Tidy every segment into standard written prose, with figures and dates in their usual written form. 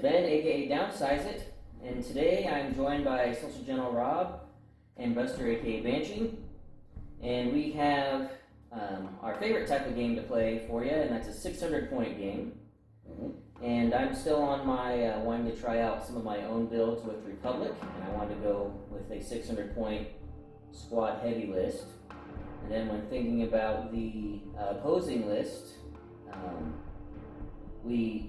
Ben, aka Downsize It, and today I'm joined by Social General Rob and Buster, aka Banshee, and we have our favorite type of game to play for you, and that's a 600-point game. And I'm still on my wanting to try out some of my own builds with Republic, and I wanted to go with a 600-point squad heavy list. And then when thinking about the opposing list,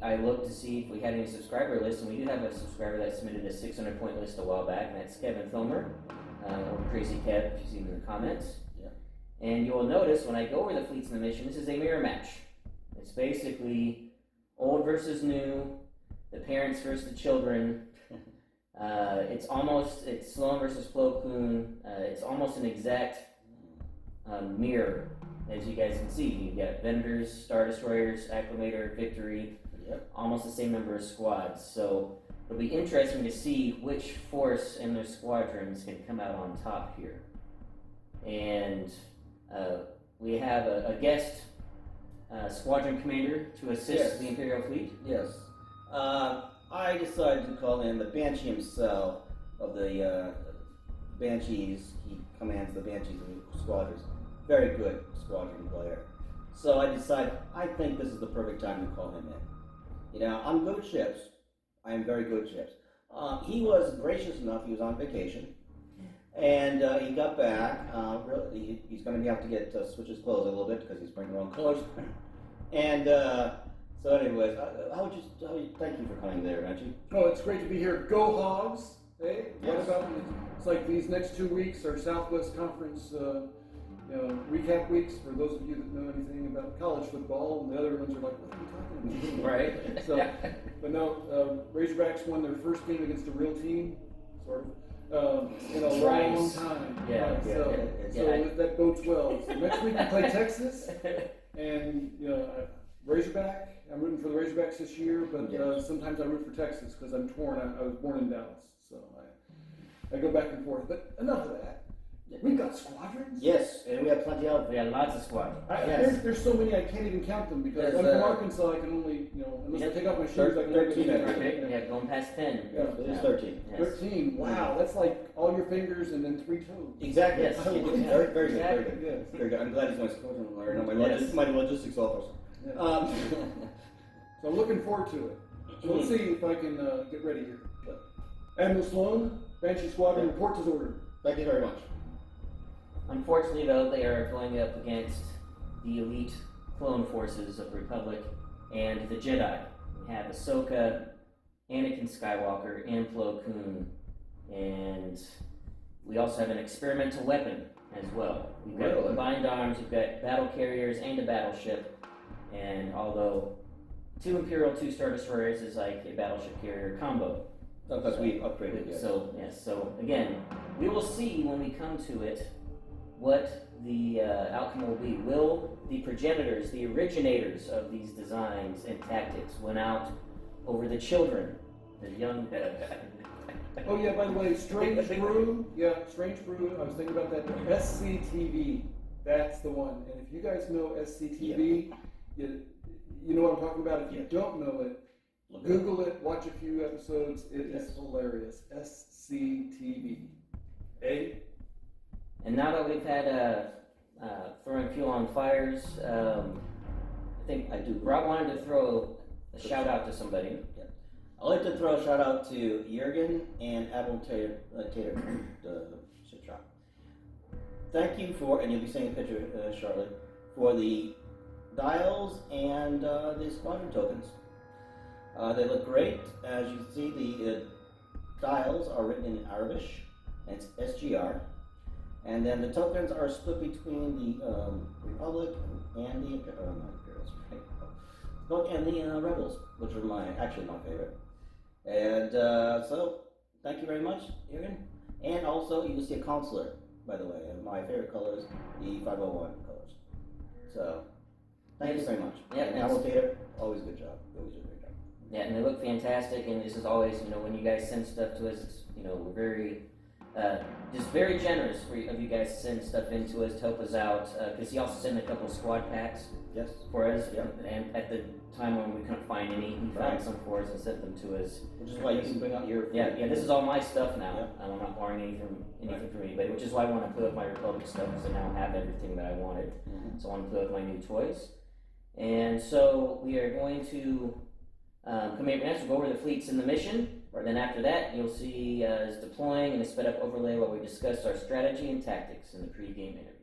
I looked to see if we had any subscriber lists, and we do have a subscriber that submitted a 600-point list a while back, and that's Kevin Thomer, or Crazy Kev, if you see him in the comments. Yeah. And you will notice when I go over the fleets in the mission, this is a mirror match. It's basically old versus new, the parents versus the children. It's Sloane versus Koon. It's almost an exact mirror, as you guys can see. You've got Vendors, Star Destroyers, Acclamator, Victory, almost the same number of squads. So it'll be interesting to see which force and their squadrons can come out on top here. And we have a guest squadron commander to assist the Imperial fleet. Yes. I decided to call in the Banshee himself of the Banshees. He commands the Banshees squadrons. Very good squadron player. So I decided, I think this is the perfect time to call him in. You know, I'm good at ships. I am very good at ships. He was gracious enough, he was on vacation, and he got back. He's going to have to switch his clothes a little bit because he's wearing the wrong colors. And so anyways, thank you for coming there, Banshee. Oh, it's great to be here. Go Hogs! Hey, Yes. what about, it's like these next 2 weeks are Southwest Conference recap weeks for those of you that know anything about college football, and the other ones are like, what are you talking about? Right. So, but no, Razorbacks won their first game against a real team, sort of, in a long time. Yeah, Right? yeah, So that bodes well. So next week we play Texas, and Razorback. I'm rooting for the Razorbacks this year, but sometimes I root for Texas because I'm torn. I was born in Dallas, so I go back and forth. But enough of that. We've got squadrons? Yes, and we have plenty of We got lots of squadrons. There's so many I can't even count them because I'm from Arkansas. I can only, unless I take off my shoes, I can only 13, Yeah, going past 10. Yeah, It is 13. Yes. 13. Wow, that's like all your fingers and then 3 toes. Exactly. Yes. Very good. Exactly. Very good. Yes. Very good. I'm glad he's my squadron lawyer, not Yes. my logistics officer. Yeah. So I'm looking forward to it. So let's see if I can get ready here. Admiral Sloane, Banshee Squadron, report as ordered. Thank you very much. Unfortunately, though, they are going up against the elite clone forces of the Republic and the Jedi. We have Ahsoka, Anakin Skywalker, and Plo Koon, and we also have an experimental weapon as well. We've got combined arms, we've got battle carriers and a battleship, and although 2 Imperial, 2 Star Destroyers is like a battleship carrier combo. Because we've upgraded it. So, yes, so again, we will see when we come to it what the outcome will be. Will the progenitors, the originators of these designs and tactics, win out over the children, the young devs? Oh yeah, by the way, Strange Brew. Yeah, Strange Brew. I was thinking about that. SCTV. That's the one. And if you guys know SCTV, you know what I'm talking about. If you don't know it, Google it. Watch a few episodes. It is hilarious. SCTV. And now that we've had throwing fuel on fires, I think Rob wanted to throw a shout out to somebody. Yeah. I'd like to throw a shout out to Jurgen and Admiral Tater, the ship shop. Thank you for, and you'll be seeing a picture shortly, for the dials and the squadron tokens. They look great. As you can see, the dials are written in Arabic, and it's SGR. And then the tokens are split between the Republic and the Imperials, right? And the Rebels, which are actually my favorite. And so, thank you very much, Jürgen. And also, you can see a consular, by the way. My favorite color is the 501 colors. So, thank you very much. Yeah, and Admiral Tater, always good job. Always a great job. Yeah, and they look fantastic. And this is always, when you guys send stuff to us, we're very just very generous of you guys to send stuff in to us to help us out. Because he also sent a couple of squad packs Yes. for us. Yep. And at the time when we couldn't find any, he found some for us and sent them to us. Which is why you can bring out your. Yeah. This is all my stuff now. Yep. I'm not borrowing anything from anybody, which is why I want to play with my Republic stuff, because I now have everything that I wanted. Mm-hmm. So I want to play with my new toys. And so we are going to come here next. We'll go over the fleets in the mission. And then after that, you'll see us deploying in a sped up overlay while we discuss our strategy and tactics in the pre-game interview.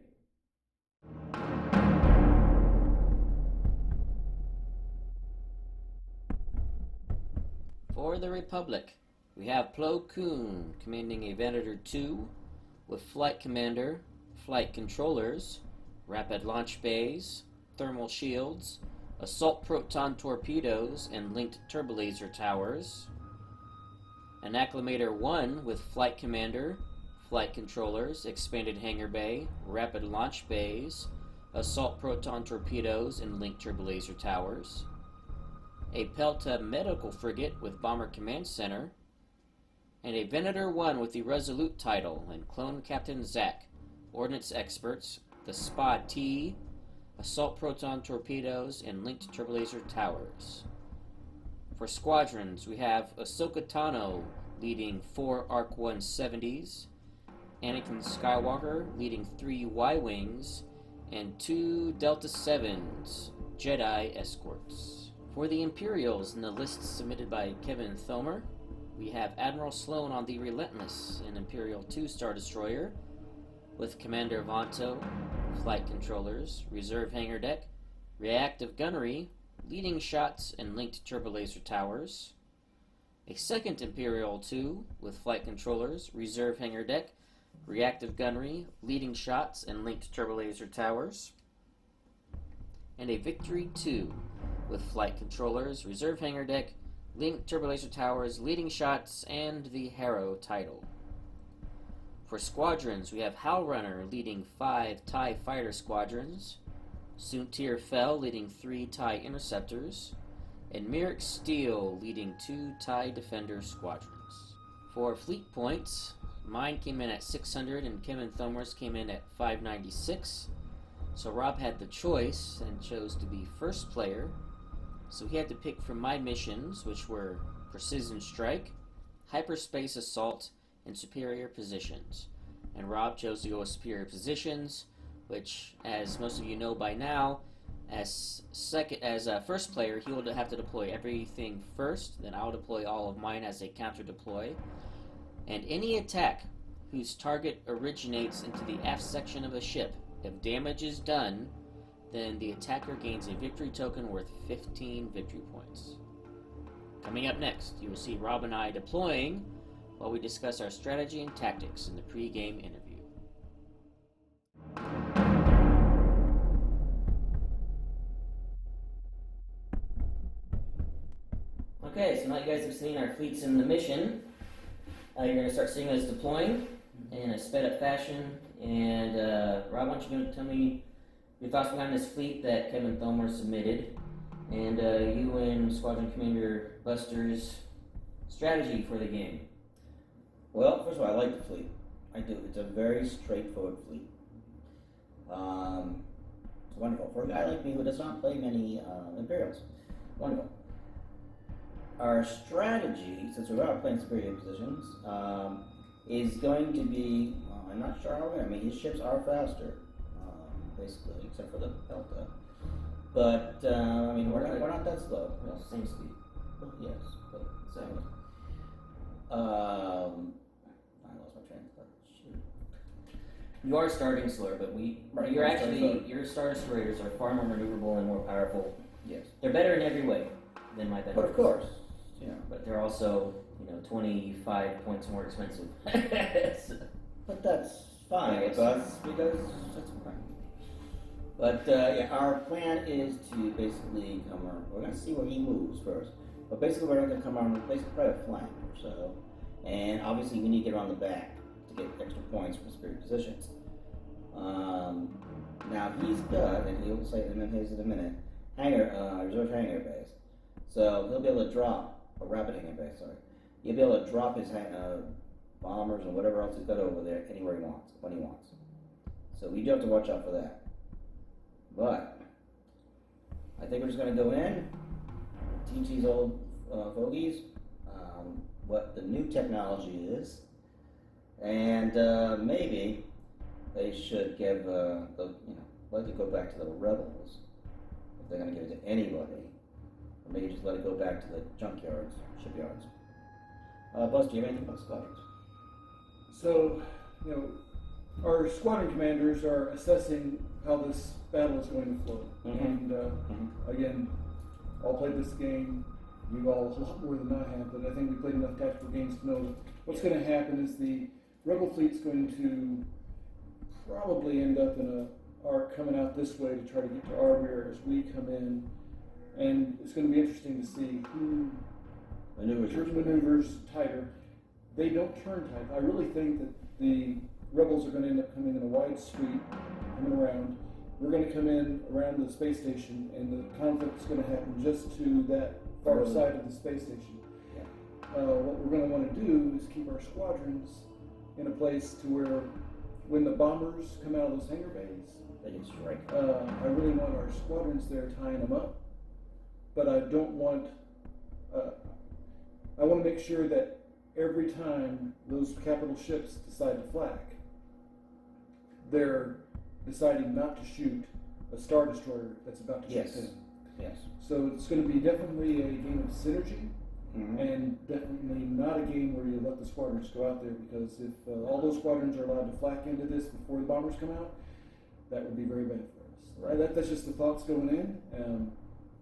For the Republic, we have Plo Koon commanding a Venator 2 with Flight Commander, Flight Controllers, Rapid Launch Bays, Thermal Shields, Assault Proton Torpedoes, and linked Turbolaser Towers. An Acclimator 1 with Flight Commander, Flight Controllers, Expanded Hangar Bay, Rapid Launch Bays, Assault Proton Torpedoes, and linked Turbolaser Towers. A Pelta Medical Frigate with Bomber Command Center, and a Venator 1 with the Resolute title and Clone Captain Zack, Ordnance Experts, the Spa T, Assault Proton Torpedoes, and linked Turbolaser Towers. For squadrons, we have Ahsoka Tano leading 4 ARC 170s, Anakin Skywalker leading 3 Y-Wings, and 2 Delta 7s, Jedi Escorts. For the Imperials, in the list submitted by Kevin Thomer, we have Admiral Sloane on the Relentless, an Imperial 2-star destroyer, with Commander Vanto, Flight Controllers, Reserve Hangar Deck, Reactive Gunnery, Leading Shots, and linked Turbolaser Towers. A second Imperial 2 with Flight Controllers, Reserve Hangar Deck, Reactive Gunnery, Leading Shots, and linked Turbolaser Towers. And a Victory 2 with Flight Controllers, Reserve Hangar Deck, linked Turbolaser Towers, Leading Shots, and the Harrow title. For squadrons, we have Howlrunner leading 5 TIE Fighter Squadrons, Soontir Fel leading 3 TIE Interceptors, and Myrick Steele leading 2 TIE Defender Squadrons. For fleet points, mine came in at 600 and Kevin Thomer's came in at 596. So Rob had the choice and chose to be first player. So he had to pick from my missions, which were Precision Strike, Hyperspace Assault, and Superior Positions. And Rob chose to go with Superior Positions, which, as most of you know by now, as first player, he will have to deploy everything first, then I'll deploy all of mine as a counter deploy. And any attack whose target originates into the aft section of a ship, if damage is done, then the attacker gains a victory token worth 15 victory points. Coming up next, you will see Rob and I deploying while we discuss our strategy and tactics in the pre-game interview. Okay, so now you guys have seen our fleets in the mission. You're going to start seeing us deploying in a sped up fashion. And Rob, why don't you tell me your thoughts behind this fleet that Kevin Thomer submitted, and you and Squadron Commander Buster's strategy for the game. Well, first of all, I like the fleet. I do. It's a very straightforward fleet. It's wonderful. For a guy like me who does not play many Imperials. Wonderful. Our strategy, since we're not playing superior positions, is going to be, I'm not sure how we're going to. I mean, his ships are faster, basically, except for the Delta. But, I mean, we're not that slow. Well, same speed. Yes, but So, I lost my train of thought. Shoot. you are starting slower, but Right, you're I'm starting actually, your Star Destroyers are far more maneuverable and more powerful. Yes. They're better in every way than my But Venator. of course, But they're also, 25 points more expensive. But that's fine I with guess. us because that's fine. But yeah, our plan is to basically come around. We're going to see where he moves first. But basically, we're going to come around basically probably a flank or so. And obviously, we need to get around the back to get extra points for superior positions. Now, he's got, and he'll say it in a minute, reserve hangar base. So he'll be able to drop, a rapid hangar base, sorry. He'll be able to drop his bombers and whatever else he's got over there anywhere he wants, when he wants. So we do have to watch out for that. But I think we're just going to go in, teach these old fogies what the new technology is, and maybe they should give let it go back to the rebels if they're going to give it to anybody, or maybe just let it go back to the junkyards, shipyards. Buzz, do you have anything about squadrons? So, our squadron commanders are assessing how this battle is going to flow. And again, all played this game. You've all a lot more than I have, but I think we played enough tactical games to know that what's going to happen is the rebel fleet's going to probably end up in a arc coming out this way to try to get to our rear as we come in, and it's going to be interesting to see who maneuvers tighter. They don't turn tight. I really think that the rebels are going to end up coming in a wide sweep, coming around. We're going to come in around the space station, and the conflict is going to happen just to that far side of the space station. What we're going to want to do is keep our squadrons in a place to where when the bombers come out of those hangar bays, They can strike. I really want our squadrons there tying them up, but I don't want, I want to make sure that every time those capital ships decide to flak, they're deciding not to shoot a Star Destroyer that's about to shoot them. Yes. So it's going to be definitely a game of synergy, and definitely not a game where you let the squadrons go out there, because if all those squadrons are allowed to flak into this before the bombers come out, that would be very bad for us. Right. That's just the thoughts going in.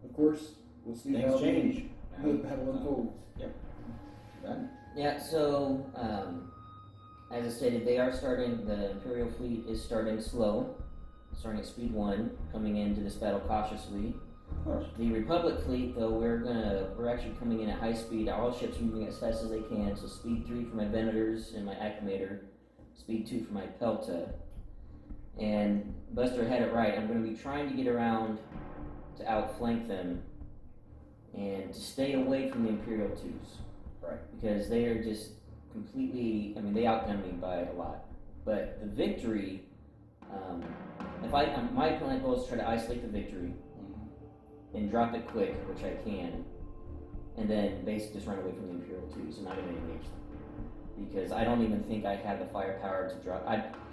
Of course, we'll see Things how change. the battle unfolds. Ben? Yeah, so as I stated, they are starting, the Imperial fleet is starting slow, starting at speed 1, coming into this battle cautiously. Of course. The Republic fleet, though, we're actually coming in at high speed. All ships are moving as fast as they can, so speed 3 for my Venators and my Acclimator, speed 2 for my Pelta. And Buster had it right. I'm going to be trying to get around to outflank them and to stay away from the Imperial 2s. Right. Because they are just completely, they outgun me by a lot. But the victory, my plan goal is to try to isolate the victory and drop it quick, which I can, and then basically just run away from the Imperial 2s and not even engage them. Because I don't even think I have the firepower to drop.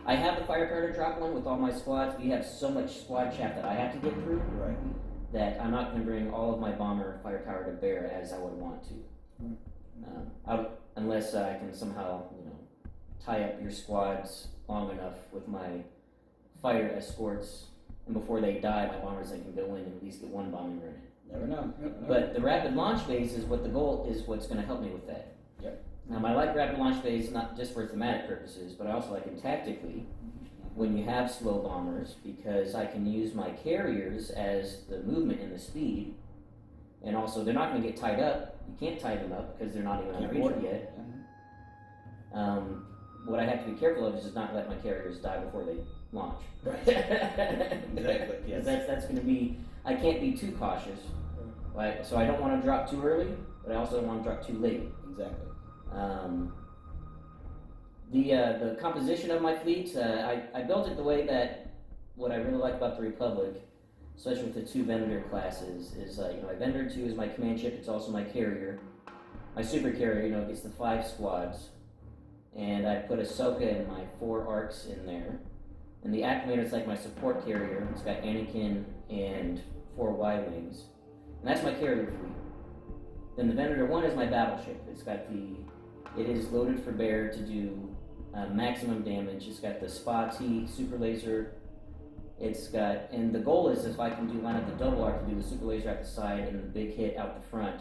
I have the firepower to drop one with all my squads. We have so much squad chaff that I have to get through that I'm not going to bring all of my bomber firepower to bear as I would want to. Unless I can somehow, tie up your squads long enough with my fighter escorts, and before they die, my bombers then can go in and at least get one bombing run in. Never know. But the rapid launch phase is what the goal is, what's going to help me with that. Yep. I like rapid launch phase not just for thematic purposes, but I also like them tactically when you have slow bombers, because I can use my carriers as the movement and the speed, and also they're not going to get tied up. You can't tie them up because they're not even on board yet. What I have to be careful of is just not let my carriers die before they launch. Right. Exactly. Yes. That's going to be. I can't be too cautious. Right? So I don't want to drop too early, but I also don't want to drop too late. Exactly. The composition of my fleet, I built it the way that what I really like about the Republic, especially with the 2 Venator classes, is my Venator 2 is my command ship. It's also my carrier. My super carrier, gets the 5 squads, and I put Ahsoka and my 4 arcs in there. And the Acclimator is like my support carrier. It's got Anakin and 4 Y-wings, and that's my carrier fleet. Then the Venator 1 is my battleship. It is loaded for bear to do maximum damage. It's got the SPA-T super laser. And the goal is if I can line up the double arc to do the super laser at the side and the big hit out the front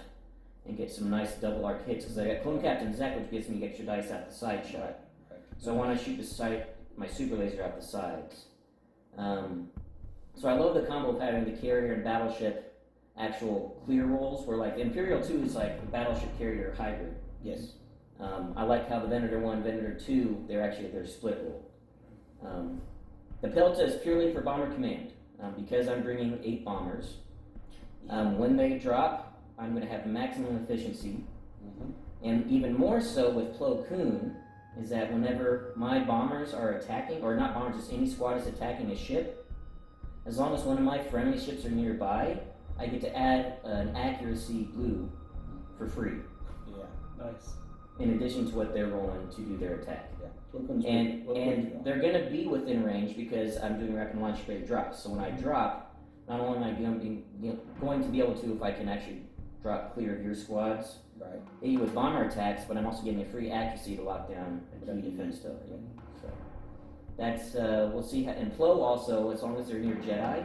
and get some nice double arc hits, because I got Clone Captain Zek, which gives me extra dice out the side shot. So I want to shoot my super laser out the sides. So I love the combo of having the carrier and battleship actual clear rolls, where like the Imperial 2 is like a battleship carrier hybrid. Yes. I like how the Venator 1, Venator 2, they're split roll. The Pelta is purely for bomber command, because I'm bringing 8 bombers. When they drop, I'm going to have maximum efficiency, and even more so with Plo Koon, is that whenever my bombers are attacking, or not bombers, just any squad is attacking a ship, as long as one of my friendly ships are nearby, I get to add an accuracy blue for free. Yeah. Nice. In addition to what they're rolling to do their attack. Yeah. And they're going to be within range because I'm doing rapid launch rate drops. So when I drop, not only am I going to be able to, if I can actually drop clear of your squads, right, hit you with bomber attacks, but I'm also getting a free accuracy to lock down a key defense tower. So that's we'll see. And Plo also, as long as they're near Jedi,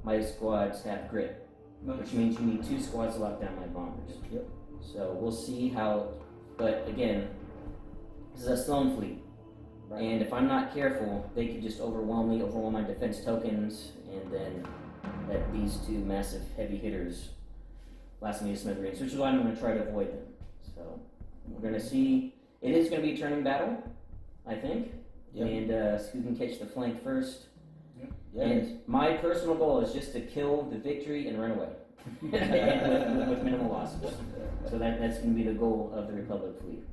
my squads have grit, which means you need 2 squads to lock down my bombers. Yep. So we'll see how. But again, this is a Sloane fleet, right. and if I'm not careful, they could just overwhelm my defense tokens, and then let these 2 massive heavy hitters blast me to smithereens, which is why I'm going to try to avoid them. So we're going to see. It is going to be a turning battle, I think, and who can catch the flank first. Yep. And my personal goal is just to kill the victory and run away with minimal losses. So that's going to be the goal of the Republic fleet.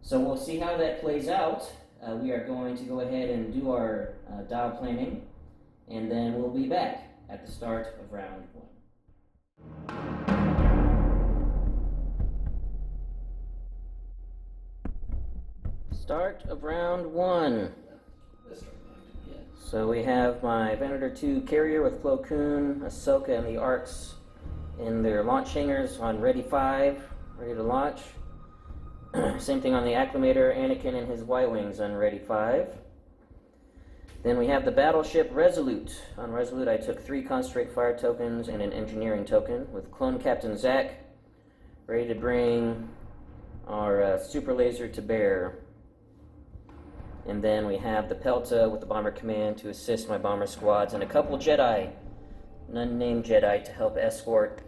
So we'll see how that plays out. We are going to go ahead and do our dial planning, and then we'll be back at the start of round 1. Start of round 1. So we have my Venator 2 carrier with Plo Koon, Ahsoka, and the Arcs in their launch hangars on Ready 5, ready to launch. Same thing on the Acclimator, Anakin and his Y-Wings on Ready 5. Then we have the battleship Resolute. On Resolute I took 3 concentrate fire tokens and an engineering token with Clone Captain Zach, ready to bring our super laser to bear. And then we have the Pelta with the Bomber Command to assist my bomber squads, and a couple Jedi, an unnamed Jedi, to help escort.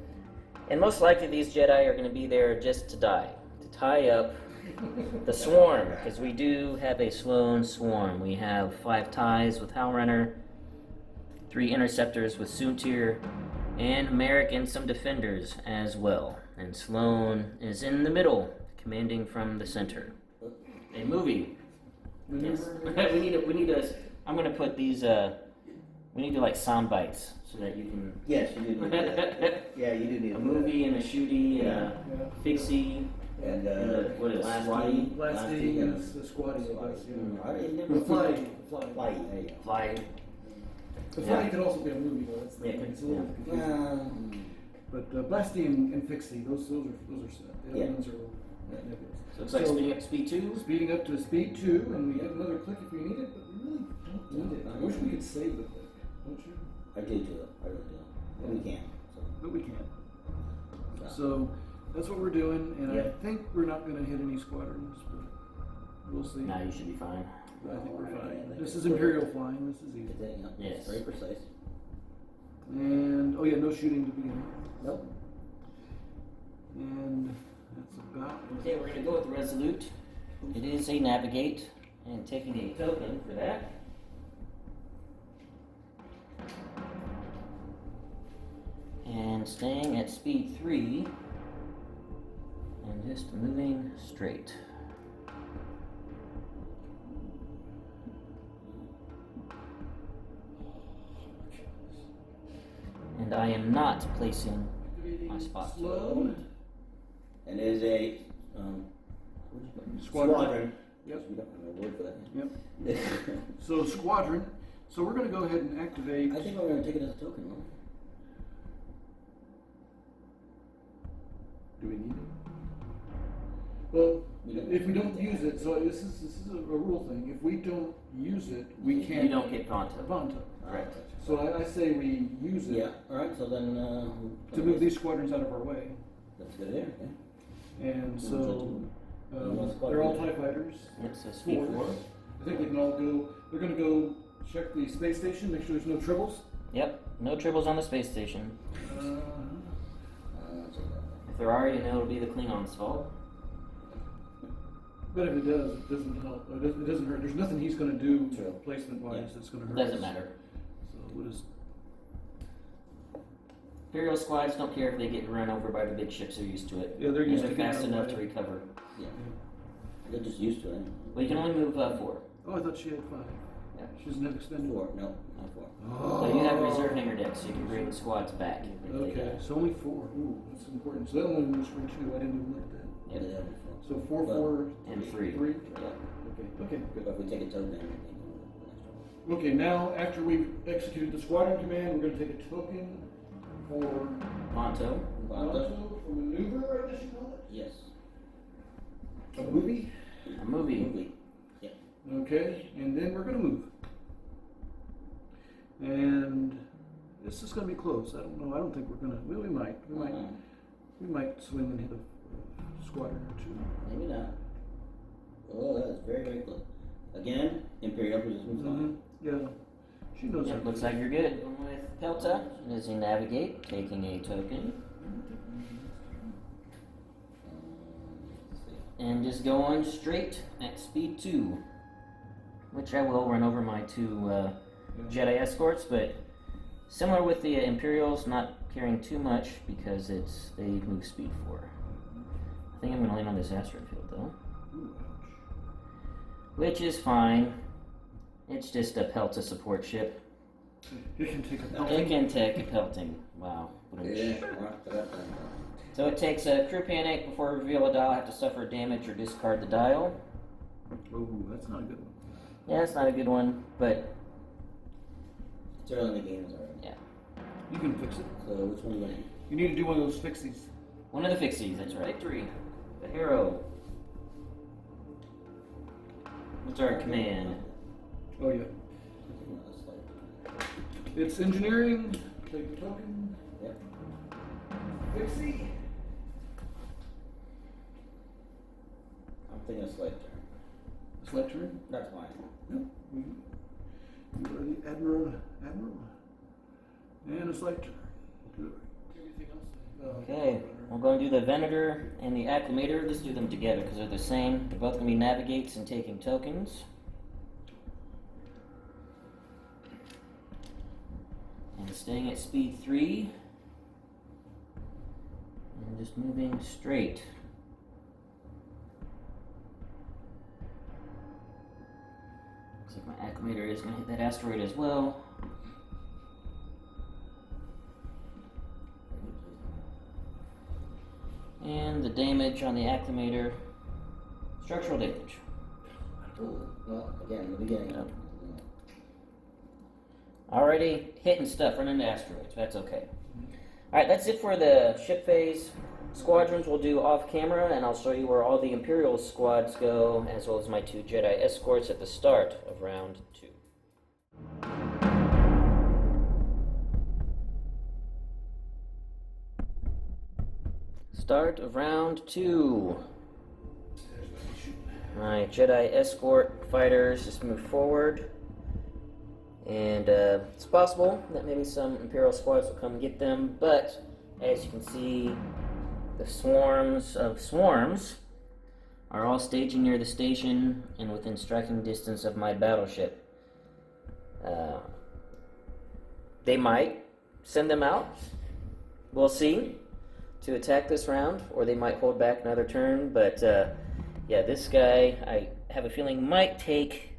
And most likely these Jedi are going to be there just to die, to tie up the swarm, because we do have a Sloane swarm. We have 5 ties with Howlrunner, 3 interceptors with Soontir, and Merrick and some defenders as well. And Sloane is in the middle, commanding from the center. A movie. Yes. we need to. I'm gonna put these. We need to like sound bites so that you can. Yes, you do need that. Yeah, you do need a movie and a shooty and a fixie and what is Lasty. Lasty is the squatty, I guess. The Fly. fly. There you go. fly. The fly could also be a movie, though. That's the thing. It's a little confusing. But Blasty and Fixie, those are set. The other ones are nebulous. So it's like speeding up to speed 2. Speeding up to speed 2, and we get another click if we need it, but we really don't need it. I wish we could save the click, don't you? I do too. I really do. But we can't. But we can't. So that's what we're doing, and I think we're not going to hit any squadrons, but we'll see. Now you should be fine. I think we're fine. This is Imperial flying. This is easy. Yes. Very precise. And no shooting to begin with. Nope. And that's about it. Okay, we're gonna go with the Resolute. It is a navigate, and taking a token for that. And staying at speed 3, and just moving straight. And I am not placing my spot. Sloane. And there's a Squadron. Yes, we don't have a word for that. Yep. So squadron. So we're going to go ahead and activate. I think we're going to take it as a token, huh? Do we need it? Well, if we don't use it, so this is a rule thing. If we don't use it, we can't. You don't get Pronto. Pronto. Right. So I say we use it. Yeah. All right. So then to move these squadrons out of our way. That's good there. Yeah. And so they're all TIE fighters. Yep. So speed 4. I think they can all go. They're going to go check the space station, make sure there's no tribbles. Yep. No tribbles on the space station. So If there are, you know it'll be the Klingons' fault. But if it does, it doesn't help. It doesn't hurt. There's nothing he's going to do True. placement-wise that's going to It hurt. doesn't matter. So we'll just. Imperial squads don't care if they get run over by the big ships. They're used to it. Yeah, they're used and to they're getting fast run enough by to recover. yeah. They're just used to it. Well, you can only move 4. Oh, I thought she had 5. Yeah. She doesn't have extended. 4, no, not 4. Oh. But you have reserve hangar decks, so you can bring squads back. if they Okay, die. so only 4. Ooh, that's important. So that only moves for 2. I didn't even look at that. Yeah, they have 4. So 4, Well, 4, And 3. 3. Yeah. Okay. But if we take a token, then we can do Okay, now after we've executed the squadron command, we're going to take a token for Monto. Bonto? for maneuver, I guess you call it. Yes. A movie. A movie. Movie. Okay, and then we're going to move. And this is going to be close. I don't know. I don't think we're going to. Well, we might. We might swing and hit a squadron or 2. Maybe not. Oh, that is very, very close. Again, Imperial just moves on. Yeah, she knows. Yep, her. looks like you're good. Going with Pelta as you navigate, taking a token. Let's see. And just go on straight at speed 2. Which I will run over my 2 Jedi escorts, but similar with the Imperials, not carrying too much because they move speed 4. I think I'm going to land on this asteroid field though. Ooh, ouch. Which is fine. It's just a Pelta support ship. It can take a It pelting. can take a pelting. Wow. Yeah, rock that thing. So it takes a crew panic before reveal a dial, have to suffer damage or discard the dial. Oh, that's not a good one. Yeah, it's not a good one, but It's early in the game, alright. You can fix it. So which one are you going You need to do one of those fixies. one of the fixies, that's right. Victory. The hero. What's our command? Oh yeah. It's engineering. Take the token. Yep. Fixie. I'm thinking a slight turn. Select turn. That's fine. You are the Admiral. And a select turn. Good. Everything else. Okay, we're going to do the Venator and the Acclimator. Let's do them together because they're the same. They're both going to be navigates and taking tokens. And staying at speed 3. And just moving straight. Looks like my Acclimator is going to hit that asteroid as well. And the damage on the Acclimator, structural damage. Ooh, well, again, in the beginning. Yep. Already hitting stuff, running into asteroids, that's okay. Alright, that's it for the ship phase. Squadrons we'll do off camera, and I'll show you where all the Imperial squads go, as well as my 2 Jedi escorts at the start of round 2. Start of round 2. My Jedi escort fighters just move forward. And it's possible that maybe some Imperial squads will come get them, but as you can see, the swarms of swarms are all staging near the station and within striking distance of my battleship. They might send them out, we'll see, to attack this round, or they might hold back another turn, but yeah, this guy, I have a feeling, might take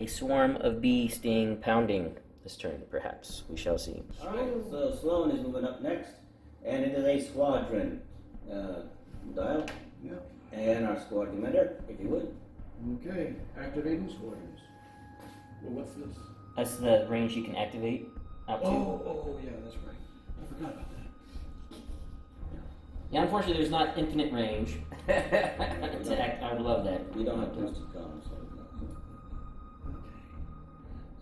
a swarm of bee sting pounding this turn, perhaps. We shall see. Alright, so Sloane is moving up next, and it is a squadron dial. Yeah. And our squad commander, if you would. Okay. Activating squadrons. Well, what's this? That's the range you can activate up to. Oh, yeah, that's right. I forgot about that. Yeah, unfortunately, there's not infinite range to act. I would love that. We don't have twisted comms, so Okay.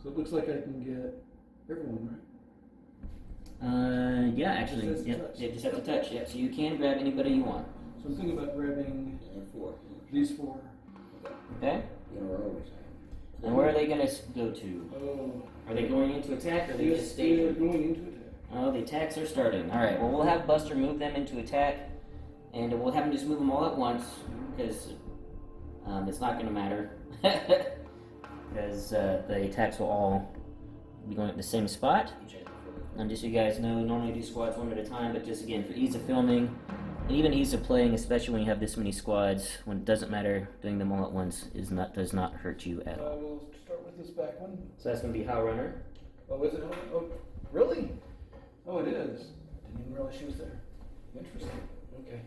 So it looks like I can get everyone, right? Yeah, actually, Just has to yep, touch. you just have to touch. Yep, so you can grab anybody you want. So I'm thinking about grabbing and 4. these 4. Okay. In a row, we're saying. And where are they going to go to? Oh. Are they going into attack, or are they Yes, just they are staging? going into attack. Oh, the attacks are starting. All right. Well, we'll have Buster move them into attack, and we'll have him just move them all at once because it's not going to matter because the attacks will all be going at the same spot. And just so you guys know, normally I do squads one at a time, but just again for ease of filming, Even ease of playing, especially when you have this many squads, when it doesn't matter, doing them all at once does not hurt you at all. We'll start with this back one. So that's going to be How Runner. Oh, is it? Oh, really? Oh, it is. Didn't even realize she was there. Interesting. Okay.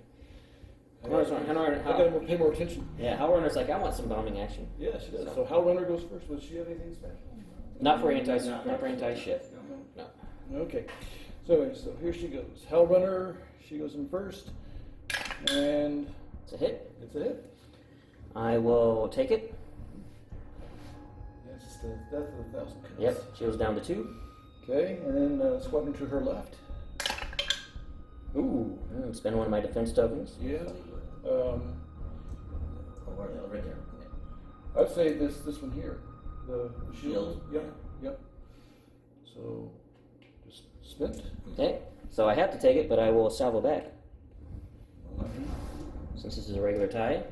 I gotta pay more attention. Yeah, How Runner's like, I want some bombing action. Yeah, she does. So How Runner goes first. Does she have anything special? Not for anti-ship. No. Okay. So here she goes. Hell Runner, she goes in first. And It's a hit. it's a hit. I will take it. Yeah, it's just the death of 1,000 cuts. Yep, shields down to 2. Okay, and then squadron to her left. Ooh. Spend one of my defense tokens. Yeah. Oh, right there. I'd say this one here. The Shield. Yep. So just spent. Okay, so I have to take it, but I will salvo back. Okay. Since this is a regular tie.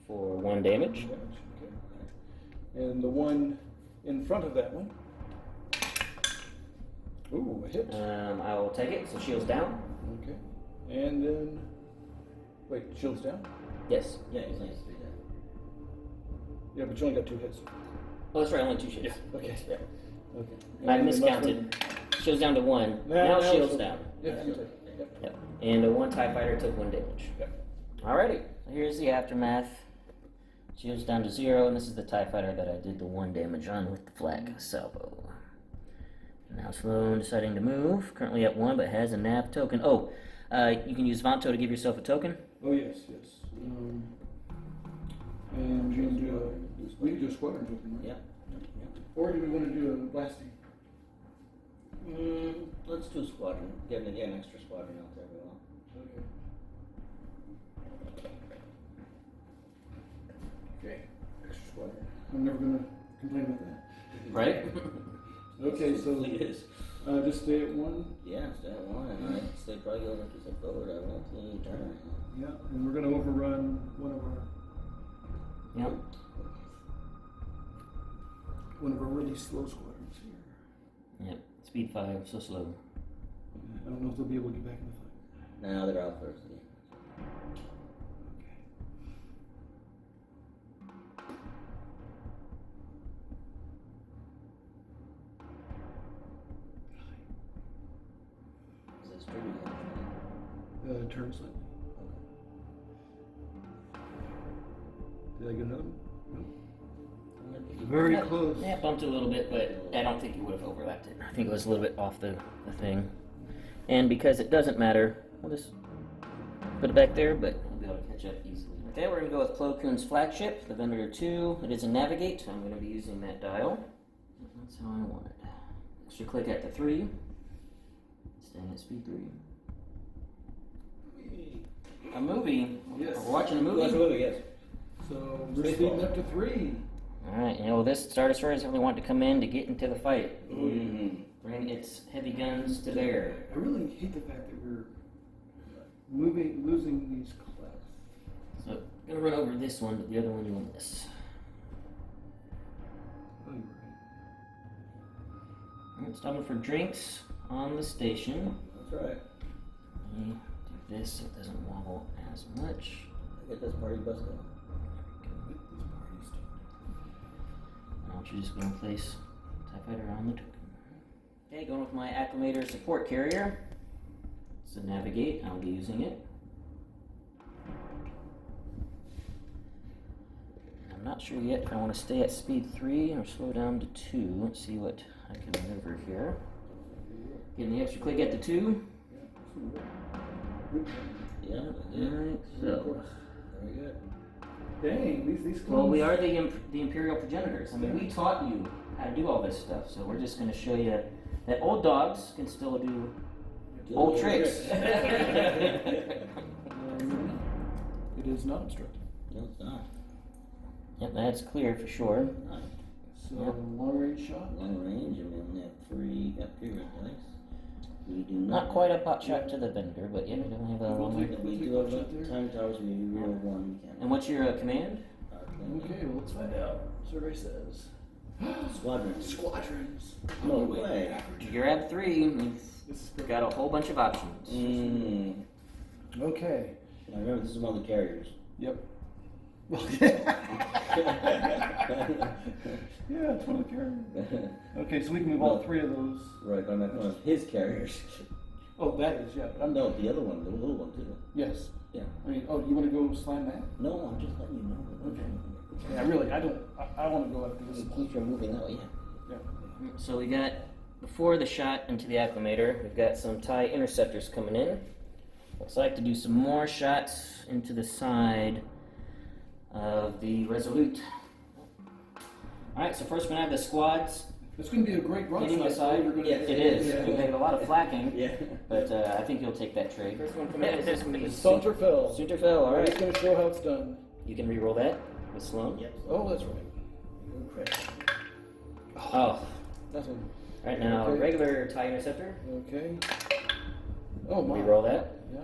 For 1 damage. Okay. And the one in front of that one. Ooh, a hit. I will take it, so shields down. Okay. And then, wait, shields down? Yes. Yeah, he's nice to do that. Yeah, but you only got 2 hits. Oh, that's right, only 2 shields. Okay. Yeah. Okay. I And the miscounted. Shields down to 1. Now shields it's- down. Yeah, you take it. Yep. Yep. And one TIE fighter took 1 damage. Yep. Alrighty, so here's the aftermath. Shields down to 0, and this is the TIE fighter that I did the 1 damage on with the flag salvo. Now Sloane deciding to move, currently at 1, but has a nav token. Oh, you can use Vanto to give yourself a token. Oh, yes. And you can we can do a squadron token, right? Yeah. Or do we want to do a blasting? Let's do squadron. Get an extra squadron out there. Okay. Extra squadron. I'm never going to complain about that. Right? Okay, so it is. just stay at 1. Yeah, stay at 1, and I'd say probably go like you said forward. I won't see any turn. Yeah, and we're going to overrun one of our really slow squadrons here. Yep, speed 5, so slow. I don't know if they'll be able to get back in the fight. No, they're out first. Turn slightly. Did I get another one? No. Very close. Yeah, bumped it a little bit, but I don't think you would have overlapped it. I think it was a little bit off the thing. And because it doesn't matter, we'll just put it back there, but we'll be able to catch up easily. Okay, we're going to go with Koon's flagship, the Vendor 2. It is a navigate, so I'm going to be using that dial. That's how I want it. Extra click at the 3. Staying at speed 3. A movie. Yes. We're watching a movie. Watch a movie, yes. So we're speeding up to 3. Alright, this Star Destroyer is really want to come in to get into the fight. Mm-hmm. Bring its heavy guns to bear. I really hate the fact that we're losing these class. So, I'm gonna run over this one, but the other one you will miss. Oh, you're Alright, stopping for drinks on the station. That's right. Let me do this so it doesn't wobble as much. Get this party bus going. Now you're just going to place TIE Fighter on the token. Okay, going with my Acclimator support carrier. It's a navigate, I'll be using it. I'm not sure yet if I want to stay at speed 3 or slow down to 2. Let's see what I can maneuver here. Getting the extra click at the 2. Yeah. Alright, so. Very good. Dang, these Well, we are the Imperial progenitors. I mean, we taught you how to do all this stuff, so we're just going to show you that old dogs can still do old tricks. It is not obstructed. No, it's not. Yep, that's clear for sure. Not. So long range shot. Long range, and we only have 3 up here in place. We do Not quite a pot shot to the vendor, but yeah, we don't have a long range. We do have time towers. We roll 1. We can. And what's your command? Okay, well, let's find out. Survey says. Squadrons. Squadrons. No way. You're at 3. You've This is perfect. got a whole bunch of options. Okay. Now remember, this is one of the carriers. Yep. Yeah, it's one of the carriers. Okay, so we can move all three of those. Right, but I'm at one of his carriers. Oh, that is, yeah. But No, the other one, the little one too. Yes. Yeah. I mean, oh, you want to go slam that? No, I'm just letting you know. Okay. Yeah, really, I want to go after this. It keeps you moving that way, yeah. Yeah. So we got, before the shot into the acclimator, we've got some TIE interceptors coming in. Looks like to do some more shots into the side of the Resolute. Alright, so first we're going to have the squads It's going to be a great run. hitting the side. You're gonna Yes, It is. Yeah. We've got a lot of flacking, Yeah. but I think you'll take that trade. First one coming in is going to be Saunter fell. Sunterfell, He's alright. going to show how it's done. You can re-roll that with Sloane. Yep. Oh, that's right. Correct. Oh, Nothing. alright, now Okay. regular TIE interceptor. Okay. Oh my. Re-roll that. Yeah.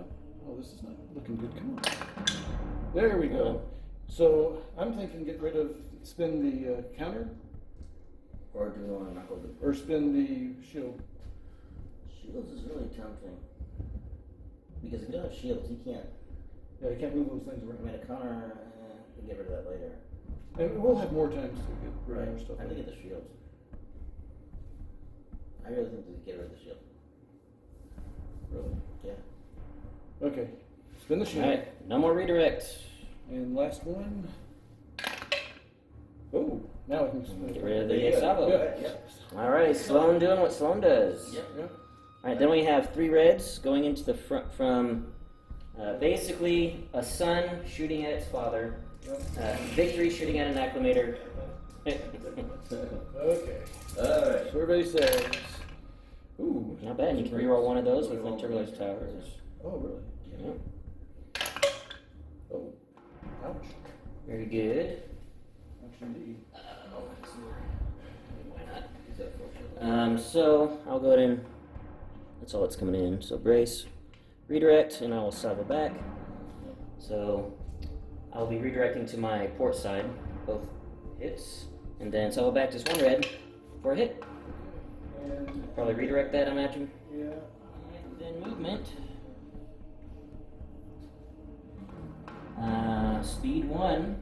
Oh, this is not looking good. Come on. There we go. So I'm thinking get rid of, spin the counter Or do we want to knuckle the or spin the shield. shields? Is really tempting. Because if you don't have shields, you can't. Yeah, you can't move those things I around. mean, a counter, we can get rid of that later. And we'll have more times to get rid of our stuff. I think get the shields. I really think we could get rid of the shield. Really? Yeah. Okay. Spin the shield. Alright, no more redirect. And last one. Oh, now I can spin. Get rid of the Yeah, Sabo. yeah. Alright, Sloane doing what Sloane does. Yep. Yeah. Alright, then we have 3 reds going into the front from basically a son shooting at its father, Victory shooting at an acclimator. Okay. Alright. Survey says. Ooh. Not bad, you can reroll one of those with Turbulence Towers. Oh, really? Yeah. Oh. Ouch. Very good. Actually, So I'll go ahead and that's all that's coming in. So brace, redirect, and I will cycle back. So I'll be redirecting to my port side, both hits, and then cycle back just one red for a hit. and Probably redirect that, I imagine. yeah. And then movement. Speed 1.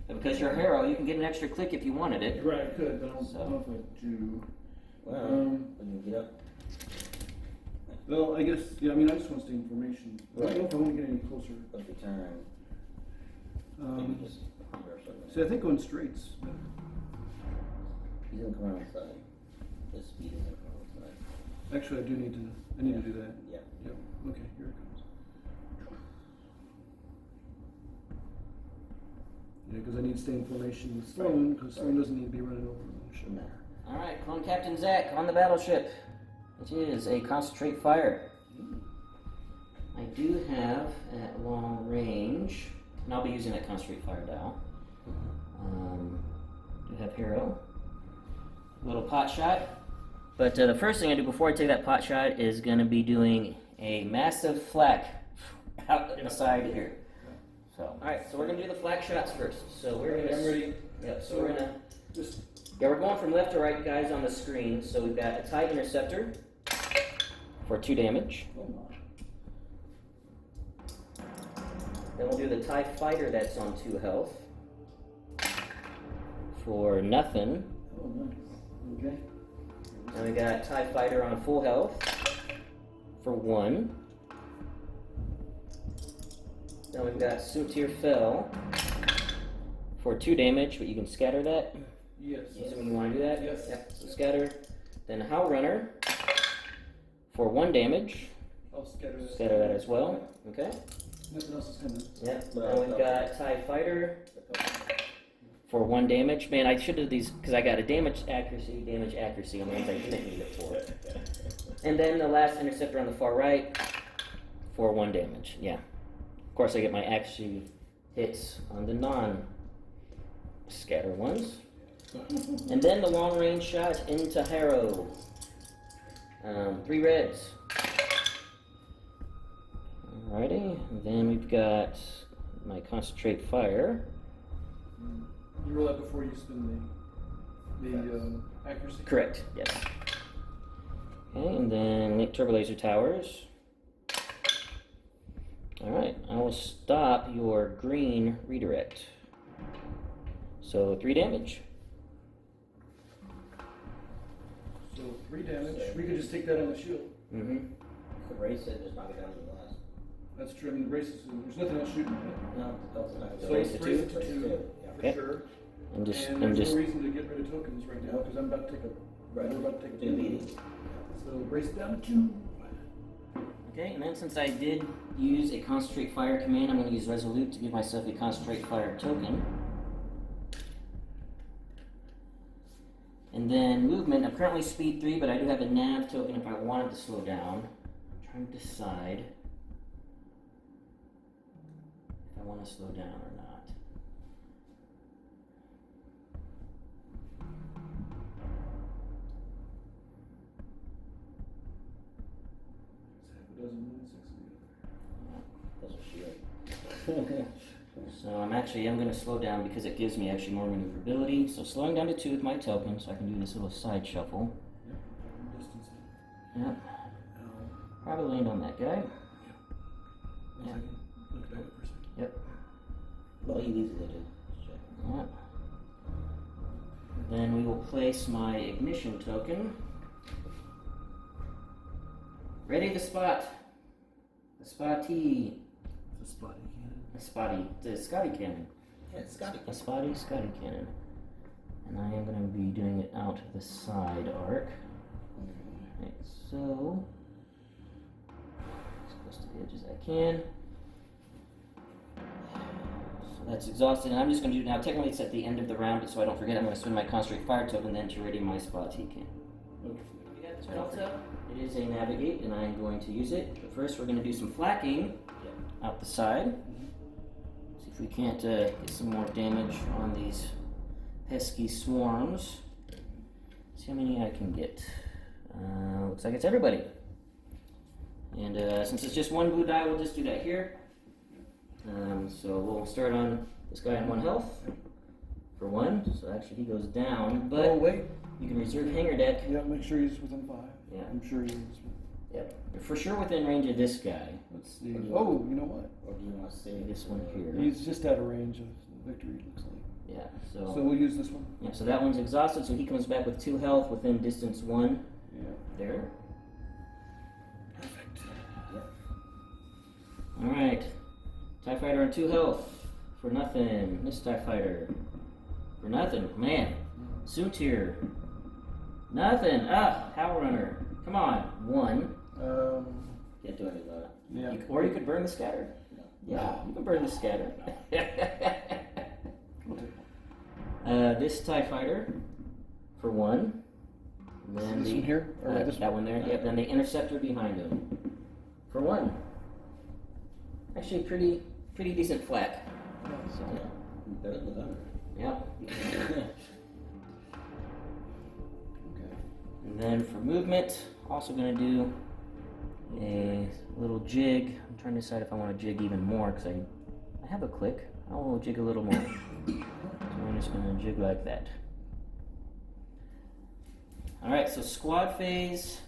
But because you're a hero, you can get an extra click if you wanted it. Right, I could, but I don't So. know if I do. Well, when you get up. Well, I guess, yeah, I mean, I just want to stay in formation. I don't Right. know if I want to get any closer. But the turn. Maybe just reverse it. See, I think going straight's better. He's gonna come around the side. The speed is gonna come around the side. Actually, I need to do that. Yeah. Yeah, okay, here it comes. Yeah, because I need to stay in formation with Sloane, because Sloane doesn't need to be running over the ship. Shouldn't matter. Alright, Clone Captain Zach on the battleship. It is a concentrate fire. I do have at long range, and I'll be using that concentrate fire dial. Do have hero. Little pot shot. But the first thing I do before I take that pot shot is going to be doing a massive flak out the side here. So, alright, so we're going to do the flak shots first. So we're going to. I'm ready. Yeah, so we're going to. Just Yeah, we're going from left to right, guys, on the screen. So we've got a TIE interceptor for 2 damage. oh my. Then we'll do the TIE fighter that's on 2 health for nothing. Oh, nice. Okay. Then we got TIE fighter on full health for 1. Then we've got Suntir Fell for 2 damage, but you can scatter that. Yes. Assuming you want to do that? Yes. Yep. So scatter. Then Howl Runner for 1 damage. I'll scatter that. Scatter that as well. Okay. Nothing else is coming. Yep. Then we've got TIE Fighter for 1 damage. Man, I should have these because I got a damage accuracy on the ones I didn't need it for. And then the last interceptor on the far right for 1 damage. Yeah. Of course, I get my accuracy hits on the non-scatter ones. And then the long range shot into Harrow. 3 reds. Alrighty, and then we've got my concentrate fire. You roll that before you spin the accuracy? Correct, yes. Okay, and then Turbo Laser Towers. Alright, I will stop your green redirect. So 3 damage. So 3 damage. We could just take that on the shield. Mm-hmm. The race said just knock it down to the last. That's true. I mean, the races, there's nothing else shooting at it. No, that's not So race it's to race two? to Race 2, to, yeah. for Okay. sure. And just, And there's no reason to get rid of tokens right now because I'm about to take a. Right. We're about to take a 2 meetings. So race down to 2. okay, and then since I did use a concentrate fire command, I'm going to use Resolute to give myself a concentrate fire token. And then movement, I'm currently speed 3, but I do have a nav token if I wanted to slow down. I'm trying to decide if I want to slow down or not. Half a dozen, 1 6 of the other. That's a shield. So I'm going to slow down because it gives me actually more maneuverability. So slowing down to 2 with my token, so I can do this little side shuffle. Yep. Distance. Yep. Probably land on that guy. One second. Look back for a second. Yep. Well, he needs it to check. Yep. Then we will place my ignition token. Ready to spot. The spotty. The spotty cannon. A spotty. The Scotty cannon. Yeah, it's got A spotty Scotty cannon. And I am going to be doing it out the side arc. Right, so as close to the edge as I can. So that's exhausted, and I'm just going to do now. Technically, it's at the end of the round, but so I don't forget, I'm going to spend my concentrate fire token then to ready my spot cannon. Okay. We got this belt up. It is a navigate, and I'm going to use it. But first, we're going to do some flacking out the side. See if we can't get some more damage on these pesky swarms. See how many I can get. Looks like it's everybody. And since it's just 1 blue die, we'll just do that here. So we'll start on this guy on 1 health for 1. So actually he goes down, but Oh, wait. you can reserve hanger deck. Yeah, make sure he's within 5. Yeah. I'm sure he is. Yep. You're for sure within range of this guy. Let's see. Oh, you know what? Or do you want to say This one here. He's just out of range of victory, it looks like. Yeah. So we'll use this one. Yeah. So that one's exhausted. So he comes back with 2 health within distance 1. Yeah. There. Perfect. All right. TIE Fighter on 2 health for nothing. This TIE Fighter for nothing. Man. Suit here. Nothing. Power Runner. Come on. 1. Can't do anything about it. Yeah. Or you could burn the scatter. No. Yeah, you can burn the scatter. We'll take This TIE Fighter for 1. And then this one here? Or this that one there. Yep. Then the Interceptor behind him for 1. Actually, pretty decent flak. So, Better than the gunner. yep. Okay. And then for movement, also going to do a little jig. I'm trying to decide if I want to jig even more because I have a click. I will jig a little more. So I'm just going to jig like that. Alright, so squad phase.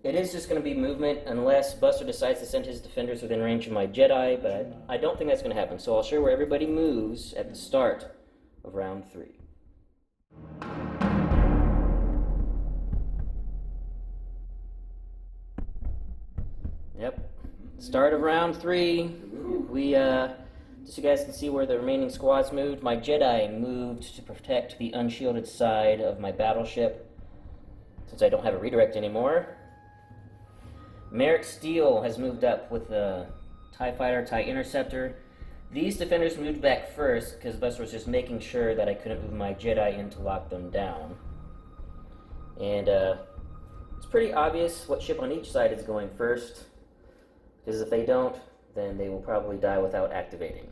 It is just going to be movement unless Buster decides to send his defenders within range of my Jedi, but I don't think that's going to happen. So I'll show where everybody moves at the start of round 3. Yep. Start of round 3. We, just so you guys can see where the remaining squads moved, my Jedi moved to protect the unshielded side of my battleship, since I don't have a redirect anymore. Merrick Steele has moved up with the TIE Fighter, TIE Interceptor. These defenders moved back first, because Buster was just making sure that I couldn't move my Jedi in to lock them down. And, it's pretty obvious what ship on each side is going first, because if they don't, then they will probably die without activating.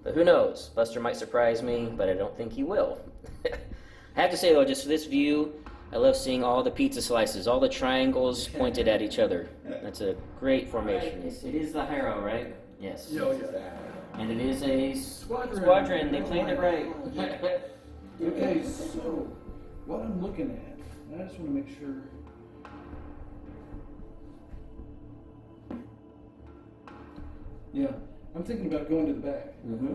But who knows? Buster might surprise me, but I don't think he will. I have to say, though, just for this view, I love seeing all the pizza slices, all the triangles pointed at each other. That's a great formation. It is the Harrow, right? Yes. Yeah, yeah. And it is a squadron. They planned it right. Okay, so what I'm looking at, and I just want to make sure. Yeah, I'm thinking about going to the back. Mm-hmm.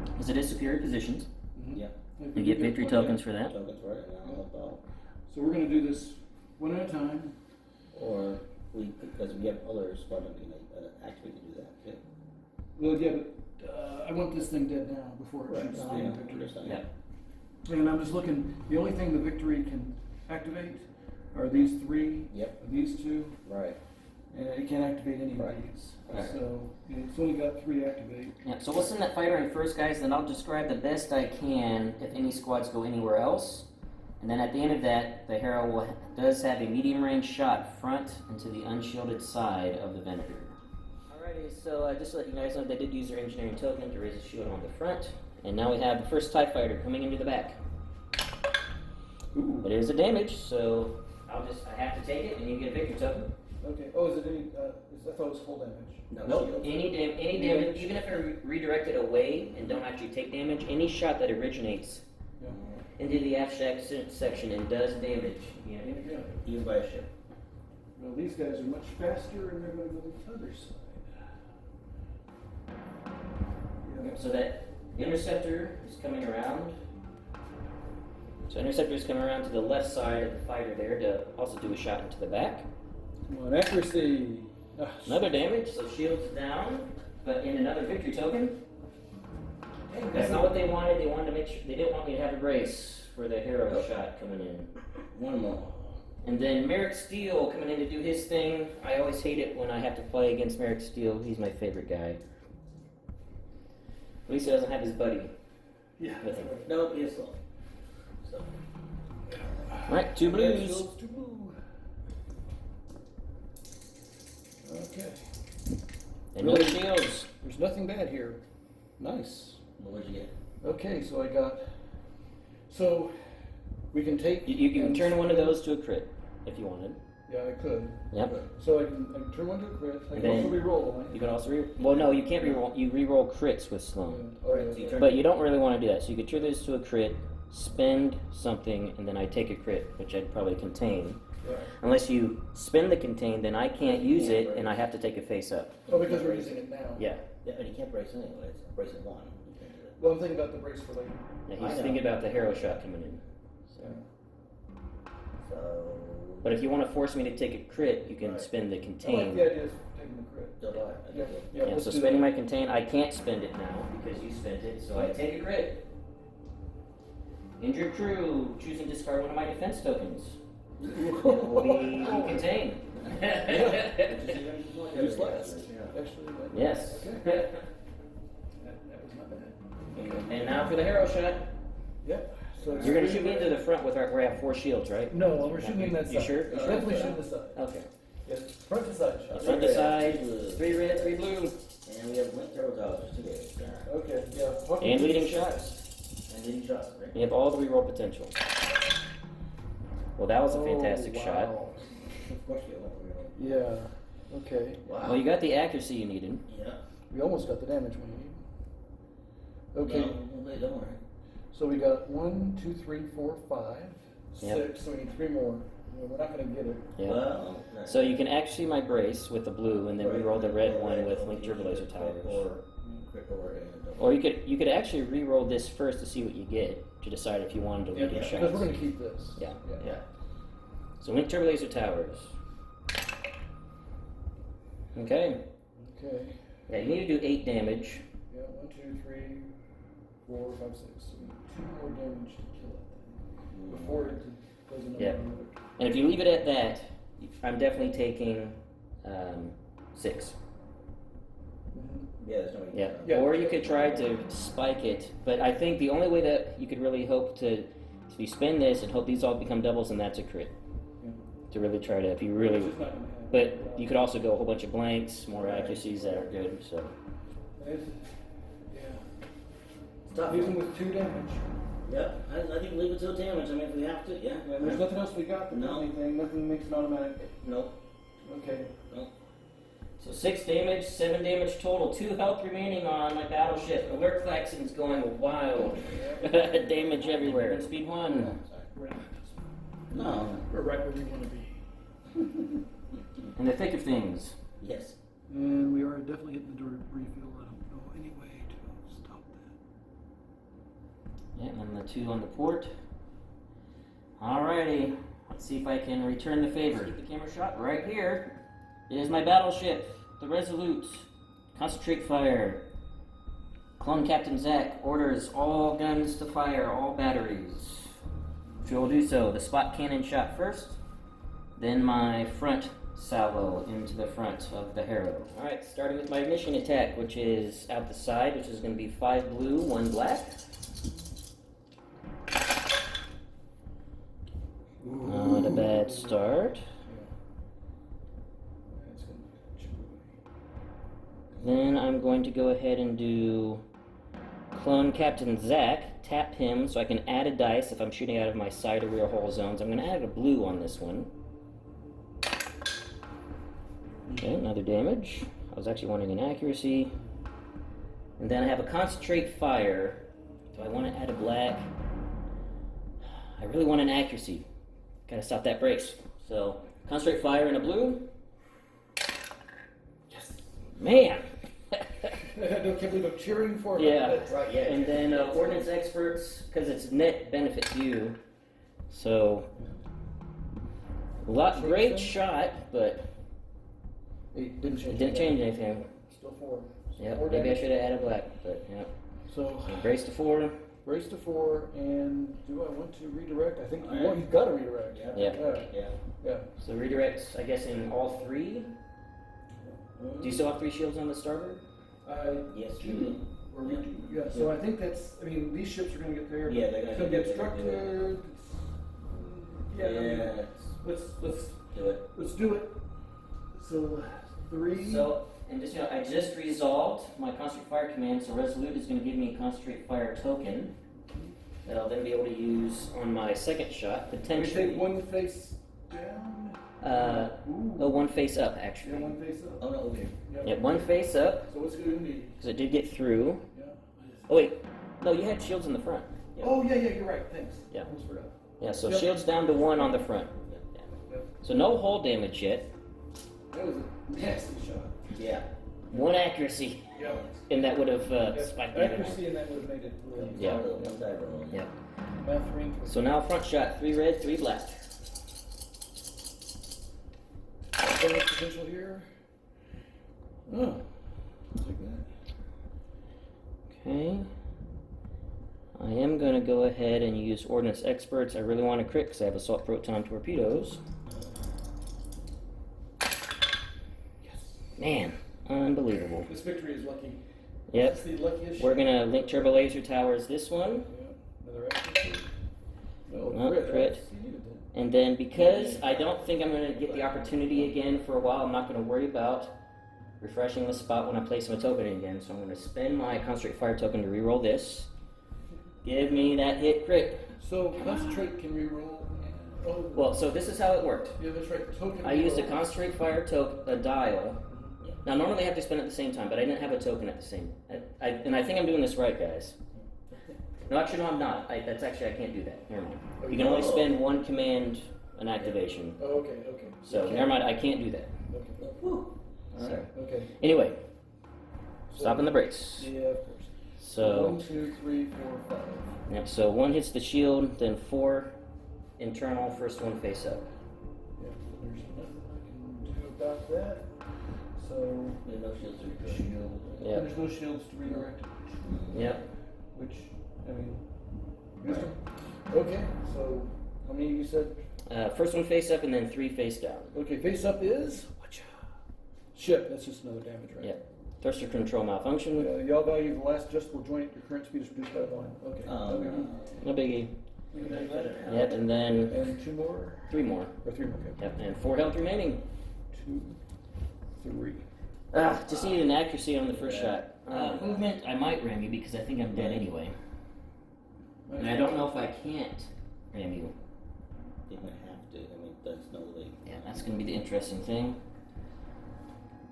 Because it is superior positions. Mm-hmm. Yeah. You get victory tokens for that. Tokens for it, and I'll help out. So we're going to do this one at a time. Or because we have other squadron being activate to do that too. Well, yeah, but I want this thing dead now before it shoots No, I the know, victory. understand. Yeah. And I'm just looking, the only thing the victory can activate are these three, Yep. these two, Right. and it can't activate any Right. of these. Right. So it's only got 3 activate. Yeah, so we'll send that fighter in first, guys, then I'll describe the best I can if any squads go anywhere else. And then at the end of that, the hero does have a medium range shot front and to the unshielded side of the Venator. Alrighty, so just to let you guys know, they did use their engineering token to raise a shield on the front. And now we have the first TIE fighter coming into the back. Ooh. It is a damage, so I have to take it and you get a victory token. Okay. Oh, is it any, I thought it was full damage. No, Nope. shield. Any damage, even if they're redirected away and don't actually take damage, any shot that originates Yeah. into the aft section and does damage. Yeah. Yeah. Even by a ship. Well, these guys are much faster and they're going to go to the other side. Yeah. So that interceptor is coming around. So interceptor is coming around to the left side of the fighter there to also do a shot into the back. Come on, accuracy. Ah, Another damage, so shields down, but in another victory token. That's not what they wanted. They wanted to make sure they didn't want me to have a brace for the hero shot coming in. One more. And then Merrick Steele coming in to do his thing. I always hate it when I have to play against Merrick Steele. He's my favorite guy. At least he doesn't have his buddy Yeah. with him. No, it's Sloane. So. Alright, 2 blues. Shields to blue. Okay. And no shields. There's nothing bad here. Nice. What would you get? Okay, so I got. So we can take. You can turn one of those to a crit if you wanted. Yeah, I could. Yep. So I can turn one to a crit. I And can then also re-roll. You can also well, no, you can't re-roll. You re-roll crits with Sloane. Oh, Right, yeah. so you turn- But you don't really want to do that. So you could turn this to a crit, spend something, and then I take a crit, which I'd probably contain. Yeah. Unless you spend the contain, then I can't use it, and I have to take a face up. Oh, because we're using it now. Yeah. Yeah, but you can't brace anyway. It's bracing one. You can't do that. Well, I'm thinking about the brace for later. Yeah, I he's know. thinking about the hero shot coming in. So. So. But if you want to force me to take a crit, you can Right. spend the I like contain. the idea of taking the crit. So do I. I Yeah. do. Yeah. Yeah, let's so do spending that. my contain, I can't spend it now because you spent it, so I take a crit. Injured crew, choosing to discard one of my defense tokens. It will be contain. Use last. Actually, like, Yes. Okay. That was not bad. And now for the hero shot. Yep. So it's You're going to three- shoot me into the front with where I have 4 shields, right? No, we're shooting in that side. You sure? You sure? Definitely shooting the side. Okay. Yes. Front to side shot. Front to side, 3 red, 3 blue. And we have link turtle dollars today. Yeah. Okay. Yeah. Talking And to leading the- shots. And leading shots, right? You have all the reroll potential. Well, that was a fantastic Oh, shot. wow. Of course we have one real. Yeah. Okay. Wow. Well, you got the accuracy you needed. Yeah. We almost got the damage we need. Okay. No, wait, don't worry. So we got 1, 2, 3, 4, 5, Yep. 6. So we need 3 more. Yeah, we're not going to get it. Yeah. Well, So you can actually my brace with the blue, and then right. reroll the red Or one with or link either turbo laser crit towers. Or crit or and Or you could actually re-roll this first to see what you get to decide if you wanted to lead your Because shots. we're going to keep this. Yeah. yeah. So link turbo laser towers. Okay. Okay. Yeah, you need to do 8 damage. Yeah. 1, 2, 3, 4, 5, 6. So we need 2 more damage to kill it before it goes into Yeah. another. And if you leave it at that, I'm definitely taking 6. Yeah, there's no way. Yeah. Yeah. Or you could try to spike it, but I think the only way that you could really hope to, if you spend this and hope these all become doubles, and that's a crit. Yeah. To really try to, if you really, Which is not gonna happen. but you could also go a whole bunch of blanks, more accuracies that are good. So It's- Yeah. It's tough. Leave them with 2 damage. Yeah, I think leave it till damage. I mean, if we have to, yeah. And there's nothing else we got. There's No. anything. Nothing makes it automatic. Nope. Okay. So 6 damage, 7 damage total, 2 health remaining on my battleship. Alert klaxon's going wild. Damage everywhere. Speed 1. Sorry. We're not. No. We're right where we want to be. In the thick of things. Yes. And we are definitely hitting the debris field. I don't know any way to stop that. Yeah, and then the 2 on the port. Alrighty, let's see if I can return the favor. Keep the camera shot right here. It is my battleship, the Resolute. Concentrate fire. Clone Captain Zach orders all guns to fire, all batteries. Which will do so. The spot cannon shot first, then my front salvo into the front of the Harrow. Alright, starting with my mission attack, which is out the side, which is going to be 5 blue, 1 black. Not a bad start. Then I'm going to go ahead and do Clone Captain Zach, tap him so I can add a dice if I'm shooting out of my side or rear hull zones. I'm going to add a blue on this one. Okay, another damage. I was actually wanting an accuracy. And then I have a concentrate fire. Do I want to add a black? I really want an accuracy. Gotta stop that brace. So, concentrate fire and a blue. Yes. Man! I can't believe I'm cheering for it. Yeah. That's right, yeah. And then ordnance experts, because it's net benefit to you. So, great shot, but It didn't change. it didn't change anything. Still 4. Yep, 4 maybe I damage. should have added black, but yeah. So, Brace to 4. brace to 4, and do I want to redirect? I think you Alright. want, you've got to redirect. Yeah. Yeah. Yeah. So redirects, I guess, in all 3. Do you still have 3 shields on the starboard? Yes, you do. Or we do. Yeah, so I think that's, I mean, these ships are going to get there. Yeah, they're It's gonna going to do get it. structured. Yeah, I mean, Yeah, let's do it. let's do it. So 3. So, and just, I just resolved my concentrate fire command, so Resolute is going to give me a concentrate fire token that I'll then be able to use on my second shot, we potentially. take 1 face down. Ooh. Oh, 1 face up, Yeah, actually. 1 face up. Oh, no, okay. Yeah, 1 face up, So what's it going to be? because it did get through. Yeah. Oh, wait. No, you had shields in the front. Oh, yeah, you're right. Thanks. Yeah. Almost forgot. Yeah, so Yep. shields down to 1 on the front. Yep. So no hull damage yet. That was a nasty shot. Yeah. 1 accuracy, Yeah. and that would have spiked me. Accuracy, and that would have made it really. Yeah. One die roll. Yeah. Math ring. So now front shot, 3 red, 3 black. Bonus potential here. Oh. Take that. Okay. I am going to go ahead and use Ordnance Experts. I really want to crit because I have assault proton torpedoes. Man, unbelievable. This victory is lucky. Yep. It's the luckiest. We're going to link turbo laser towers this one. Yeah. Another accuracy. No, No, crit. crit. That's- you needed that. And then because I don't think I'm going to get the opportunity again for a while, I'm not going to worry about refreshing the spot when I place my token again. So I'm going to spend my concentrate fire token to reroll this. Give me that hit crit. So concentrate can reroll. Oh. Well, so this is how it worked. Yeah, that's right. Token. I used a reroll. concentrate fire token, a dial. Now normally I have to spend it at the same time, but I didn't have a token at the same. And I think I'm doing this right, guys. No, actually, no, I'm not. That's actually I can't do that. Never mind. You can only spend 1 command an activation. Oh, okay. Okay. So never mind. I can't do that. Okay. Whew. Alright. Okay. Anyway, So- stopping the brakes. Yeah, of course. So 1, 2, 3, 4, 5. yep. So 1 hits the shield, then 4 internal. First one face up. Yeah, there's nothing I can do about that. So Yeah, no shields are good. shield. Yeah. There's no shields to redirect. Yep. Which, I mean, used them. Okay, so how many you said? First one face up, and then 3 face down. Okay, face up is ship. That's just another damage, right? Yeah. Thruster control malfunction. Y'all value the last adjustable joint. Your current speed is reduced by 1. Okay. No biggie. We can take that. Yep. And then And 2 more 3 more. or 3 more. Okay. Yep. And 4 health remaining. 2, 3. Just need an accuracy on the first shot. Movement, I might ram you because I think I'm dead anyway. And I don't know if I can't ram you. They might have to. I mean, there's no way. Yeah, that's going to be the interesting thing.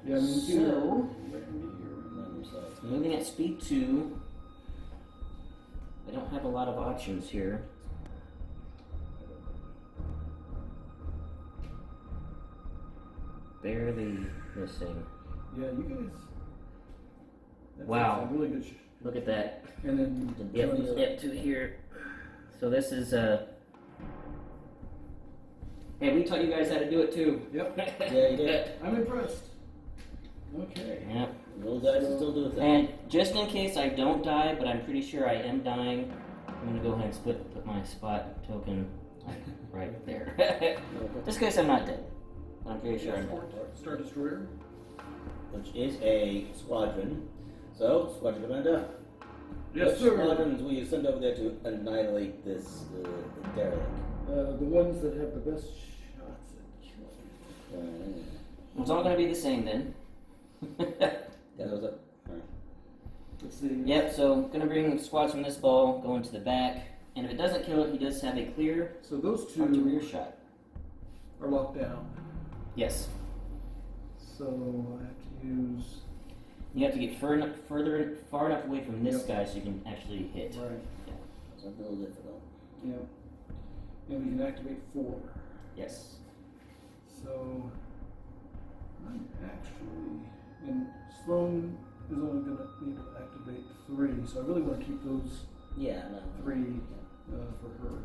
Yeah, I mean, So, Run yourself. moving at speed 2. I don't have a lot of options here. Barely missing. Yeah, you guys. That's Wow. a really good. Look at that. And then. Yep, to here. So this is Hey, we taught you guys how to do it too. Yep. Yeah, you did. I'm impressed. Okay. Yep. Those guys will still do it. And just in case I don't die, but I'm pretty sure I am dying, I'm gonna go ahead and put my spot token like right there. Just in case I'm not dead. But I'm pretty sure I'm not. Star Destroyer. Which is a squadron. So, Squadron Commander. Yes, Which sir. squadrons will you send over there to annihilate this derelict? The ones that have the best shots at killing. It's all gonna be the same then. Yeah, those are. Alright. Let's see. Yep, so gonna bring squads from this ball, go into the back, and if it doesn't kill it, he does have a clear So those front to rear two shot. are locked down. Yes. So I have to use. You have to get far enough away from this Yep. guy so you can actually hit. Right. It's a little difficult. Yep. And we can activate 4. Yes. So I'm actually, and Sloane is only going to be able to activate 3, so I really want to keep those Yeah, no. 3 for her.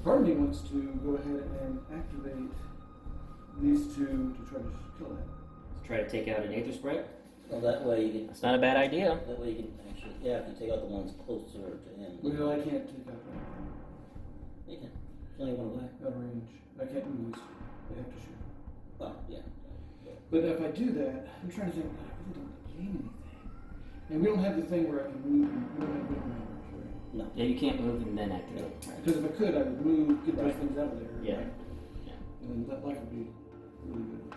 Part of me wants to go ahead and activate these 2 to try to kill him. Try to take out an Aether Sprite. Well, that way you can. That's not a bad idea. That way you can actually. Yeah, if you take out the ones closer to him. Well, I can't take out that You can. Only one away. out of range. I can't move these. They have to shoot. Well, yeah. But if I do that, I'm trying to think. I really don't gain anything. And we don't have the thing where I can move. We don't have movement numbers, right? No. Yeah, you can't move and then activate. Right. Because if I could, I would move, get those Right. things out of there. Yeah. Right? Yeah. And then that life would be really good.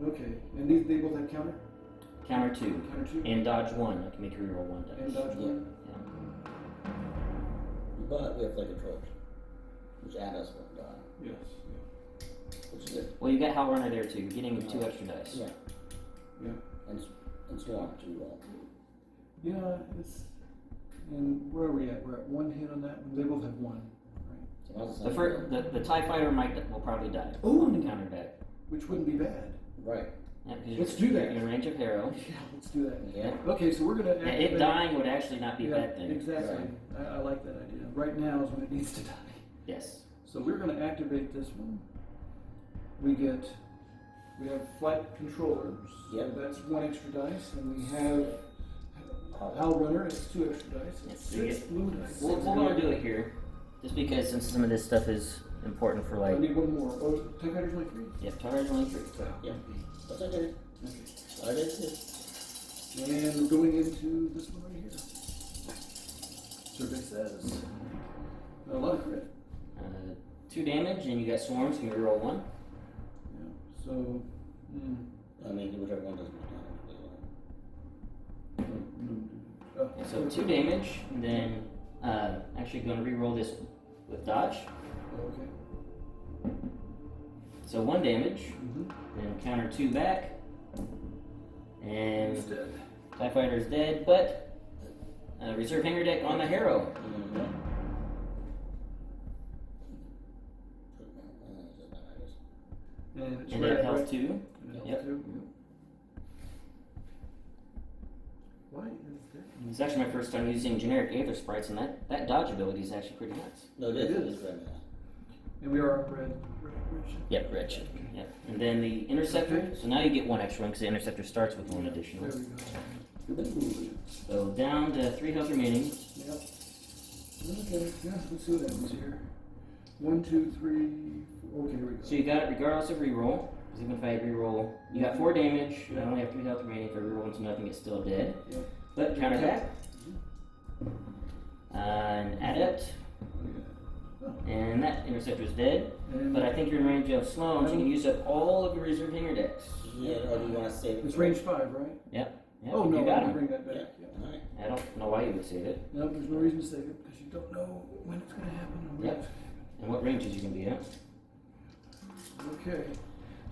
Okay. And these they both have counter? Counter 2. Counter 2? And dodge 1. I can make you reroll 1 dice. And dodge Yeah. 1? Yeah. But we have flamethrower, which add us 1 die, Yes. which is good. Well, you got Hell Runner there too. You're getting 2 extra dice. Yeah. Yeah. And Swarm to roll. Yeah, it's. And where are we at? We're at 1 hit on that one. They both have 1. Right? So now's The first, the TIE Fighter will probably die Ooh. on the counter deck. Which wouldn't be bad. Right. Yeah, because Let's you're, do that. You're in range of Harrow. Yeah, let's do that. Yeah. Okay, so we're going to Yeah, it dying would actually not be a bad thing. Exactly. Right. I like that idea. Right now is when it needs to die. Yes. So we're going to activate this one. We have flight controllers. Yep. So that's 1 extra dice, and we have Hell Runner. It's 2 extra dice. It's Yes, you 6 get- blue dice. We're going to do it here, just because since some of this stuff is important for I like. need 1 more. Oh, TIE Fighter's only 3. Yep, TIE Fighter's only 3. Yeah. That's okay. I did too. And we're going into this one right here. Survey says a lot of crit. 2 damage, and you got swarms. Can you reroll 1? Yeah. So. I mean, whichever one doesn't Oh, Yeah, so 2 damage, and then actually going to reroll this with dodge. Okay. So 1 damage, Mm-hmm. then counter 2 back, and He's dead. TIE Fighter's dead, but reserve hanger deck on the Harrow. And it's And red, then health right? 2. And health Yep. 2. Why is that? It's actually my first time using generic Aether Sprites, and that dodge ability is actually pretty nice. No, it It is. is. Right now. And we are on red ship. Yep, red chip. Yep. And then the Interceptor, so now you get 1 extra one because the Interceptor starts with 1 additional. There we go. Ooh. So down to 3 health remaining. Yep. Okay, yeah, let's see what happens here. 1, 2, 3, 4. Okay, here we go. So you got it regardless of reroll. Because even if I reroll, you got 4 damage, I only have 3 health remaining. If I reroll into nothing, it's still dead. Yep. But counter that. An Adept, and that Interceptor's dead. And But I think you're in range of Sloane, so you can use up all of your reserve hanger decks. Yeah, or do you want to save it? it's range 5, right? Yep. Oh, no, you I got can him. bring that back. Yeah. Yeah. Alright. I don't know why you would save it. No, there's no reason to save it because you don't know when it's going to happen or when Yep. it's And what ranges you can be at. going to happen. Okay,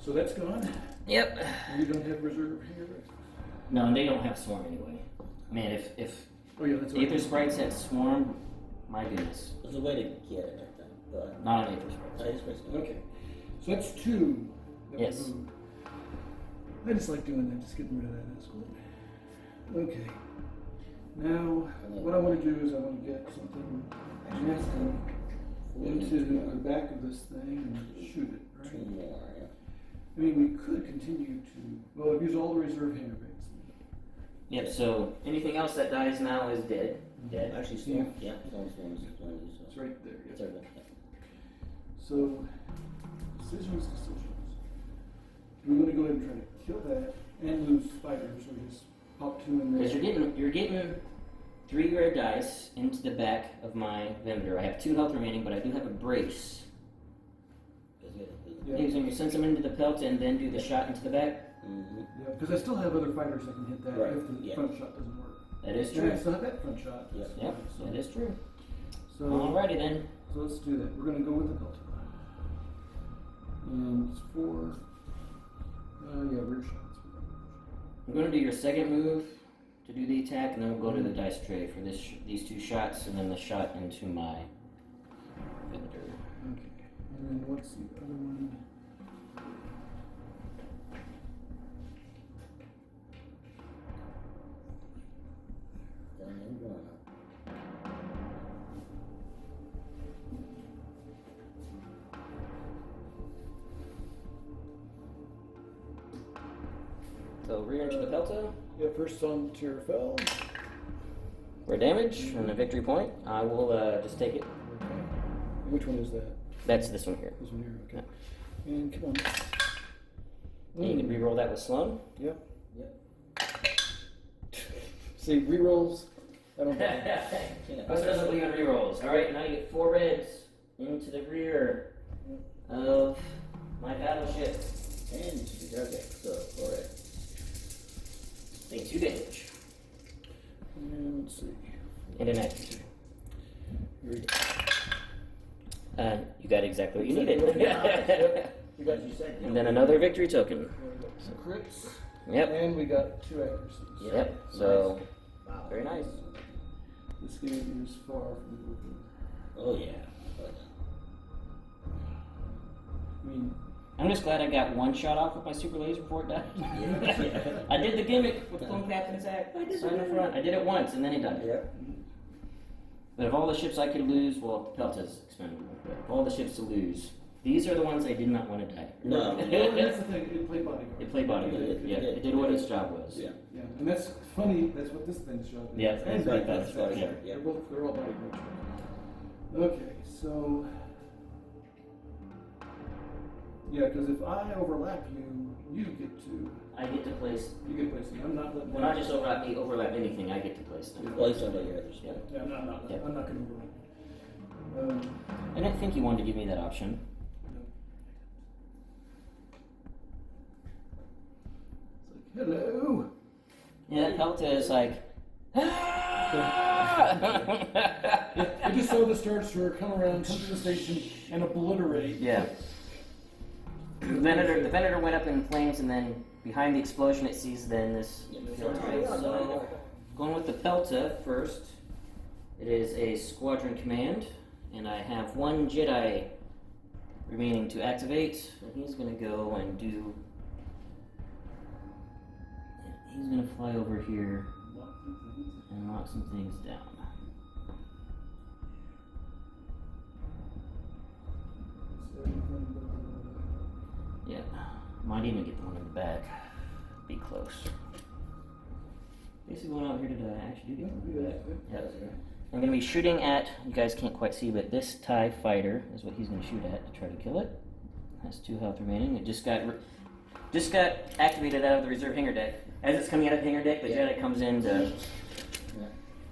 so that's gone. Yep. And you don't have reserve here. No, and they don't have Swarm anyway. Man, if Oh, yeah, that's Aether Sprites had Swarm, my goodness. There's a way to get it, I think. But Not on Aether Sprites. I just press Okay, so that's 2 that Yes. we moved. I just like doing that, just getting rid of that. That's good. Okay. Now, what I want to do is I want to get something nasty into the back of this thing and shoot it, right? Two more, yeah. I mean, we could continue to, well, I've used all the reserve hanger bags. Yep, so anything else that dies now is dead. Dead. Actually, Sloane, yeah, Sloane's one is It's right there. It's Yeah. over there. So, decisions. We want to go ahead and try to kill that and lose spiders, or just pop two in there. Because you're getting 3 red dice into the back of my vendor. I have 2 health remaining, but I do have a brace. Yeah. So you send some into the pelt and then do the shot into the back? Mm-hmm. Yeah, because I still have other fighters that can hit that Right, if the yeah. front shot doesn't work. That is And I true. still have that front shot. Yep. Yep, So, that is true. so, Alrighty then. so let's do that. We're going to go with the pelt. And it's 4. Yeah, rear shots. I'm going to do your second move to do the attack, and then we'll go to the dice tray for these 2 shots, and then the shot into my vendor. Okay. And then what's the other one? So rear into the pelta Yeah, first on Terrafell. for damage and a victory point. I will just take it. Okay. Which one is that? That's this one here. This one here, okay. And come on. And you can re-roll that with Sloane. Yep. See, rerolls. I don't know. Most doesn't believe in re-rolls. Alright, now you get 4 reds into the rear of my battleship. And okay, so alright. Take 2 damage. And let's see. And an action. Here we go. You got exactly what you needed. Because you said And then another victory token. There we go. Some crits. Yep. And we got 2 accuracies. Yep. So, Wow. very nice. This game is far from working. Oh yeah. I mean, I'm just glad I got 1 shot off with my super laser before it died. Yeah. I did the gimmick with Clone Captain's Act. I did in the front. I did it once and then it died. Yeah. But of all the ships I could lose, well, Pelt is expendable. But of all the ships to lose, these are the ones I did not want to die. No. well, that's the thing. It played bodyguard. It played bodyguard. Yeah, it did what its job was. Yeah. Yeah, and that's funny. That's what this thing's job is. Yeah, and that's bodyguard. right, yeah. They're all bodyguard. Okay, so yeah, because if I overlap you, you get to place. me. I'm not letting. Well, not just overlap me, overlap anything. I get to place them. Well, he's talking about your others. Yeah. Yeah, I'm not. Yeah. I'm not going to overlap. I didn't think you wanted to give me that option. It's like, hello. Yeah, that Pelta is like. It just saw the Star Destroyer come around, come to the station, and obliterate. Yeah. The Venator went up in flames, and then behind the explosion, it sees then this. So, going with the Pelta first. It is a squadron command, and I have 1 Jedi remaining to activate, and he's going to go and do. He's going to fly over here and lock some things down. Yeah, might even get the one in the back. Be close. Basically, going out here to actually do get the one in the back. Yep. I'm going to be shooting at, you guys can't quite see, but this TIE fighter is what he's going to shoot at to try to kill it. Has 2 health remaining. It just got activated out of the reserve hangar deck. As it's coming out of the hangar deck, the Jedi comes in to...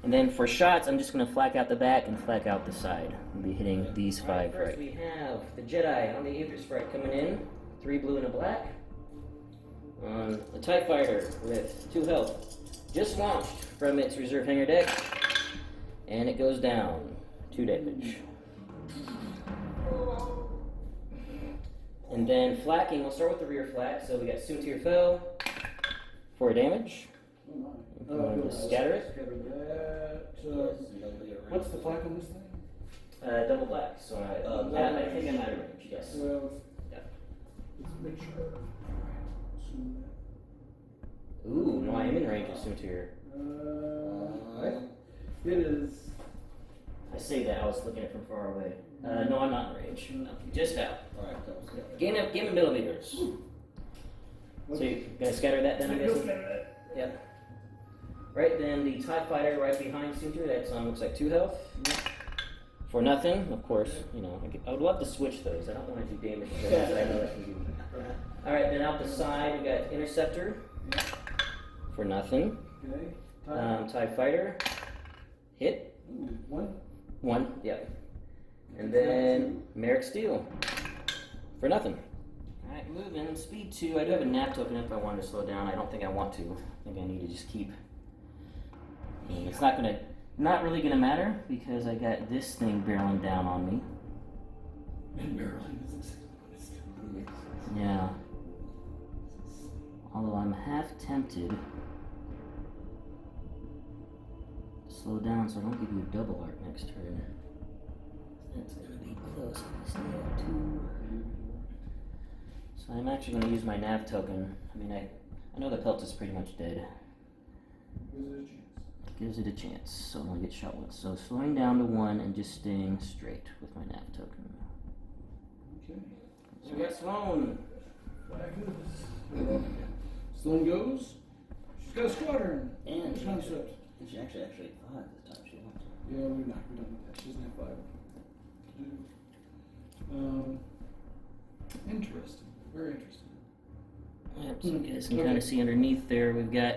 And then for shots, I'm just going to flak out the back and flak out the side. I'll be hitting these 5 right. We have the Jedi on the Aether Sprite coming in. 3 blue and a black. On the TIE fighter with 2 health. Just launched from its reserve hangar deck. And it goes down. 2 damage. And then flacking, we'll start with the rear flak. So we got Soontir fell. 4 damage. Scatter it. What's the flak on this thing? Double black. So I think I'm out of range. Yes. Well, Yeah. Let's make sure. Zoom Ooh, no, I am in range of Suntir. that. It is. I say that, I was looking at it from far away. No, I'm not in range. No, just out. Alright, that was good. Game of millimeters. So you're gonna scatter that then, I guess? Yep. Right, then the TIE Fighter right behind Suntir, that's looks like 2 health. For nothing, of course, you know, I would love to switch those. I don't want to do damage to that, but I know I can do. Alright, then out the side, we got Interceptor. For nothing. Okay. TIE Fighter. Hit. Ooh, 1. 1, yep. And then Merrick Steel. For nothing. Alright, moving. Speed 2. I do have a nap token if I wanted to slow down. I don't think I want to. I think I need to just keep. And it's not really gonna matter because I got this thing barreling down on me. And barreling is Yeah. Although I'm half tempted to slow down so I don't give you a double arc next turn. That's gonna be close. So I'm actually gonna use my nav token. I mean, I know the pelt is pretty much dead. Gives it a chance, so I'm gonna get shot once. So slowing down to 1 and just staying straight with my nav token. Okay. So we got Sloane. Sloane goes. She's got a squadron. And Concept. she actually 5 this time she wants. Yeah, we're done with that. She doesn't have 5. Interesting. Very interesting. Yep, so you guys can kind of see underneath there, we've got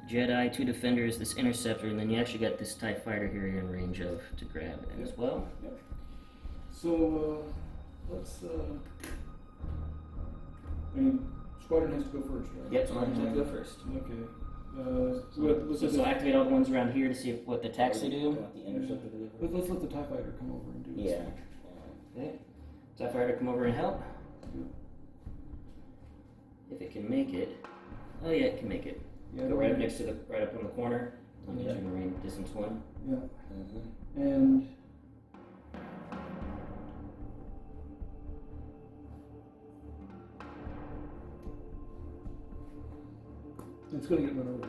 Jedi, 2 defenders, this interceptor, and then you actually got this TIE fighter here you're in range of to grab as well. Yep. So, let's, I mean, squadron has to go first, right? Yep, so I'm going to go first. Okay. So activate all the ones around here to see what the attacks they do. Want the interceptor to do it? Let's let the TIE fighter come over and do this. Yeah. Okay. TIE fighter come over and help. If it can make it. Oh yeah, it can make it. Yeah, Go right up next to right up on the corner. I'll get you in range distance 1. Yeah. Mm-hmm. And it's going to get run over.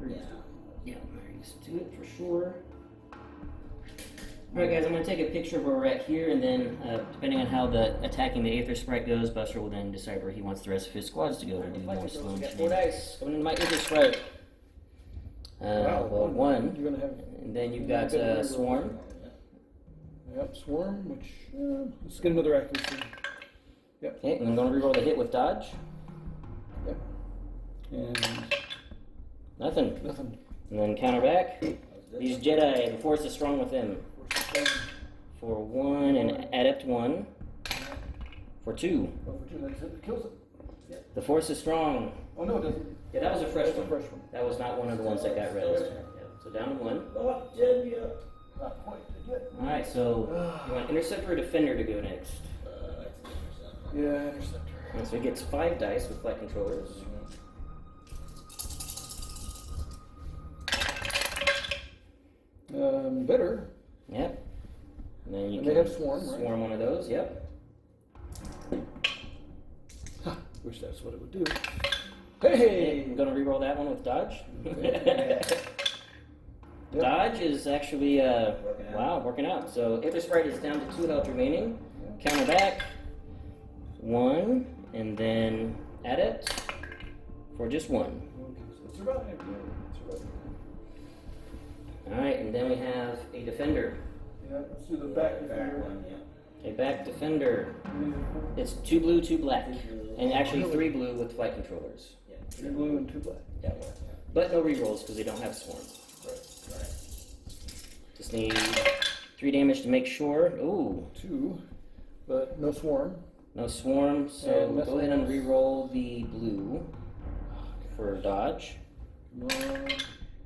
Yeah. Yeah, I'm used to it for sure. Alright guys, I'm going to take a picture of where we're at here, and then depending on how the attacking the Aether Sprite goes, Buster will then decide where he wants the rest of his squads to go to do more Sloane. 4 dice coming into my Aether Sprite. Well, 1. You're going to have. And then you've got Swarm. Yep, Swarm, which. Let's get another accuracy. Yep. Okay, and I'm going to reroll the hit with Dodge. Yep. And. Nothing. Nothing. And then counter back. These Jedi, the Force is strong with them. For 1 and Adept 1. For 2. Oh, for 2, that's it. It kills it. Yep. The Force is strong. Oh, no, it doesn't. Yeah, that was a fresh That's one. a fresh one. That was not one of the ones that got rezzed. Yeah. So down to 1. Not dead yet. Not quite yet. Alright, so you want Interceptor or Defender to go next? That's the interceptor. Yeah, interceptor. And so he gets 5 dice with flight controllers. Better. Yep. And then you And can they have Swarm, right? Swarm one of those, yep. Wish that's what it would do. Hey! I'm gonna reroll that one with Dodge. Yep. Dodge is actually working out. So Aether Sprite is down to 2 health remaining. Counter back 1, and then Adept for just 1. Okay, so survive. Yeah, survive. Alright, and then we have a Defender. Yeah, let's do the back defender. one, yeah. A back Defender. It's 2 blue, 2 black. And actually 3 blue with flight controllers. Yeah. 3 blue and 2 black. Yeah. But no rerolls because they don't have Swarm. Right. Just need 3 damage to make sure. Ooh, 2, but no swarm. no Swarm, so And go ahead and reroll the blue for Dodge. Come on.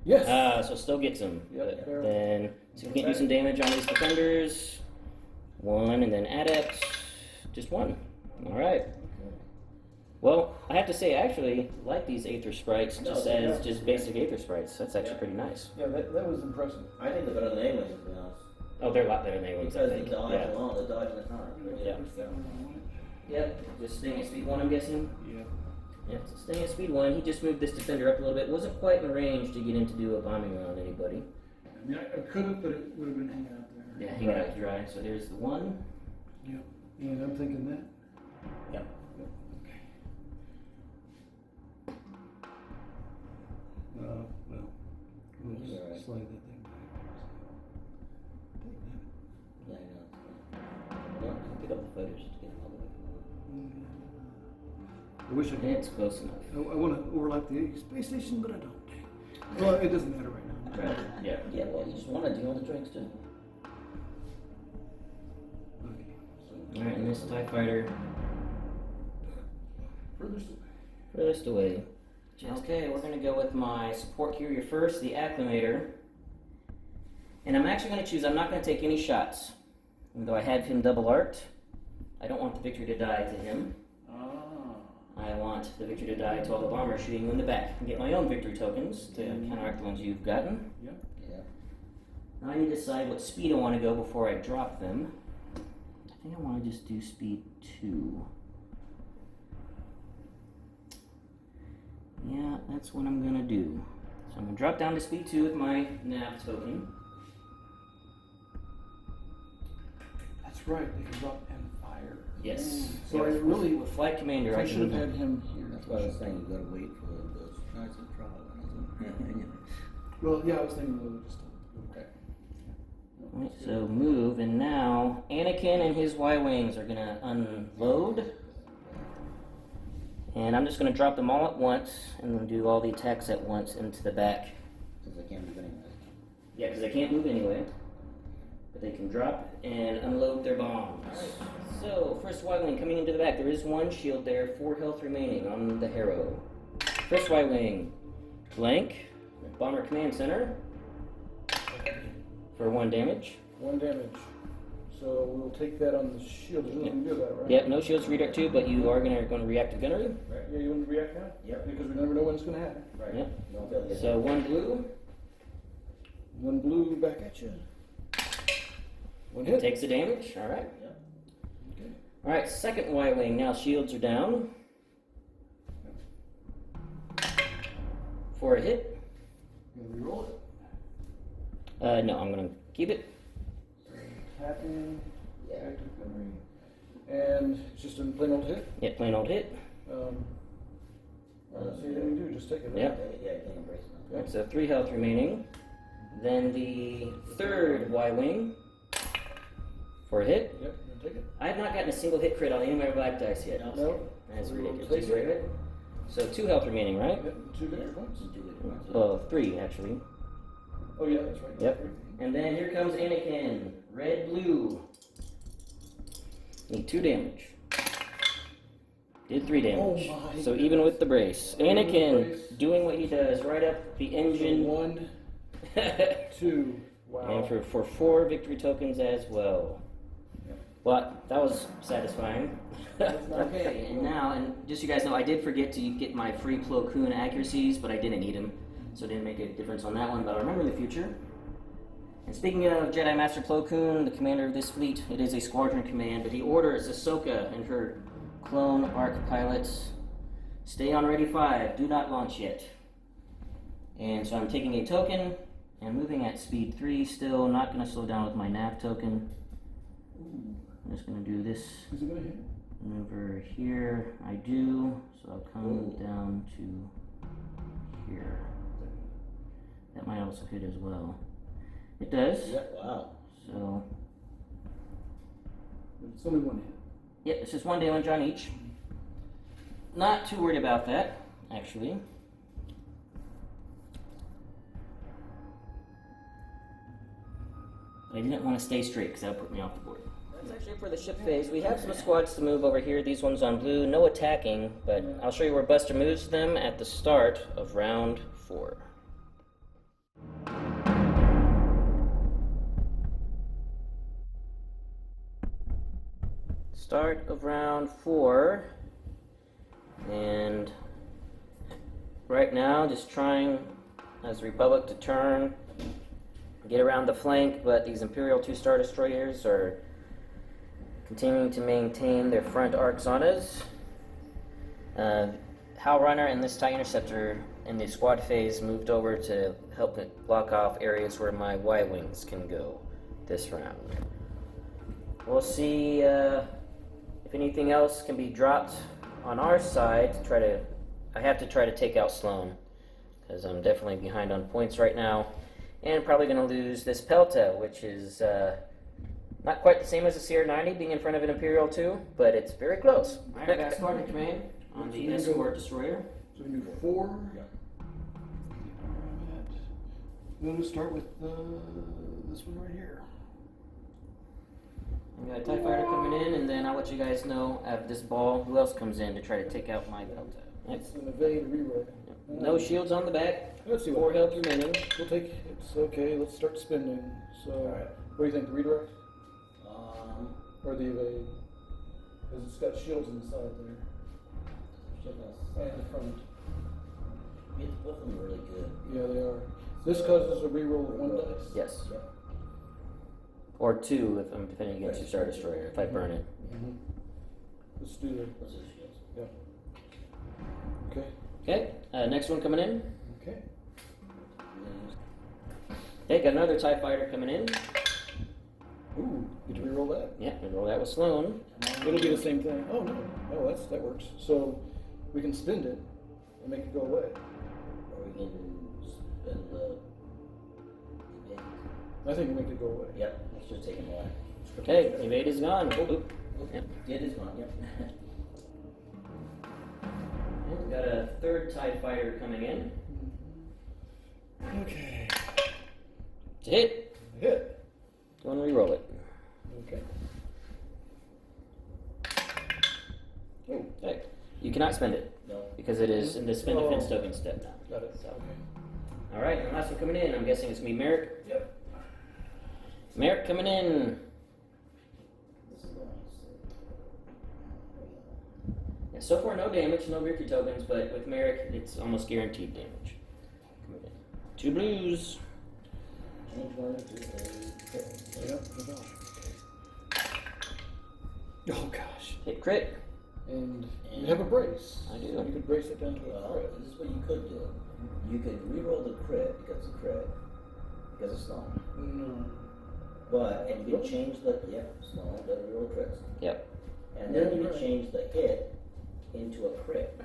Yes! So still gets him. Yep, But fair. then, so we can do some damage on these Defenders. 1, and then Adept. Just 1. Alright. Well, I have to say, I actually like these Aether Sprites just as just basic Aether Sprites. That's actually pretty nice. Yeah, that was impressive. I think they're better than A-Wings, to be honest. Oh, they're a lot better than A-Wings, I Because think. the dodge Yeah. alone, the dodge and the time. Yeah. Yep, just staying at speed 1, I'm guessing. Yeah. Yep, so staying at speed 1. He just moved this defender up a little bit. Wasn't quite in range to get in to do a bombing run on anybody. I mean, I could have, but it would have been hanging out there. Yeah, hanging out to dry. So there's the 1. Yep. And I'm thinking that. Yep. Okay. Well, we'll just All right. slide that thing back. Yeah, I know. Yeah, pick up the fighters to get them all the way. I wish I could. It's close enough. I want to overlap the space station, but I don't. Well, it doesn't matter right now. Right. Yeah. Yeah, well, you just want to do all the drinks too. Okay. Alright, and this TIE fighter Furthest away. furthest away. Okay, we're going to go with my support carrier first, the Acclimator. And I'm actually going to choose, I'm not going to take any shots. Even though I have him double arced, I don't want the victory to die to him. I want the victory to die to all the bombers shooting you in the back. And get my own victory tokens to counteract the ones you've gotten. Yep. Yeah. Now I need to decide what speed I want to go before I drop them. I think I want to just do speed 2. Yeah, that's what I'm going to do. So I'm going to drop down to speed 2 with my nav token. That's right. They can drop and fire. Yes. So Yeah, I really with Flight Commander, I I should have can... had him here. That's why I was saying you gotta wait for those nice and trial. Well, yeah, I was thinking of just. Okay. Right, so move, and now Anakin and his Y-Wings are going to unload. And I'm just going to drop them all at once and then do all the attacks at once into the back. Since I can't do anything. Yeah, because they can't move anyway. But they can drop and unload their bombs. So, first Y-Wing coming into the back. There is 1 shield there, 4 health remaining on the Harrow. First Y-Wing, blank, Bomber Command Center for 1 damage. 1 damage. So we'll take that on the shield. There's nothing to do about it, right? Yep, no shields for redirect 2, but you are going to react to gunnery. Right. Yeah, you want to react now? Yep. Because we never know when it's going to happen. Right. Yep. You don't feel the So 1 blue, 1 blue back at you. 1 hit. takes the damage, alright. Yep. Okay. Alright, second Y-Wing, now shields are down. For a hit. You gonna reroll it? No, I'm going to keep it. Tapping. Yeah. Active gunnery. And it's just a plain old hit. Yeah, plain old hit. I don't see anything to do. Just take it. Right? Yep. Yeah, you can embrace it. Right, so 3 health remaining. Then the third Y-Wing for a hit. Yep. You take it. I have not gotten a single hit crit on any of my black dice yet. No. That's We'll ridiculous. take Just it. right hit. So 2 health remaining, right? Yep. 2 victory points. You do it once. Well, 3 actually. Oh yeah, that's right. Yep. And then here comes Anakin. Red, blue. Need 2 damage. Did 3 damage. Oh my So even with the brace. Even with the Anakin brace. doing what he does, right up the engine. 1, 2. Wow. And for 4 victory tokens as well. Yep. But that was satisfying. That's not Okay, bad. and now, and just so you guys know, I did forget to get my free Plo Koon accuracies, but I didn't need them, so it didn't make a difference on that one, but I'll remember in the future. And speaking of Jedi Master Plo Koon, the commander of this fleet, it is a squadron command, but he orders Ahsoka and her clone ARC pilots, stay on ready 5, do not launch yet. And so I'm taking a token, and moving at speed 3 still, not going to slow down with my nav token. I'm just going to do this Is it gonna hit? maneuver here. I do, so I'll come down to here. That might also hit as well. It does. Yep. Wow. So, It's only 1 hit. yeah, it's just 1 damage on each. Not too worried about that, actually. But I didn't want to stay straight because that would put me off the board. That's actually for the ship phase. We have some squads to move over here. These ones on blue. No attacking, but I'll show you where Buster moves them at the start of round 4. Start of round 4, and right now just trying as Republic to turn, get around the flank, but these Imperial 2-star destroyers are continuing to maintain their front arcs on us. Hal Runner and this TIE Interceptor in the squad phase moved over to help block off areas where my Y-Wings can go this round. We'll see if anything else can be dropped on our side to try to... I have to try to take out Sloane, because I'm definitely behind on points right now. And probably going to lose this Pelta, which is not quite the same as the CR-90 being in front of an Imperial 2, but it's very close. Alright, I got Squadron Command on the Escort Destroyer. So we do 4. Yeah. Then we'll start with this one right here. We got a TIE Fighter coming in, and then I'll let you guys know at this ball who else comes in to try to take out my Pelta. It's an evade reroll. No shields on the back. Let's see 4 what health remaining. we'll take. It's okay. Let's start spending. So, Alright. what do you think? The redirect Um, or the evade? Because it's got shields on the side there and the front. both of them are really good. Yeah, they are. This causes a reroll of 1 dice. Yes. Yep. Or 2 if I'm defending against your Star Destroyer, if I burn it. Mm-hmm. Let's do that. What's his shields? Okay. Okay, next one coming in. Okay. Okay, got another TIE Fighter coming in. Ooh, get to reroll that. Yeah, we roll that with Sloane. It'll be the same thing. Oh no, no, that works. So we can spend it and make it go away. Or we can spend the... I think we make it go away. Yep, let's just take him away. Okay, evade is gone. Oop. Yep. It is gone, yep. We got a third TIE Fighter coming in. Okay. It's a hit. Hit. Go and re-roll it. Okay. Oh, okay. You cannot spend it No. because it is in the spend defense token step now. Got it. So. Okay. All right, and the last one coming in. I'm guessing it's me, Merrick. Yep. Merrick coming in. This is the one. Yeah, so far, no damage, no victory tokens, but with Merrick, it's almost guaranteed damage. Coming in. 2 blues. Change one to a... Yep. Oh gosh. Hit crit. And you have a brace. I do. So you could brace it down to a Well, crit. this is what you could do. You could reroll the crit because it's a crit, because it's Sloane. No. But, and you could change the, Sloane doesn't reroll crits. Yep. And then you Right. could change the hit into a crit.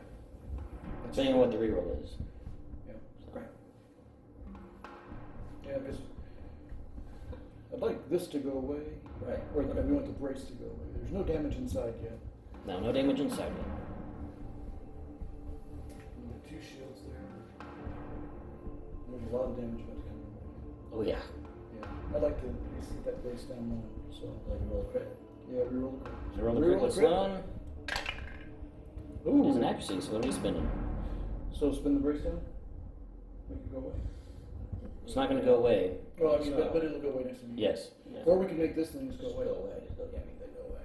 Depending on what the reroll is. Yeah, because I'd like this to go away. Right. Or we want the brace to go away. There's no damage inside yet. No, no damage inside yet. You get 2 shields there. There's a lot of damage about to come away. Oh yeah. Yeah. I'd like to see that brace down more. So Like roll a crit. yeah, reroll the crit. So roll the crit with Sloane. Ooh. There's an accuracy, so what are we spending? So spin the brace down. Make it go away. It's not going to go away. Well, I mean, but it'll go away next time. Yes. Yeah. Or we can make this thing just go Just away. go away. Just go get me, they go away.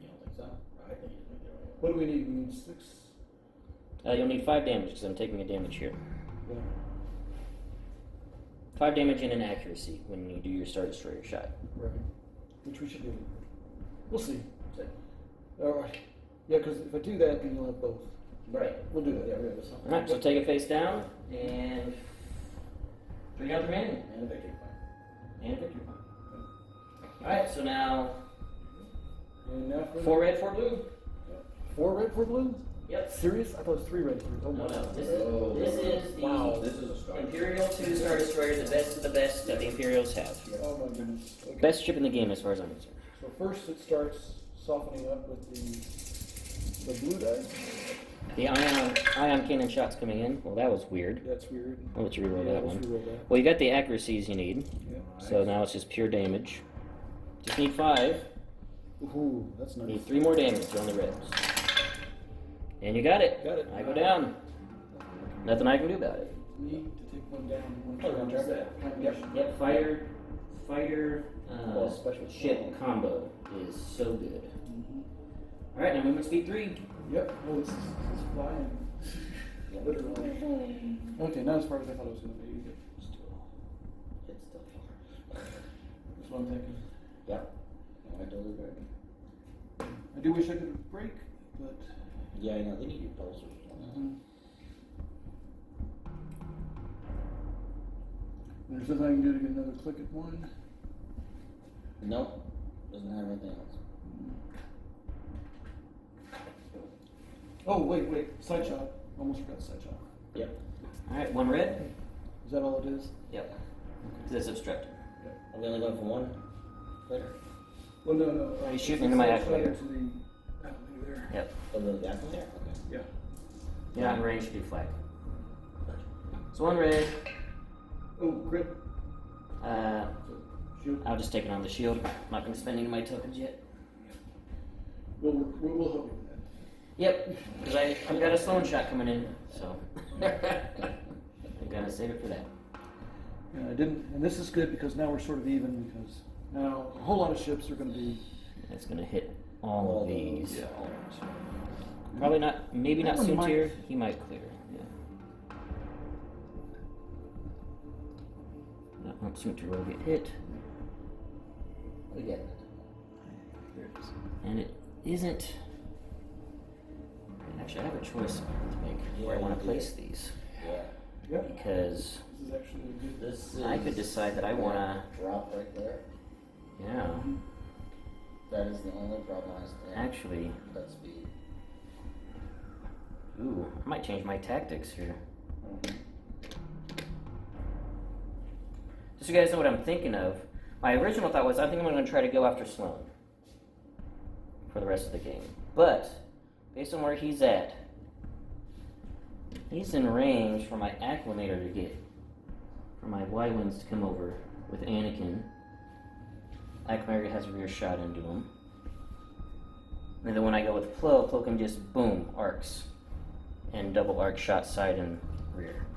You don't think so? I think you think they're What do we need? We need 6. You'll need 5 damage because I'm taking a damage here. Yeah. 5 damage and an accuracy when you do your Star Destroyer shot. Right. Which we should do. We'll see. See. All right. Yeah, because if I do that, then you'll have both. Right. We'll do that. Yeah, we have something. Alright, so take it face down and 3 health remaining. And a victory point. And a victory point. Alright, so now And now for 4 red, 4 blue. 4 red, 4 blue? Yep. Serious? I thought it was 3 red, 3. Oh No, my. no. This is the Wow. This is a start. Imperial 2 Star Destroyer, the best of the best that the Imperials have. Oh my goodness. Okay. Best ship in the game as far as I'm concerned. So first it starts softening up with the blue dice. The ion cannon shot's coming in. Well, that was weird. That's weird. I'll let you reroll that let's one. reroll that. Well, you got the accuracies you need, Yeah. so now it's just pure damage. Just need 5. Ooh, that's nice. Need 3 more damage on the reds. And you got it. Got it. I go down. Nothing I can do about it. Me to take one down. One Oh, turn. drop that. Yep. Fighter, Well, special ship combo is so good. Mhm. All right, now movement speed 3. Yep. Oh, this is flying. Literally. Okay, not as far as I thought it was going to be. It's still far. That's what I'm thinking. Yep. totally great. I do wish I could break, but Yeah, I know, they need your pulse or something. there's nothing I can do to get another click at 1. Nope, doesn't have anything else. Oh, wait, side shot. Almost forgot side shot. Yep. Alright, 1 red. Is that all it is? Yep. Because it's obstructed. Are we only going for 1 later? Well, no. He's shooting into my side shot activator. into the activator there. Yep. Oh, the gas in there? Okay. Yeah. You're not in range to do flag. So 1 red. Oh, crit. Shoot. I'll just take it on the shield. I'm not going to spend any of my tokens yet. We'll help you with that. Yep, because I've got a Sloane shot coming in, so I'm gonna save it for that. Yeah, I didn't, and this is good because now we're sort of even because now a whole lot of ships are going to be. It's gonna hit all of these. Yeah. Probably not. Maybe not That one might- Soontir. He might clear. Yeah. No, Soontir will get hit, Again. There it is. and it isn't. Actually, I have a choice to make where I Yeah, want you to do. place these Yep. because This is actually a good. This is... I could decide that I wanna. Drop right there. Yeah, That is the only problem I stand. actually, That speed. ooh, I might change my tactics here. Just so you guys know what I'm thinking of. My original thought was I think I'm going to try to go after Sloane for the rest of the game. But, based on where he's at, he's in range for my Acclimator to get, for my Y-Winds to come over with Anakin. Acclimator has a rear shot into him. And then when I go with Plo can just, boom, arcs. And double arc shot side and rear.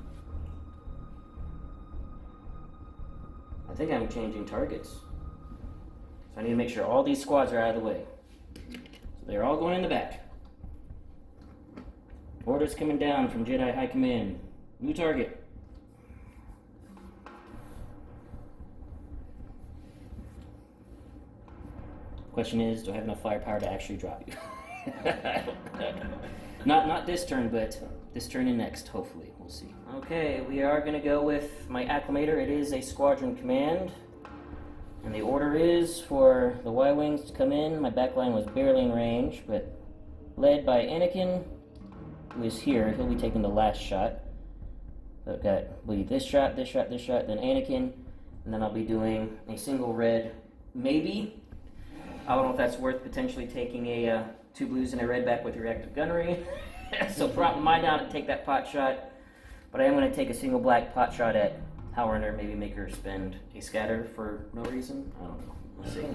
I think I'm changing targets. So I need to make sure all these squads are out of the way. So they're all going in the back. Orders coming down from Jedi High Command. New target. Question is, do I have enough firepower to actually drop you? Not this turn, but this turn and next, hopefully. We'll see. Okay, we are going to go with my Acclimator. It is a squadron command. And the order is for the Y-Wings to come in. My backline was barely in range, but led by Anakin, who is here. He'll be taking the last shot. So I've got this shot, then Anakin, and then I'll be doing a single red, maybe. I don't know if that's worth potentially taking a 2 blues and a red back with reactive gunnery. So might not take that pot shot, but I am going to take a single black pot shot at Howrunner, maybe make her spend a scatter for no reason. I don't know. We'll see.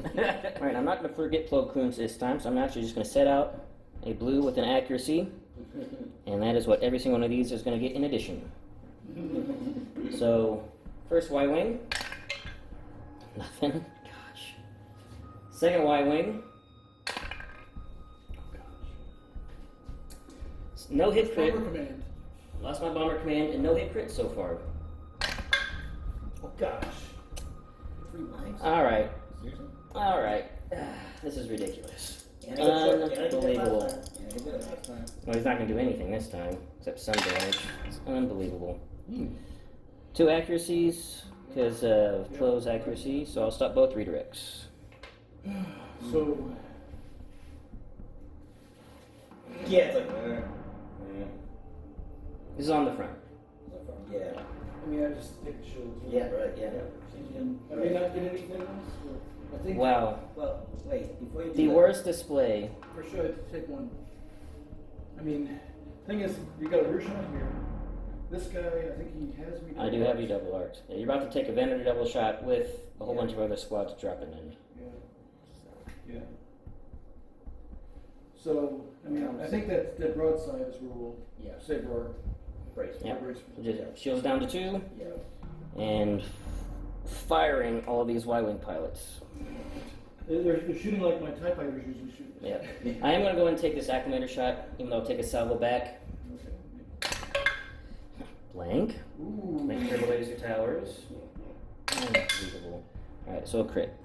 Alright, I'm not going to forget Plo Koons this time, so I'm actually just going to set out a blue with an accuracy, and that is what every single one of these is going to get in addition. So, first Y-Wing. Nothing. Gosh. Second Y-Wing. No hit crit. Bomber command. Lost my bomber command and no hit crit so far. Oh gosh. 3 lives? Alright. Seriously? Alright. This is ridiculous. Unbelievable. Well, he's not going to do anything this time, except sun damage. It's unbelievable. 2 accuracies, because of Plo's accuracy, so I'll stop both redirects. So. Yeah, it's like... This is on the front. Yeah. I mean, I just take the shields. Yeah, right, yeah. I may not get anything else. Or I think. Wow. Well, wait, before you do The that- worst display. For sure, I'd take one. I mean, thing is, you got a rear shot here. This guy, I think he has me. I do have you double arced. Yeah, you're about to take a Venator double shot with a whole bunch of other squads dropping in. Yeah. So, I mean, I think that broadside is where we'll save our Brace. Yep. brace. So just shields down to 2, Yeah. and firing all of these Y-Wing pilots. They're shooting like my TIE fighters usually shoot. Yeah. I am going to go and take this Acclimator shot, even though I'll take a salvo back. Blank. Ooh. Make triple laser towers. Unbelievable. Alright, so a crit.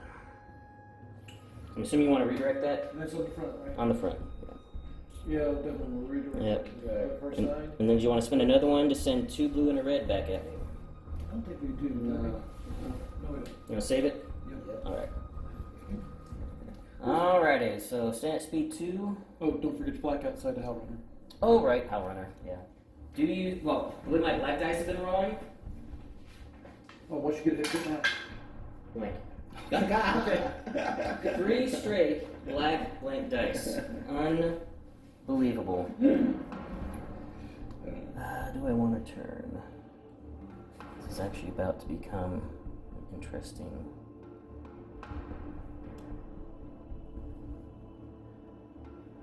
I'm assuming you want to redirect that? And that's on the front, right? On the front. Yeah, definitely. We'll redirect Yep. it to the first And, side. and then do you want to spend another one to send 2 blue and a red back at me? I don't think we do. No, we don't. You want to save it? Yep. Alright. Alrighty, so stand at speed 2. Oh, don't forget to black outside the Hellrunner. Oh, right, Hell Runner, yeah. Do you, well, would my black dice have been rolling? Oh, what you get hit now? Blank. 3 straight black blank dice. Unbelievable. Do I want to turn? This is actually about to become interesting.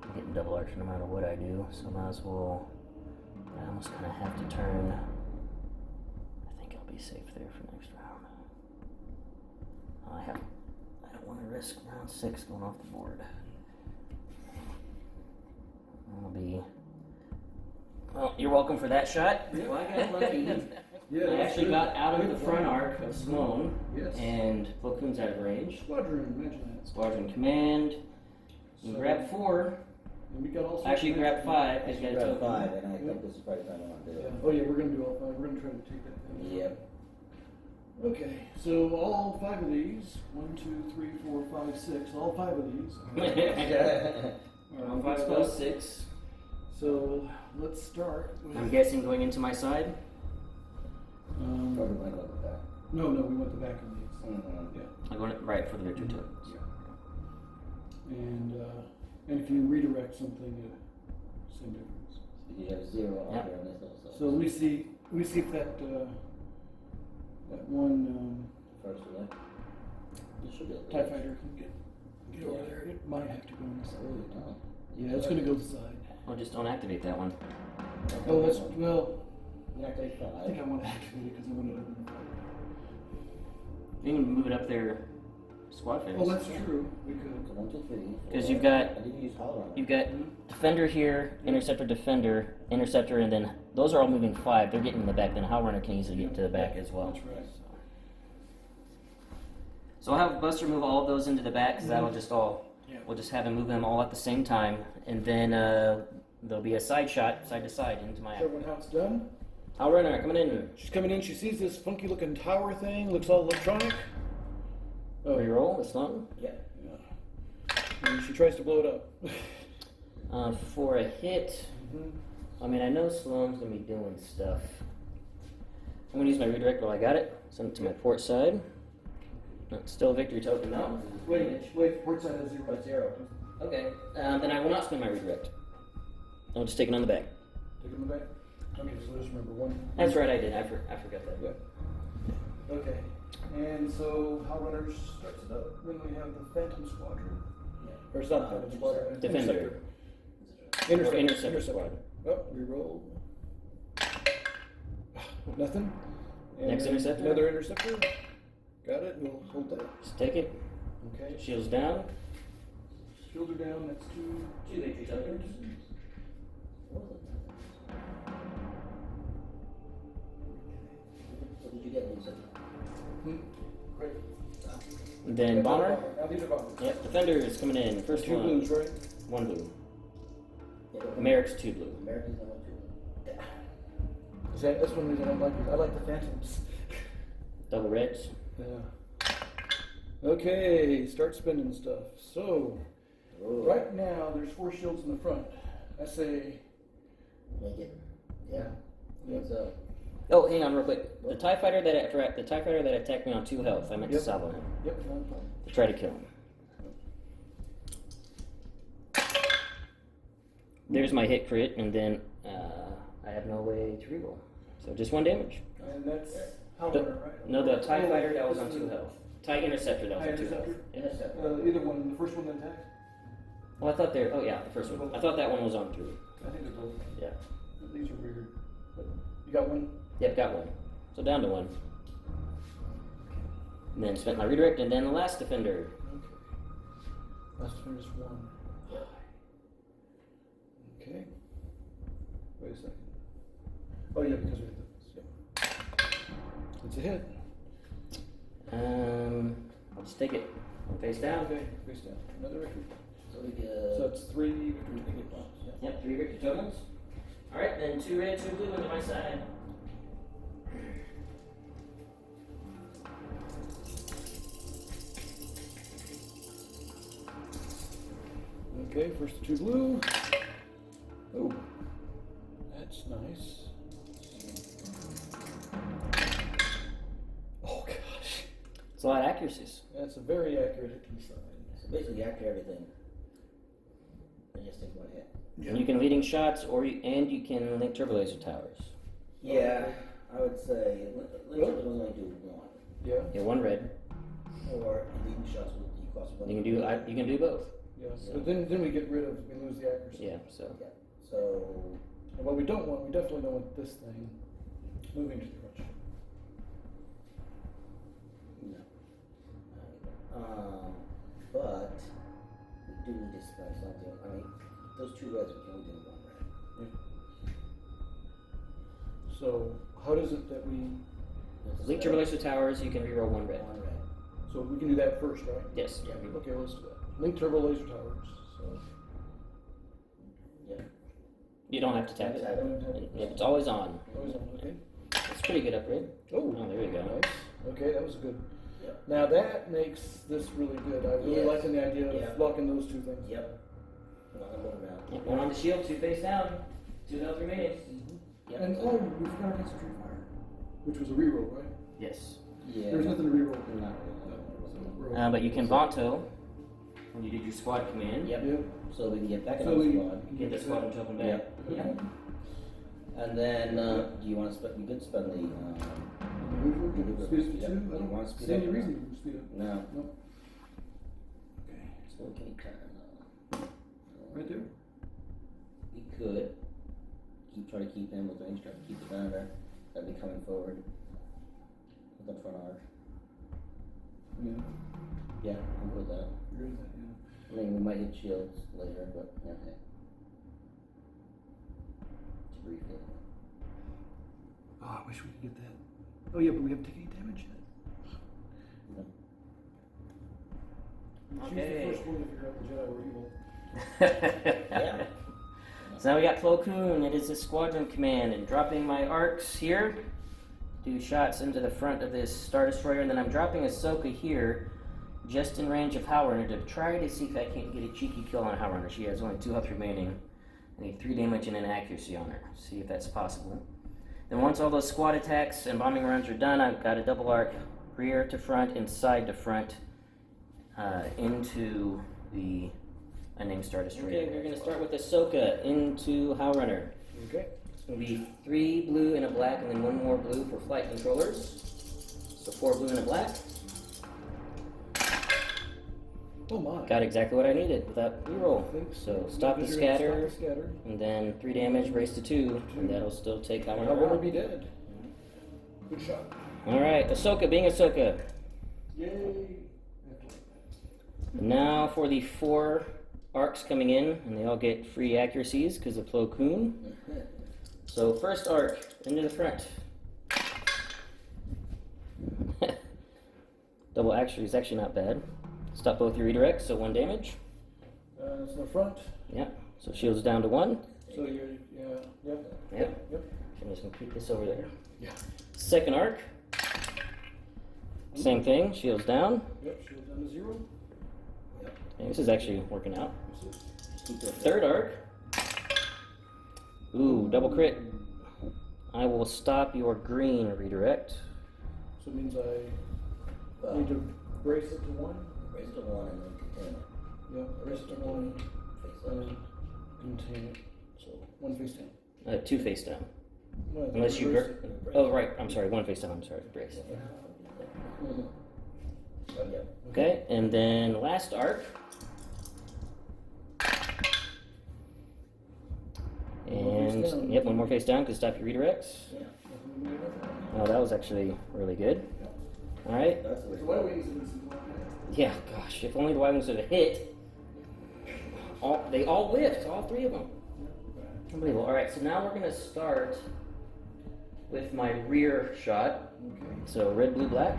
I'm getting double arch no matter what I do, so I might as well. I almost kind of have to turn. I think I'll be safe there for next round. I don't want to risk round 6 going off the board. I'll be. Well, you're welcome for that shot. Yeah. Well, I got lucky. Yeah, I that's actually good. got out of Good the front one. arc of Sloane, Yes. and Koon's out of range. Squadron, imagine that. Squadron command. You So- grab 4. And we got all sorts Actually, of grab things. 5 I because you should got a grab token. 5, and I think this is probably the time I want to do Yeah. it. Oh yeah, we're gonna do all 5. We're gonna try to take that thing. Yep. Okay, so all 5 of these, 1, 2, 3, 4, 5, 6, all 5 of these. Round 5 plus 6. So let's start with. I'm guessing going into my side. Or do I go with that? No, we went the back of these. Mm-hmm. Yeah. I'm going right for the victory tokens. And if you redirect something, same difference. You have 0 on Yep. here on this also. So we see if that one First one. You should be able to. TIE fighter can get over there. It might have to go on the side. Oh, no. Yeah, it's gonna go to the side. Well, just don't activate that one. Oh, that's well. You're not going to I think I want to activate it because I want it open. You can move it up there, squad phase. Oh, that's true. We could. 1, 2, 3. 'Cause 4. you've got- I didn't use Hollow on it. You've got defender here, interceptor, defender, interceptor, and then those are all moving 5. They're getting in the back. Then Hell Runner can easily get to the back as well. That's right. So I'll have Buster move all of those into the back because that'll just all. Yeah. We'll just have him move them all at the same time, and then there'll be a side shot, side to side, into my. Show everyone how it's done. Hell Runner coming in. She's coming in. She sees this funky looking tower thing. Looks all electronic. Oh, Reroll. It's not. Yeah. And she tries to blow it up. For a hit. I mean, I know Sloane's gonna be doing stuff. I'm gonna use my redirect while I got it. Send it to my port side. That's still a victory token though. Wait. Port side has 0. 0. Okay. Then I will not spend my redirect. I'll just take it on the back. Take it in the back. Okay, so just remember 1. That's right, I did. I forgot that. Yeah. Okay. And so Hell Runner starts it up. Then we have the Phantom Squadron. Yeah. Or it's not Phantom Squadron. Defender. Interceptor. Squad. Oh, reroll. Nothing. And Next interceptor. Another interceptor. Got it. We'll hold that. Just take it. Okay. Shields down. Shoulder down. That's 2. 2 victory tokens. What did you get, Lisa? Great. Then bomber. Now these are bombers. Yep. Defender is coming in. First 2 one. blues, right? 1 blue. Yeah, Merrick's 2 blue. Americans don't want to. That's one reason I don't like it. I like the Phantoms. Double reds. Yeah. Okay, start spending stuff. So, right now there's 4 shields in the front. I say, Make it. Yeah. So, Oh, hang on real quick. The TIE fighter that attacked me on 2 health. I meant to Yep. salvo him yep, no problem. to try to kill him. There's my hit crit, and then I have no way to reroll. So just 1 damage. And that's Hell The- Runner, right? No, the TIE Oh, fighter that was this on is 2 health. TIE interceptor that was TIE on 2 health. Interceptor? Yeah. Either one. The first one that attacked? Oh, I thought there. Oh yeah, the first one. I thought that one was on 3. I think they're both. Yeah. These are weird. But you got one? Yep, got 1. So down to 1. And then spent my redirect, and then the last defender. Okay. Last defender's 1. Okay. Wait a second. Oh yeah, because we have this. Yeah. It's a hit. I'll just take it. Face down. Okay, face down. Another victory. So we So get that's 3 victory points. Yeah. Yep, 3 victory tokens. Alright, then 2 red, 2 blue into my side. Okay, first 2 blue. Oh, that's nice. Oh gosh, It's a lot of accuracies. that's a very accurate hit to the side. so basically after everything, I just take one hit. Yeah. And you can leading shots, and you can link turbo laser towers. Yeah, I would say let's only do one, Yeah. Yeah, 1 red. or leading shots with you cost one. You can do both. Yeah. But then we get rid of, we lose the accuracy. Yeah, so. So And what we don't want, we definitely don't want this thing moving too much. no. But we do need to spend something. I mean, those 2 reds we can only do 1 red. So how does it that we? Link turbo laser towers, you can reroll 1 red. 1 red. So we can do that first, right? Yes. Yeah. Okay, let's do that. Link turbo laser towers. So Yeah. You don't have to tap it. Tap it. Yep, it's always on. always on. Okay. It's a pretty good upgrade. Oh, Oh, there you go. nice. Okay, that was good. Yep. Now that makes this really good. I really Yes. liking the idea of Yeah. blocking those 2 things. Yep. Knock them both around. Yep, 1 on the shield, 2 face down. 2 health remaining. Yep. And oh, we forgot about Street Fire, which was a reroll, right? Yes. Yeah. There's nothing to reroll. Not really. No. But you can Vanto when you did your squad command. Yep. Yep. So we can get back in So the we squad. Get the squadron token back. Yep. Yeah. And then, do you want to spend? We could spend the. Speed up to 2? Yep. I You don't want to speed see up any or reason to speed up. No. Nope. Okay. So we can Right there? We could try to keep him with range, try to keep the gunner that'd be coming forward with the front arc. Yeah. Yeah, I'm good with that. Agree with that, yeah. I mean, we might hit shields later, but yeah, hey. It's a brief hit. Oh, I wish we could get that. Oh yeah, but we haven't taken any damage yet. No. Okay. She's the first one to figure out the Jedi were evil. Yeah. So now we got Plo Koon. It is a squadron command, and dropping my arcs here, do shots into the front of this Star Destroyer, and then I'm dropping Ahsoka here, just in range of Howrunner, to try to see if I can't get a cheeky kill on Howrunner. She has only 2 health remaining. I need 3 damage and an accuracy on her. See if that's possible. Then once all those squad attacks and bombing runs are done, I've got a double arc rear to front and side to front into the unnamed Star Destroyer. Okay, we're going to start with Ahsoka into Howrunner. Okay. It's going to be 3 blue and a black, and then 1 more blue for flight controllers. So 4 blue and a black. Oh my. Got exactly what I needed without reroll. I think So stop the Stop scatter, the scatter. and then 3 damage, brace to 2, and that'll still take I Howrunner want to out. be dead. Good shot. Alright, Ahsoka being Ahsoka. Yay. Now for the 4 arcs coming in, and they all get free accuracies because of Plo Koon. So first arc, into the front. Double accuracy is actually not bad. Stop both your redirects, so 1 damage. It's in the front. Yep, so shields down to 1. So you're, yeah, yep. Yep. Yep. I'm just going to keep this over there. Yeah. Second arc. Same thing, shields down. Yep, shield down to 0. Okay, this is actually working out. Keep it. Third arc. Ooh, double crit. I will stop your green redirect. So it means I Well, need to brace it to 1. raise it to 1 and then contain it. Yep, brace it to 1 Face and up. contain it. So 1 face down. 2 face down. No, I thought Unless you... brace Bur- it. oh, right. I'm sorry. 1 face down. I'm sorry. Brace. Oh, yeah. Okay, and then last arc. And, yep, 1 more face down because stop your redirects. Yeah. Oh, that was actually really good. Alright. That's the The Y wings in this is not bad. Yeah, gosh, if only the Y-Wings would have hit. They all lift, all 3 of them. Unbelievable. Alright, so now we're going to start with my rear shot. Okay. So red, blue, black.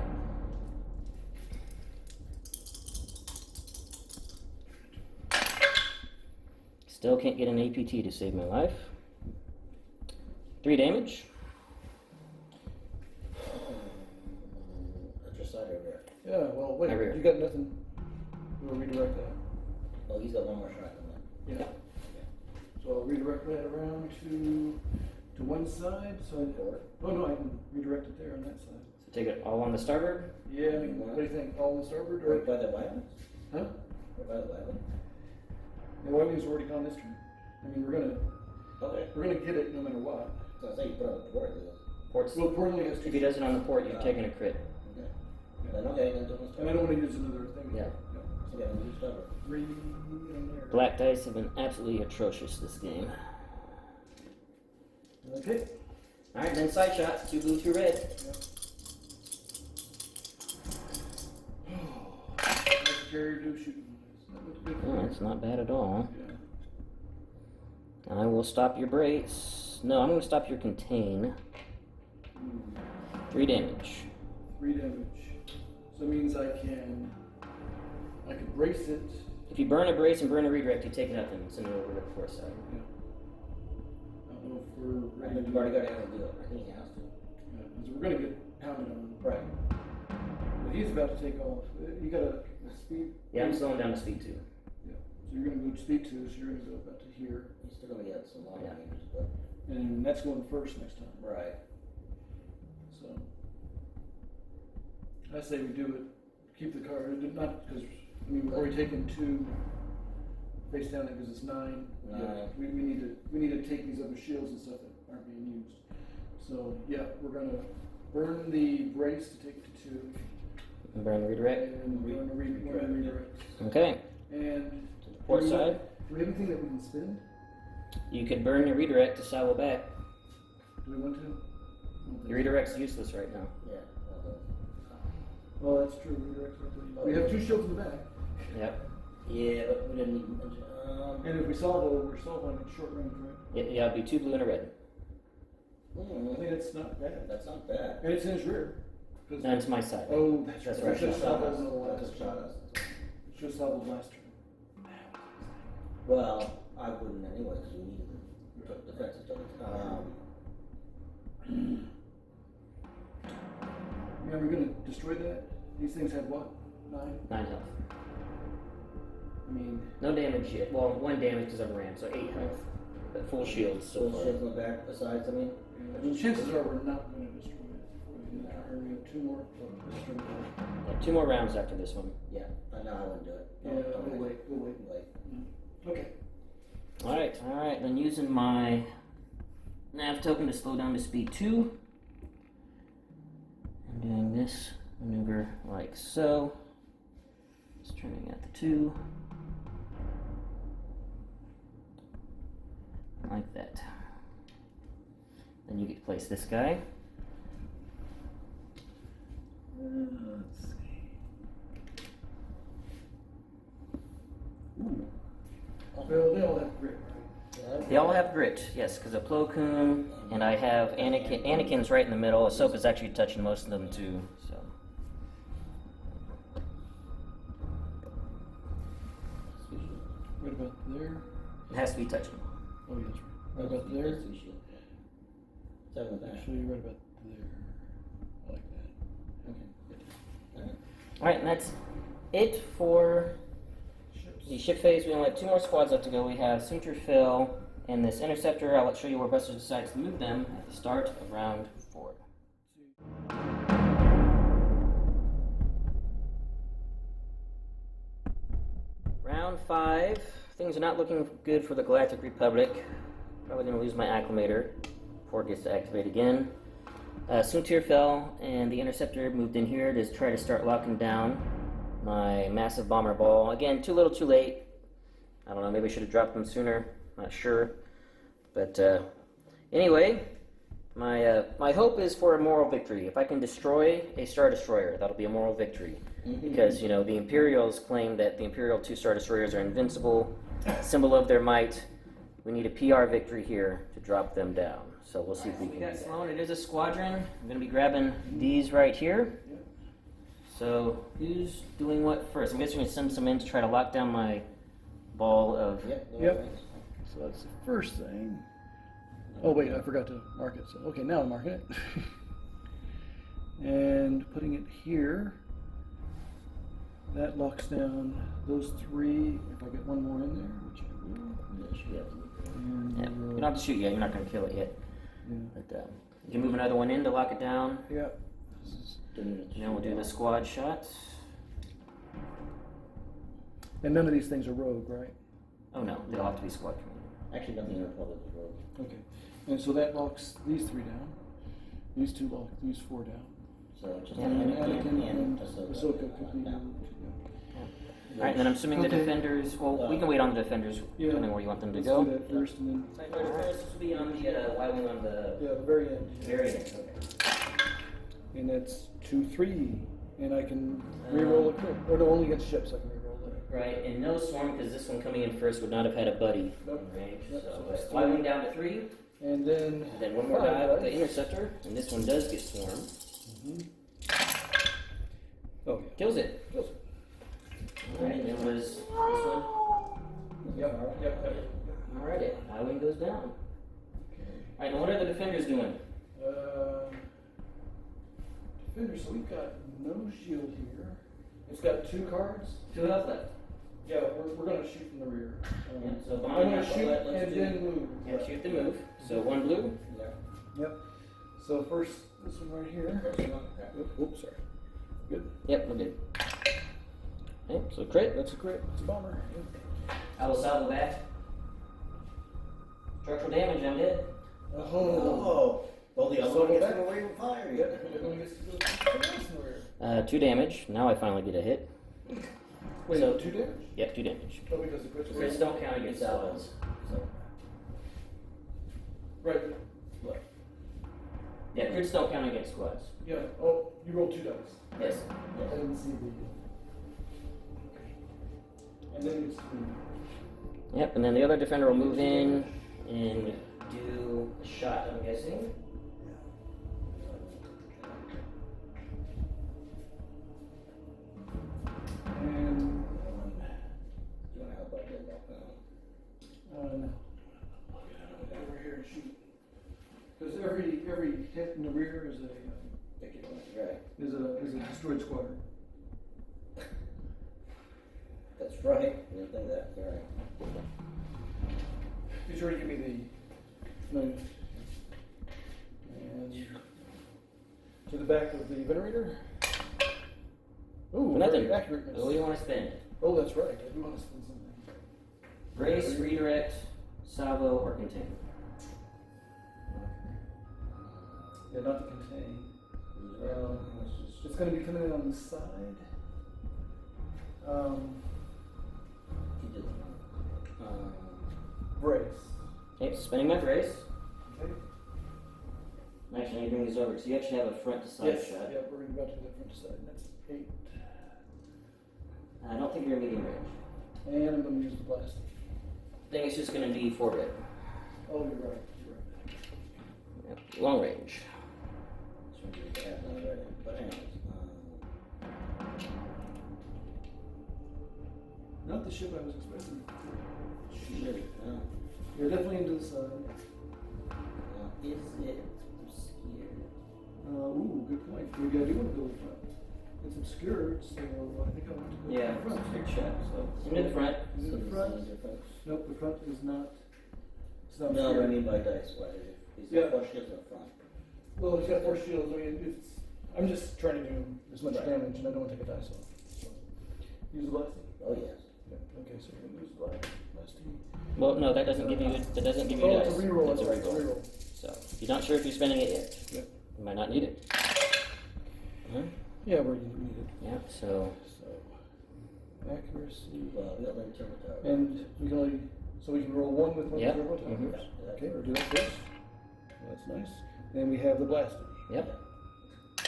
Still can't get an APT to save my life. 3 damage. At your side or rear? Yeah, well, wait, My rear. you got nothing. We'll redirect that. Oh, he's got one more shot than that. Yeah. So I'll redirect that around to one side. So oh no, I can redirect it there on that side. So take it all on the starboard. Yeah, I mean, what do you think? All on the starboard? Or, Right by the violence? huh? Right by the violence? The Wiley's already gone this turn. I mean, we're gonna get it no matter what. So I say you put on the port. Port's, Well, Port only has 2. if he does it on the port, you've taken a crit. Okay. Then okay, then do this. And I don't want to use another thing. Yeah. Okay, then you start. 3 in there. Black dice have been absolutely atrocious this game. Okay. Alright, then side shots. 2 blue, 2 red. That's carrier do shooting. That looks good. Oh, that's not bad at all. Yeah. I will stop your brace. No, I'm going to stop your contain. 3 damage. 3 damage. So it means I can brace it. If you burn a brace and burn a redirect, you take it up and send it over to the port side. Yeah. I don't know if we're I ready think to you've already got to do it. I think he has to. Yeah, because we're going to get pounded on. Right. But he's about to take off. You got a speed? Yeah, I'm slowing down to speed 2. Yeah. So you're going to go to speed 2, so you're going to go about to here. He's still going to get some long Yeah. ranges, but. And that's going first next time. Right. So I say we do it. Keep the card. Not because, I mean, we've already taken 2 face down. That gives us 9. 9. Yeah, we need to take these other shields and stuff that aren't being used. So yeah, we're gonna burn the brace to take it to 2. And burn the redirect. And we're gonna redirect. Okay. And To the port side. do we have anything that we can spend? You could burn your redirect to salvo back. Do we want to? Your redirect's useless right now. Yeah. Oh, that's true. Redirect's right there. We have 2 shields in the back. Yep. Yeah, but we didn't even. And if we salvo, we're salvoing at short range, right? Yeah, it'd be 2 blue and a red. I think that's not bad. That's not bad. And it's in his rear. 'Cause- No, it's my side. Oh, that's That's right. right. Should have salvoed on the That's last a shot turn. us. Should have salvoed last turn. Well, I wouldn't anyway, because we needed the defensive Yeah, we're gonna destroy that. These things have what? 9? 9 health. I mean, No damage yet. Well, 1 damage because I'm ran, so 8 health. But full shields so So far. shields on the back, besides, I mean. the chances are we're not gonna destroy it. We have 2 more. Destroy it. Yeah, 2 more rounds after this one. Yeah, no, I wouldn't do it. Yeah, we'll wait. Wait. Okay. Alright, then using my nav token to slow down to speed 2. I'm doing this maneuver like so. Just turning at the 2. Like that. Then you get to place this guy. Let's see. Ooh. Well, they all have grit, right? They all have grit, yes, because of Koon, and I have Anakin. Anakin's right in the middle. Ahsoka's actually touching most of them too. So. Right about there. It has to be touching. Oh, yes, right about there. Seven back. Actually, right about there. I like that. Okay. Alright, and that's it for Ships. the ship phase. We only have 2 more squads left to go. We have Suture Phil and this Interceptor. I'll show you where Buster decides to move them at the start of round 4. Round 5. Things are not looking good for the Galactic Republic. Probably going to lose my acclimator before it gets to activate again. Suntir fell, and the Interceptor moved in here to try to start locking down my massive bomber ball. Again, too little, too late. I don't know, maybe I should have dropped them sooner. Not sure. But anyway, my hope is for a moral victory. If I can destroy a Star Destroyer, that'll be a moral victory. Because, you know, the Imperials claim that the Imperial 2 Star Destroyers are invincible, symbol of their might. We need a PR victory here to drop them down. So we'll see if we can. We got Sloane. It is a squadron. I'm going to be grabbing these right here. So who's doing what first? I'm guessing we send some in to try to lock down my ball of. Yep. So that's the first thing. Oh wait, I forgot to mark it. So okay, now I'm marking it. And putting it here. That locks down those 3. If I get one more in there, which I will. And Yeah. You don't have to shoot yet. You're not going to kill it yet. yeah. But you can move another one in to lock it down. Yeah. And then we'll do the squad shot. And none of these things are rogue, right? Oh no, they'll have to be squad commander. Actually, nothing in Republic is rogue. Okay. And so that locks these 3 down. These 2 lock these 4 down. So just And Anakin and Ahsoka Ahsoka could be down. moved. All right, and then I'm assuming the Okay. defenders. Well, we can wait on the defenders, Yeah. depending where you want them to Let's go. do that first, and then This will be on the Y-wing on the yeah, the very end. very end. Okay. And that's 2, 3, and I can re-roll a crit. Or no, only against ships I can re-roll that. Right, and no swarm because this one coming in first would not have had a buddy Nope. in range. Yep, So so that's but Y-wing down to 3, And then and then one more 5 die with the dice. interceptor, and this one does get swarmed. Mhm. Oh yeah. Kills it. Kills it. All right, and then was this one. Yep. All right, Y-wing goes down. All right, now what are the defenders doing? Defender, so we've got no shield here. It's got 2 cards. 2 health left. Yeah, we're gonna shoot from the rear. Yeah, so I'm bomb gonna and shoot let's and do- then move. Yeah, shoot the move. So 1 blue. Yep. So first, this one right here. Oops, sorry. Good. Yep, we're good. Okay, so crit. That's a crit. It's a bomber. I will salvo back. Structural damage, I'm dead. Oh. Oh, well, the other So one gets that- to go away with fire. Yep. Everyone gets to go somewhere else in the rear. 2 damage. Now I finally get a hit. Wait, So- 2 damage? Yep, 2 damage. Oh, because the crits. Crits don't count against salvos. So, Right. yeah, crits don't count against squads. Yeah. Oh, you rolled 2 dice. Yes. I didn't see the. Okay. And then it's 3. Yep, and then the other defender will move in and do a shot, I'm guessing. And You want to help out get back down? no. Over here and shoot. Because every hit in the rear is Pick it up. Right. is a destroyed squadron. That's right. I didn't think that. Right. Be sure to give me the knife. And to the back of the venerator. Ooh, For nothing. very accurate. So what do you want to spend? Oh, that's right. I do want to spend something. Brace, redirect, salvo, or contain? Yeah, not to contain. It's going to be coming in on the side. He did. Brace. Okay, so spending my brace. Okay. Actually, I need to bring these over because you actually have a front to side Yes. shot. Yeah, we're about to do that front to side. That's 8. I don't think you're in medium range. And I'm going to use the blast. I think it's just going to be 4 red. Oh, you're right. You're right. Yep. Long range. Should we do that already? But anyways, Not the ship I was expecting. shit. You're definitely into the side. Is it obscured? Ooh, good point. Maybe I do want to go to the front. It's obscured, so I think I want to go Yeah, to the front. good shot. So into the front. Is it the front? Nope, the front is not. It's not No, what I obscured. mean by dice, what is it? Is Yeah. it 4 shields up front? Well, it's got 4 shields. I mean, I'm just trying to do as much Right. damage, and I don't want to take a dice off. So, use the blasting. Oh, yes. Yeah. Okay, so we're gonna use the blasting. Well, no, that doesn't give you. That doesn't give you Oh, dice. it's a reroll. It's a It's a reroll. reroll. So if you're not sure if you're spending it yet, Yep. you might not need it. Yeah, where you need it. Yeah. So So, accuracy. Well, we got them turbo tower. And we can only, so we can roll 1 with 1 Yep. turbo tower. Mhm. Okay, we'll do that first. That's nice. Then we have the blasting. yep. Oh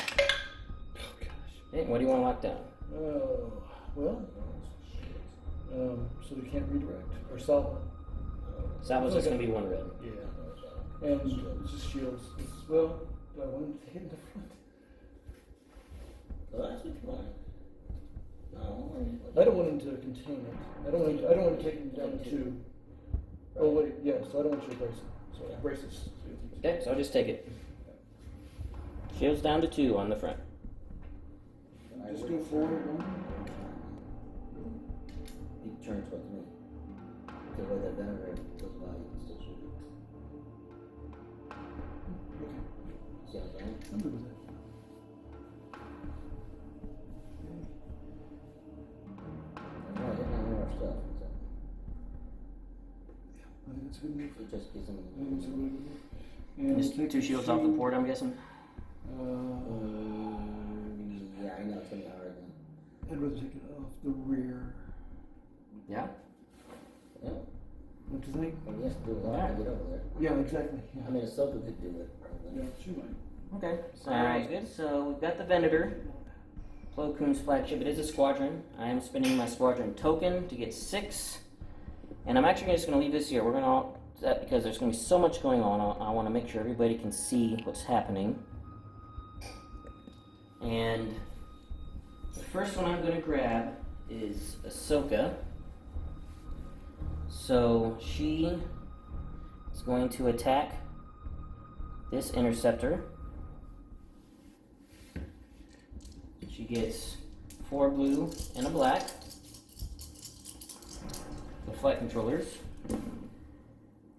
gosh. Hey, what do you want to lock down? Oh, well, so we can't redirect or solve Salvo's just going to be 1 red. Yeah. And it's just shields. Well, do I want to hit in the front? Well, that's what you want. No, I don't want him to contain it. I don't want to take him down to 2. Oh, wait, yeah, so I don't want you to brace it. So braces. Okay, so I'll just take it. Shields down to 2 on the front. Just go forward one. He turns towards me. The way that venator goes by, you can still shoot it. Okay. See what I'm saying? I'm good with that. No, hitting on more stuff. So I think it's a good move. it just gives him I think it's a really good move. And Just take 2 shields off the port, I'm guessing. yeah, I know it's gonna be hard then. I'd rather take it off the rear. Yeah. Yeah. What do you think? Well, he has to do a lot to get over there. Yeah, exactly. Yeah, I mean, Ahsoka could do it. Probably. yeah she might. Okay. Sounds good. So we've got the Venator. Plo Koon's flagship. It is a squadron. I am spending my squadron token to get 6. And I'm actually just going to leave this here. We're going to that because there's going to be so much going on. I want to make sure everybody can see what's happening. And the first one I'm going to grab is Ahsoka. So she is going to attack this interceptor. She gets 4 blue and a black with flight controllers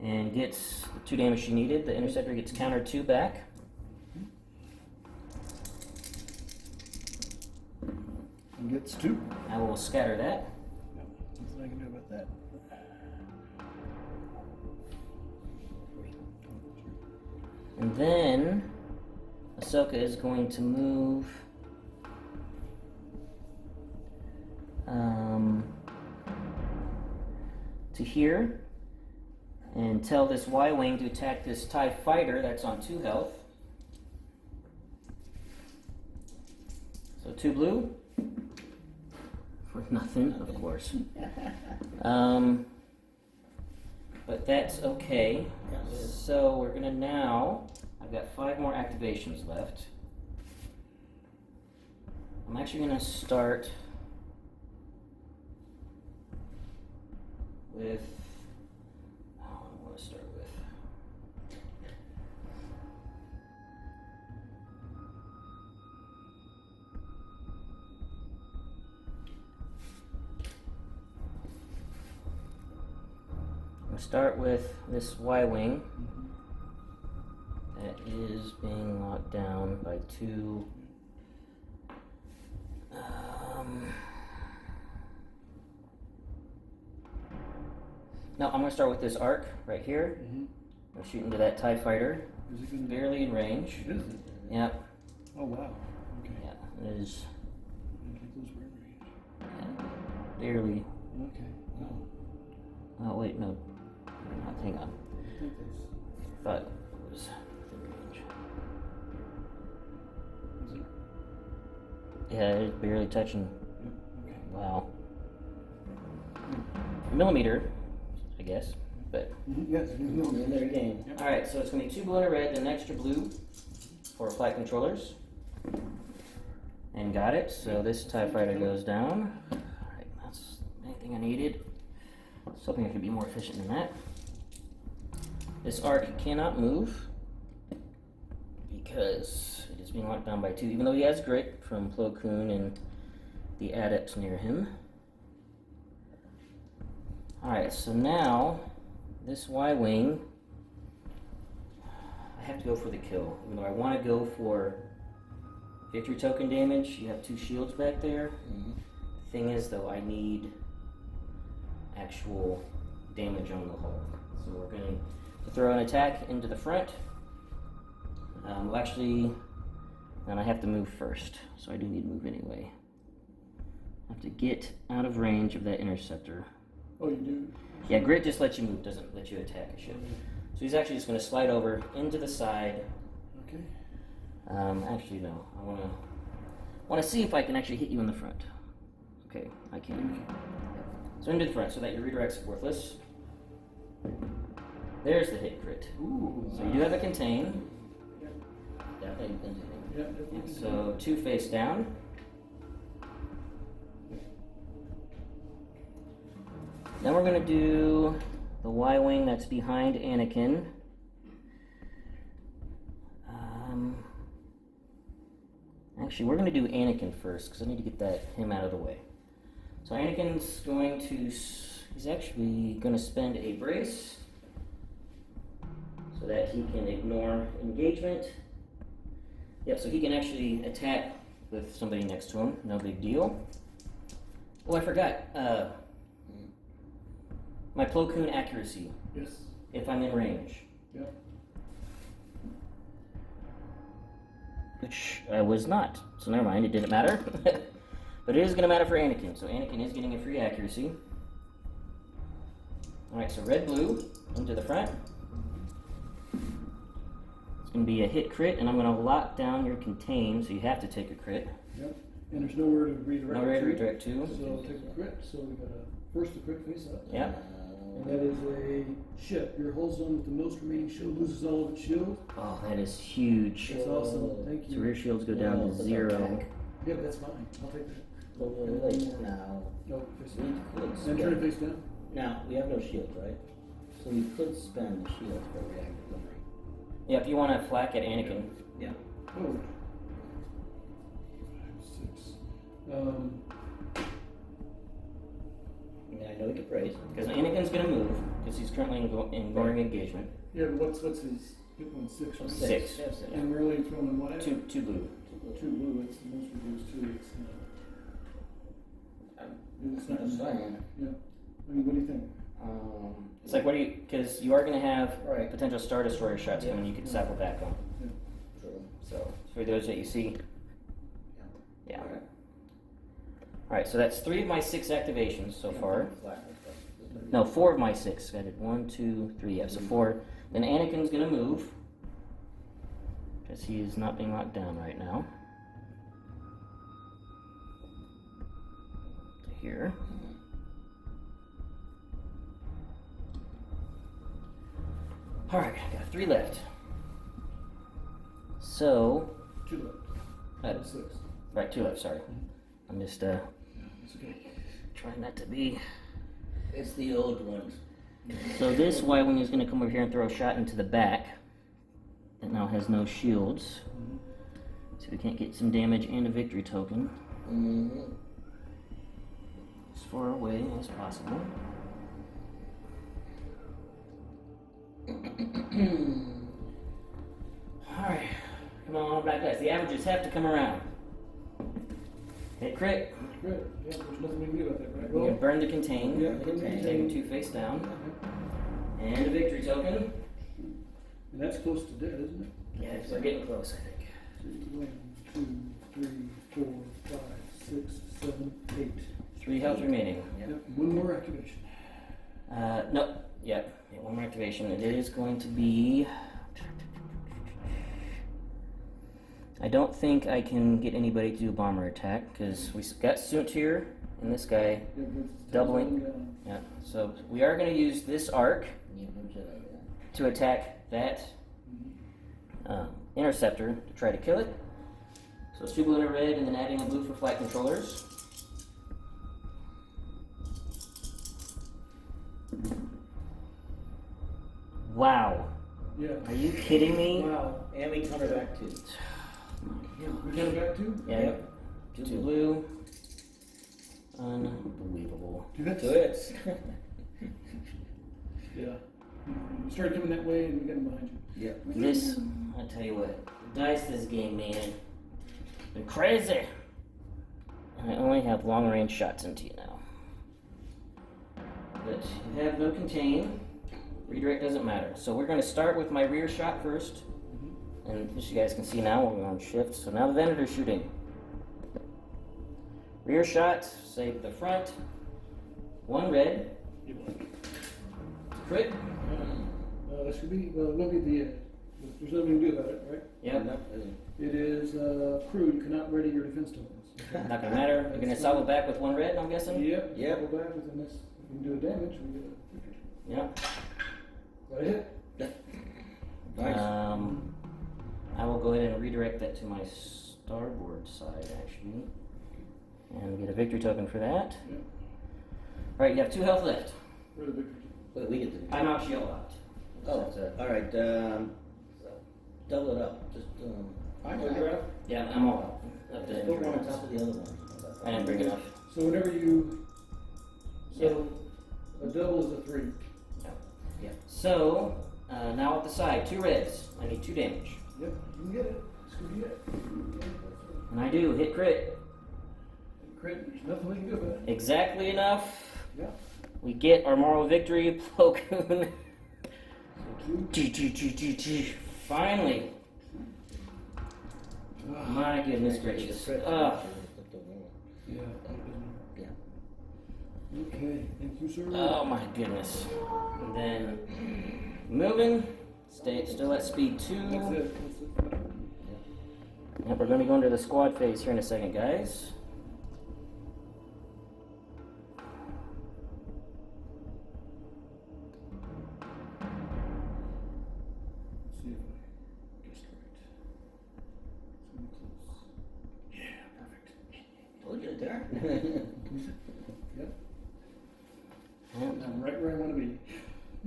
and gets the 2 damage she needed. The interceptor gets countered 2 back. And gets 2. I will scatter that. Nothing I can do about that. And then Ahsoka is going to move to here and tell this Y-Wing to attack this TIE fighter that's on 2 health. So 2 blue for nothing, of course. But that's okay. So we're gonna now, I've got 5 more activations left. I'm actually gonna start with, I want to start with. I'm gonna start with this Y-Wing that is being locked down by 2. No, I'm going to start with this arc right here. I'm shooting to that TIE fighter. Is it going to Barely in range. Is it? Yep. Oh, wow. Okay. Yeah, it is I think those were in range. barely. Okay. No. Oh, wait, no. Hang on. I think that's. Thought it was within range. Is it? Yeah, it's barely touching. Yeah. Okay. Wow. Millimeter, I guess. But Yes. No. In their game. Yep. alright, so it's going to be 2 blue and a red, then extra blue for flight controllers. And got it, so this TIE fighter goes down. Alright, that's anything I needed. I was hoping I could be more efficient than that. This arc cannot move because it is being locked down by 2, even though he has grit from Plo Koon and the adepts near him. Alright, so now this Y-Wing, I have to go for the kill. Even though I want to go for victory token damage, you have 2 shields back there. The thing is, though, I need actual damage on the hull. So we're going to throw an attack into the front. Well, actually, then I have to move first, so I do need to move anyway. I have to get out of range of that interceptor. Oh, you do? Yeah, grit just lets you move, doesn't let you attack a ship. So he's actually just going to slide over into the side. Okay. Actually, no. I want to see if I can actually hit you in the front. Okay, I can. So into the front, so that your redirect's worthless. There's the hit crit. Ooh. So you do have a contain. Definitely. Yeah, definitely. So 2 face down. Then we're going to do the Y-Wing that's behind Anakin. Actually, we're going to do Anakin first, because I need to get him out of the way. So Anakin's going to, he's actually going to spend a brace, so that he can ignore engagement. Yep, so he can actually attack with somebody next to him, no big deal. Oh, I forgot, my Plo Koon accuracy, Yes. if I'm in range. Yep. Which I was not, so never mind, it didn't matter. But it is going to matter for Anakin, so Anakin is getting a free accuracy. Alright, so red, blue, into the front. It's going to be a hit crit, and I'm going to lock down your contain, so you have to take a crit. Yep. And there's nowhere to redirect. Nowhere to redirect to. So take a crit, so we got a first a crit face up. Yep. And that is a ship. Your hull zone with the most remaining shield loses all of its shield. Oh, that is huge. That's awesome. Thank So you. rear shields go down to 0. Yeah, but that's fine. I'll take that. Now, No, face we down. could And turn it spend, face down. now, we have no shield, right? So we could spend the shield for reactive memory. Yeah, if you want to flak at Anakin. Yeah. Oh. 6. Yeah, I know we could brace. Because Anakin's going to move, because he's currently ignoring engagement. Yeah, but what's his hit point? 6, right? 6. Yes, yeah. And we're only throwing what at? 2 blue. 2 blue. It's the most reduced too. It's not. That's fine. Yeah. I mean, what do you think? It's like, what do you, because you are going to have Right. potential Star Destroyer shots coming, you could cycle back on. True. So, for those that you see, yeah. Alright. Alright, so that's 3 of my 6 activations so far. Flat. No, 4 of my 6. I did 1, 2, 3, yeah, so 4. Then Anakin's going to move, because he is not being locked down right now. To here. Alright, I got 3 left. So, 2 left. 6. right, 2 left, sorry. I'm just It's okay. trying not to be. It's the old ones. So this Y-Wing is going to come over here and throw a shot into the back. That now has no shields. So we can't get some damage and a victory token. Mm-hmm. As far away as possible. Alright, come on, black dice. The averages have to come around. Hit crit. Great. Yeah, there's nothing we can do about that, right? We can burn the contain. Yeah, burn the contain. Take 2 face down. And a victory token. And that's close to dead, isn't it? Yeah, we're getting close, I think. 1, 2, 3, 4, 5, 6, 7, 8. 3 health remaining. Yep. One more activation. No. Yeah, 1 more activation. It is going to be. I don't think I can get anybody to do a bomber attack because we got Sunt here and this guy Yeah, it's doubling. Yeah, so we are going to use this arc Yeah, no Jedi, yeah. to attack that interceptor to try to kill it. So it's 2 blue and a red, and then adding a blue for flight controllers. Wow. Yeah. Are you kidding me? Wow. And we counter back too. We got it back too? Yeah. Yep. 2 blue. Unbelievable. That's Good. Yeah. You started coming that way and we got him behind you. Yep. This, I tell you what, the dice this game, man, been crazy. And I only have long range shots into you now. But you have no contain. Redirect doesn't matter. So we're going to start with my rear shot first. And as you guys can see now, we're on shift. So now the Venator's shooting. Rear shot, save the front. 1 red. Crit. This could be, well, it will be the end. There's nothing we can do about it, right? Yep. It is crude, cannot ready your defense tokens. Not gonna matter. You're gonna cycle back with 1 red, I'm guessing? Yep. Yep. Go back within this. If we can do a damage, we get a victory. Yep. Is that it? Nice. I will go ahead and redirect that to my starboard side, actually. And get a victory token for that. Yep. Alright, you have 2 health left. Where the victory Wait, we get to. I'm out shield locked. Oh, all right. Double it up. Just. Yeah, I'm all up to Put one on top of the other one. I didn't bring enough. So whenever you, a double is a 3. Yeah. So, now at the side, 2 reds. I need 2 damage. Yep, you can get it. This could be it. And I do, hit crit. Crit, there's nothing we can do about it. Exactly enough. Yeah. We get our moral victory, Koon. Finally. My goodness gracious. Yeah. Okay, thank you, sir. Oh my goodness. And then moving, still at speed 2. That's it. Yep, we're going to go into the squad phase here in a second, guys. See if I guessed right. It's gonna be close. Yeah, perfect. Told you there. Yep. Yep. I'm right where I want to be.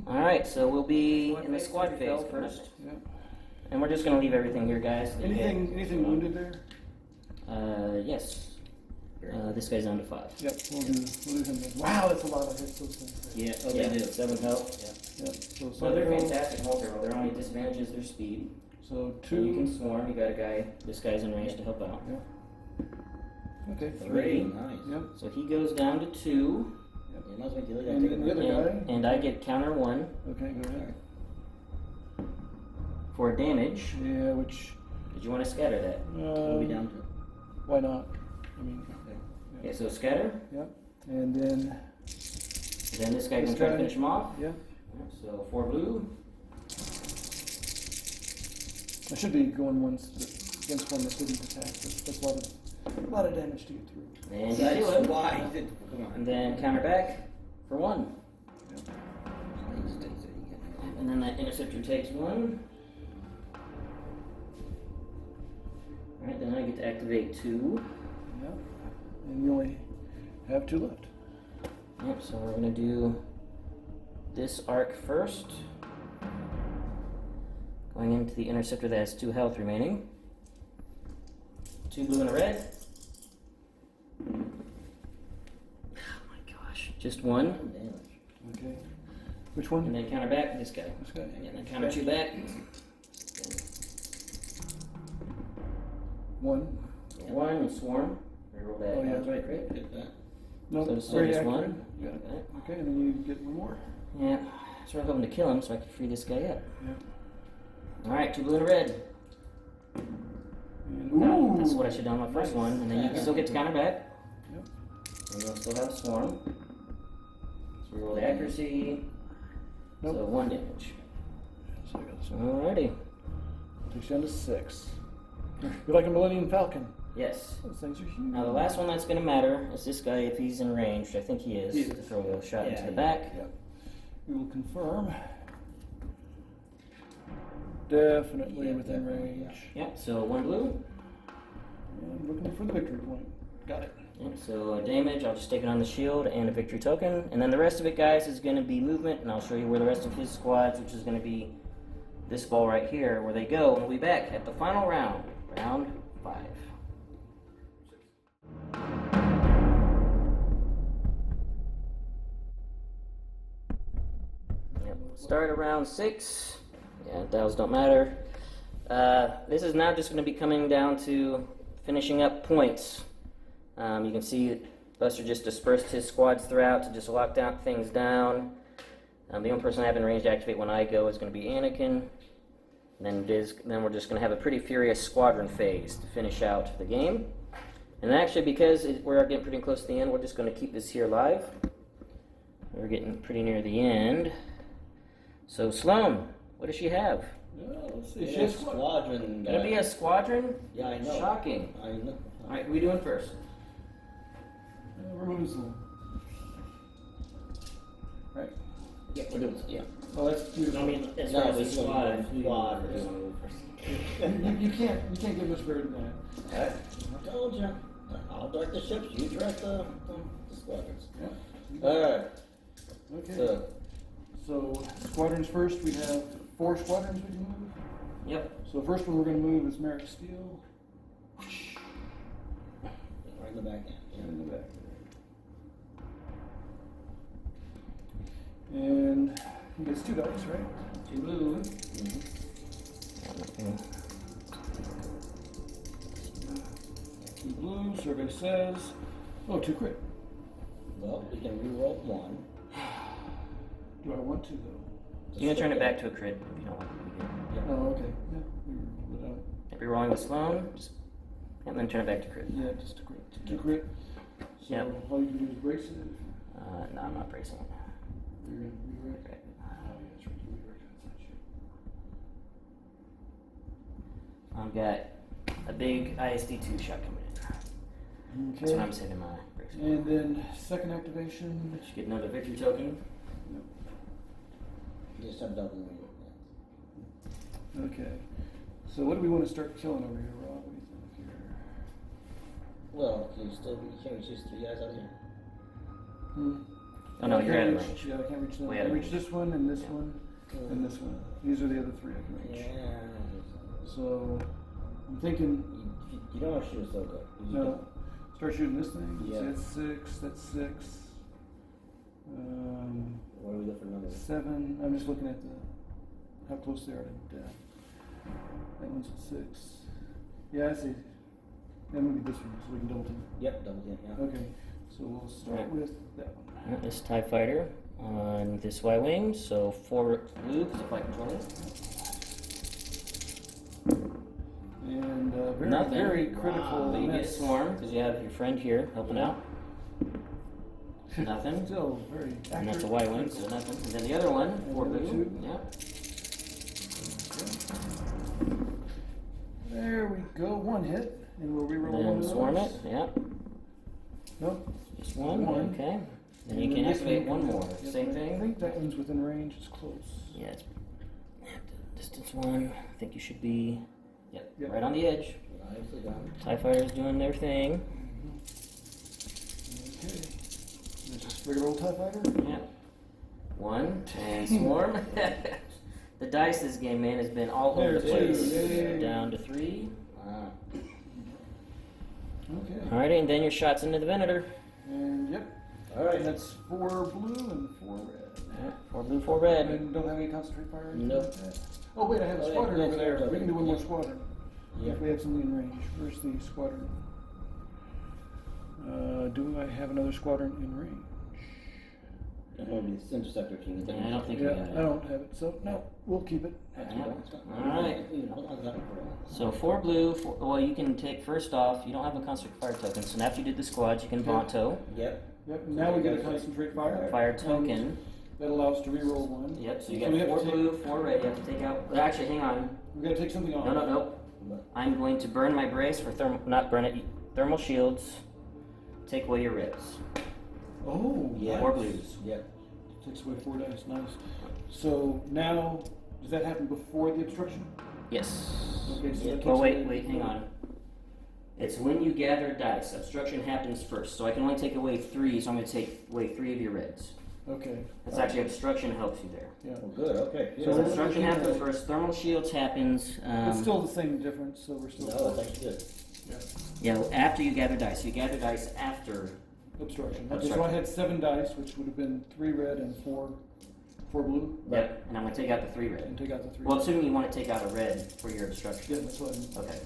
Alright, so we'll be in the squad phase first. Yep. And we're just going to leave everything here, guys. Anything wounded there? Yes. This guy's down to 5. Yep, we'll do him then. Wow, that's a lot of hits, those things. Yeah. Oh, Yeah, they do. 7 health. Yep. So they're fantastic health roll. Their only disadvantage is their speed. So So you 2. can swarm. You got a guy. This guy's in range to help out. Okay, 3. Nice. Yep. So he goes down to 2. You might as well do it. And Take the another. other guy? And I get counter 1 Okay, go ahead. for damage. Yeah, which, Did you want to scatter that? We'll be down to. why not? I mean, Okay, so scatter. yep. And then, Then this guy can This try to guy. finish him off. yeah, So 4 blue. I should be going ones against one that didn't attack, but that's a lot of damage to get through. And you That's kill him. why. Come on. And then counter back for 1. And then that interceptor takes 1. Alright, then I get to activate 2. Yep. And you only have 2 left. Yep, so we're going to do this arc first. Going into the interceptor that has 2 health remaining. 2 blue and a red. Oh my gosh. Just 1. Okay. Which one? And then counter back this guy. This guy? And then counter 2 back. 1. 1 and swarm. Reroll that. Oh, yeah. That's right, great. Get that. No, So just very just accurate. 1. Yeah. Got it. Okay, and then you get 1 more. Yeah. So I'm hoping to kill him so I can free this guy up. Yeah. Alright, 2 blue and a red. And, Now, that's ooh. what I should have done on my first one. And then you can still get to counter back. Yep. And you'll still have swarm. So reroll the accuracy. Nope. So 1 damage. So I got this one. Alrighty. Takes you down to 6. You're like a Millennium Falcon. Yes. Those things are huge. Now the last one that's going to matter is this guy if he's in range, which I think he is, He to is. throw a shot into Yeah, the yeah. back. Yep. We will confirm. Definitely Yeah, within definitely, range. Yep, so 1 blue. And looking for the victory point. Got it. Yep, so damage, I'll just take it on the shield and a victory token. And then the rest of it, guys, is going to be movement, and I'll show you where the rest of his squads, which is going to be this ball right here, where they go. And we'll be back at the final round, round 5. Yep, start around 6. Yeah, dials don't matter. This is now just going to be coming down to finishing up points. You can see Buster just dispersed his squads throughout to just lock down things down. The only person I have in range to activate when I go is going to be Anakin. Then we're just going to have a pretty furious squadron phase to finish out the game. And actually, because we're getting pretty close to the end, we're just going to keep this here live. We're getting pretty near the end. So Sloane, what does she have? Let's see. It's a squadron. Gonna be a squadron? Yeah, I know. Shocking. I know. Alright, we doing first? Remove this one. Right. Yeah, we're doing yeah. Oh, that's beautiful. I mean, as No, far as the this one, squad. squad. You can't get much better than that. I told you. I'll direct the ships. You direct the squadrons. Yeah. All right. Okay. So, So squadrons first, we have 4 squadrons we can move. Yep. So the first one we're going to move is Merrick Steel. Right in the back end. Right in the back there. And he gets 2 dice, right? 2 blue. Mm-hmm. 2 blue, survey says. Oh, 2 crit. Well, we can reroll 1. Do I want to, though? You can turn it back to a crit if you don't want it to be good. Oh, okay. Yeah, we roll it out. If you're rolling with Sloane, and then turn it back to crit. Yeah, just a crit. 2 crit. So Yep. all you can do is brace it. No, I'm not bracing it. You're going to redirect. Okay. Oh, yeah, that's right. You redirect that I've got a big ISD2 shot coming in. Okay. That's what I'm saving my bracing. And then second activation. You get another victory token. You just have double. Okay. So what do we want to start killing over here, Rob? What do you think here? Well, you can't choose 3 guys out here. Oh no, I you're can't out of reach- range. Yeah, I can't reach them. Way I out can of reach range. this one and this one and this one. These are the other 3 I can reach. Yeah. So I'm thinking, You don't want to shoot so good. You no, start shooting this thing. Yeah. See, that's 6. That's 6. What do we look for numbers? 7. I'm just looking at how close they are to death. That one's 6. Yeah, I see. That would be this one, so we can double team. Yep, double team, yeah. Okay, so we'll start with that one. This TIE fighter on this Y-wing, so 4 blue because I fight control it. And very, Nothing. very critical. But you get miss. swarm because you have your friend here helping out. Nothing. Still very accurate. And that's a Y-wing, so nothing. And then the other one, 4 And the blue. two. Yeah. There we go. 1 hit, and we'll reroll one Then of swarm those. it. Yeah. Nope. Just one. One. Okay. Then And you can this activate one one more. Yep, Same I thing. think that one's within range. It's close. Yeah, it's distance 1. I think you should be. Yep. Yep. Right on the edge. Nicely done. TIE fighters doing their thing. Okay. This is regular old TIE fighter. Yeah. 1 and swarm. The dice this game, man, has been all over the There, two. place. Yay. Down to 3. Okay. Alrighty, and then your shots into the Venator. And yep. Alright. And that's 4 blue and 4 red. Yeah, 4 blue, 4 red. And don't have any concentrate fire? or anything Nope. like that? Oh wait, I have a Oh, yeah, squadron yeah, over there. squadron. We can do one more Yeah. squadron. Yeah. If we have something in range. Where's the squadron? Do I have another squadron in range? That would be this interceptor team. Yeah, I don't think Yeah, we got it. I don't have it, so no, we'll keep it. Yeah. Alright. Hold on, that for a while. So 4 blue, well, you can take first off, you don't have a concentrate fire token, so after you did the squads, you can Okay. Vanto. Yep. Yep, now we get a concentrate fire. Fire token. That allows us to reroll 1. Yep, so you So we got have 4 to blue, 4 red. You have to take out. Well, actually, hang on. We gotta take something off. No. I'm going to burn my brace for not burn it. Thermal shields. Take away your reds. Oh, Yeah. 4 blues. Yep. Takes away 4 dice, nice. So now, does that happen before the obstruction? Yes. Okay, so that takes Oh away- wait, hang on. It's when you gather dice. Obstruction happens first, so I can only take away 3. So I'm going to take away 3 of your reds. Okay. That's actually obstruction helps you there. Yeah. Well, good, okay. So So we're obstruction looking happens at- first. Thermal shields happens. It's still the same difference, so we're still. No, that's actually good. Yeah. after you gather dice. You gather dice after. Obstruction. Okay, so I Obstruction. had 7 dice, which would have been 3 red and 4 blue. Yep. And I'm going to take out the 3 And red. take out the 3. Well, assuming you want to take out a red for your obstruction. Yeah, that's what I mean. Okay.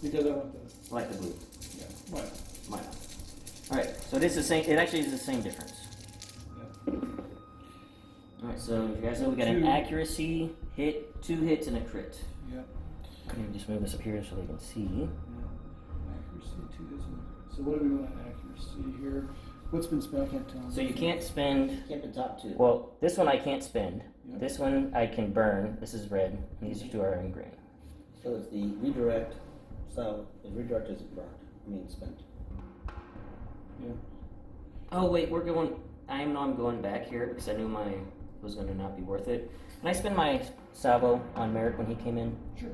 Because I want the. I like the blue. Yeah. Why not? Why not? All right. So this is the same. It actually is the same difference. Yeah. All right. So you guys know we got an 2. accuracy hit, 2 hits, and a crit. Yeah. Let me just move this up here so they can see. Yeah. Accuracy 2 isn't. So what do we want accuracy here? What's been spent? I can't tell. So you can't spend. Keep the top 2. Well, this one I can't spend. Yeah. This one I can burn. This is red. And these 2 are in green. So it's the redirect. So the redirect is burned. I mean spent. Yeah. Oh wait, we're going. I'm going back here because I knew my was going to not be worth it. Can I spend my salvo on Merrick when he came in? Sure.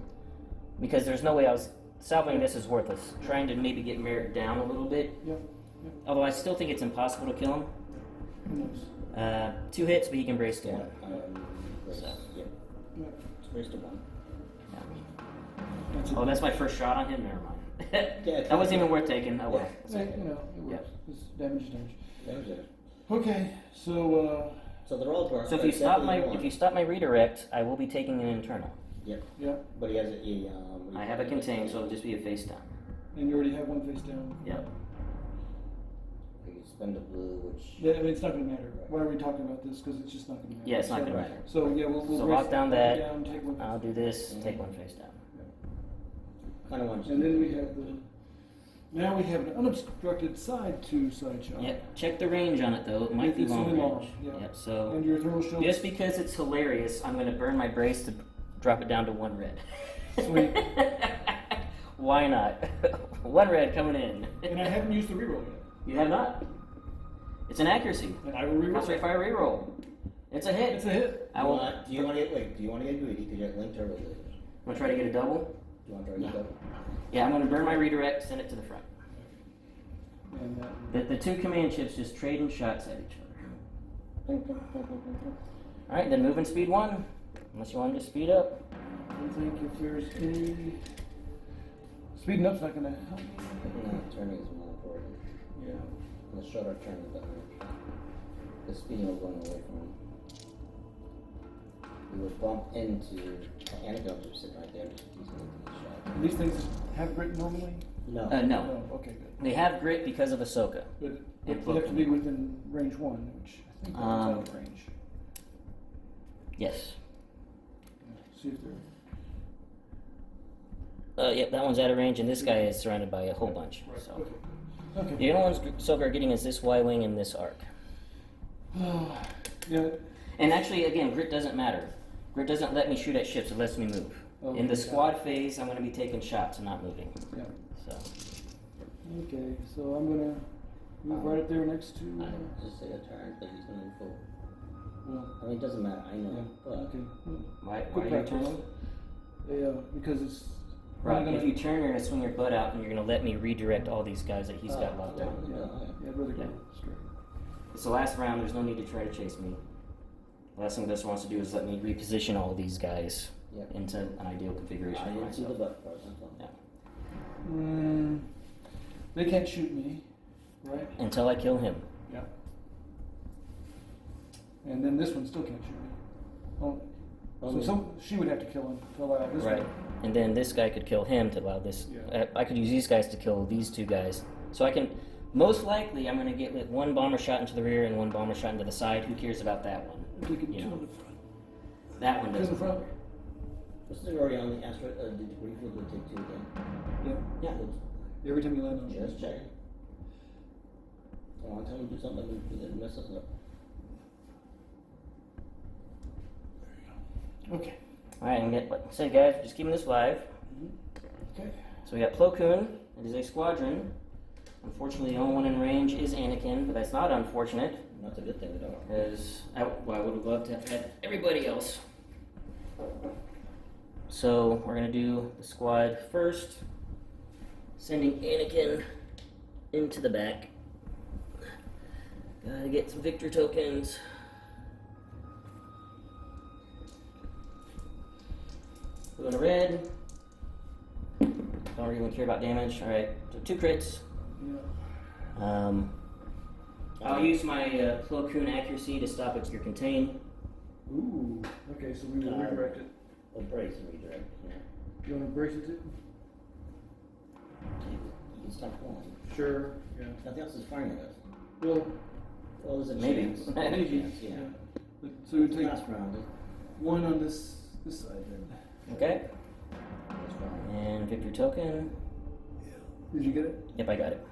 Because there's no way I was salvoing this is worthless. Trying to maybe get Merrick down a little bit. Yep. Although I still think it's impossible to kill him. Who knows? 2 hits, but he can brace to Yeah. 1. Brace. So. Yep. It's brace to 1. That's Oh, that's my first shot on him? Never mind. Yeah, That wasn't even worth taking. Oh, well. Yeah. It's Hey, okay. you know, it works. It's damage is damage. There's it. Okay, so So they're all dark. So if you stop my redirect, I will be taking an internal. Yep. yeah, But he has a. I have a contain, so it'll just be a face down. and you already have one face down. Yep. You spend a blue, which. Yeah, I mean, it's not going to matter. Why are we talking about this? Because it's just not going to matter. Yeah, it's not So- gonna matter. So yeah, we'll So raise lock down one that. down, take one. I'll do this. Take one face down. Kind of wants And then we have the. Now we have an unobstructed side to side shot. Yep. Check the range on it though. It might be It's long only range. long, yeah. Yep. So And your thermal shield. just because it's hilarious, I'm gonna burn my brace to drop it down to 1 red. Sweet. Why not? 1 red coming in. And I haven't used the reroll yet. You have not. It's an accuracy. And I will reroll. Concentrate fire reroll. It's a hit. It's a hit. I will. Do you want to get wait? Do you want to get greedy? Because you have link turbo lasers. I'm gonna try to get a double. Do you want to try to get double? Yeah, I'm gonna burn my redirect. Send it to the front. And that. The 2 command chips just trading shots at each other. All right, then moving speed 1. Unless you want to just speed up. I don't think if there's any. Speeding up's not going to help. No, turning is more important. Yeah. The shorter turn, the better. The speeding will going away from him. You would bump into Anagon just sitting right there, just easily into the shot. These things have grit normally? No. No. Oh, okay, good. They have grit because of Ahsoka. But And they have to Pokemon. be within range 1, which I think they're out of range. Yes. See if they're. Yep, that one's out of range, and this guy is surrounded by a whole bunch. So. Okay. Okay. The only ones Ahsoka are getting is this Y-wing and this arc. Yeah. And actually, again, grit doesn't matter. Grit doesn't let me shoot at ships; it lets me move. Oh, In the okay. squad phase, I'm going to be taking shots and not moving. Yeah. So. Okay, so I'm gonna move right up there next to. I just say a turn, but he's going to move forward. Well, I mean, it doesn't matter, I know. yeah. But Okay. Why Good are you practice. turning? Yeah, because it's. Right. I'm gonna- If you turn, you're going to swing your butt out, and you're going to let me redirect all these guys that he's got locked Yeah, down. yeah, I'd rather go Yeah. straight. It's the last round. There's no need to try to chase me. The last thing this wants to do is let me reposition all these guys Yeah. into an ideal configuration I for didn't see the myself. butt part, that's all. Yeah. They can't shoot me, right? Until I kill him. Yeah. And then this one still can't shoot me. Oh, so Only- she would have to kill him to allow this Right. one. And then this guy could kill him to allow this. Yeah. I could use these guys to kill these 2 guys. So I can. Most likely, I'm going to get with 1 bomber shot into the rear and 1 bomber shot into the side. Who cares about that one? If we can You two know. in the front. That one Two in doesn't. the front. This is already on the asteroid. Did you briefly go take 2 again? Yeah. Yeah. Every time you land on it. Just checking. I want to tell him to do something that mess us up. Okay. All right, and say guys, just keeping this live. Okay. So we got Plo Koon. It is a squadron. Unfortunately, the only one in range is Anakin, but that's not unfortunate, That's a good thing, we don't. because I would have loved to have had everybody else. So we're gonna do the squad first, sending Anakin into the back. Gotta get some victor tokens. Blue and a red. Don't really care about damage. All right, so 2 crits. Yeah. I'll use my Plo Koon accuracy to stop your contain. Ooh. Okay, so we will redirect it. Or brace and redirect. Yeah. You want to brace it? You can stop going. Sure. Yeah. Nothing else is firing at us. Well, Well, there's a Maybe. chance. There's a maybe. chance, yeah. But, so we take Last round, 1 on this side then. Okay. that's fine. And victor token. Did you get it? Yep, I got it.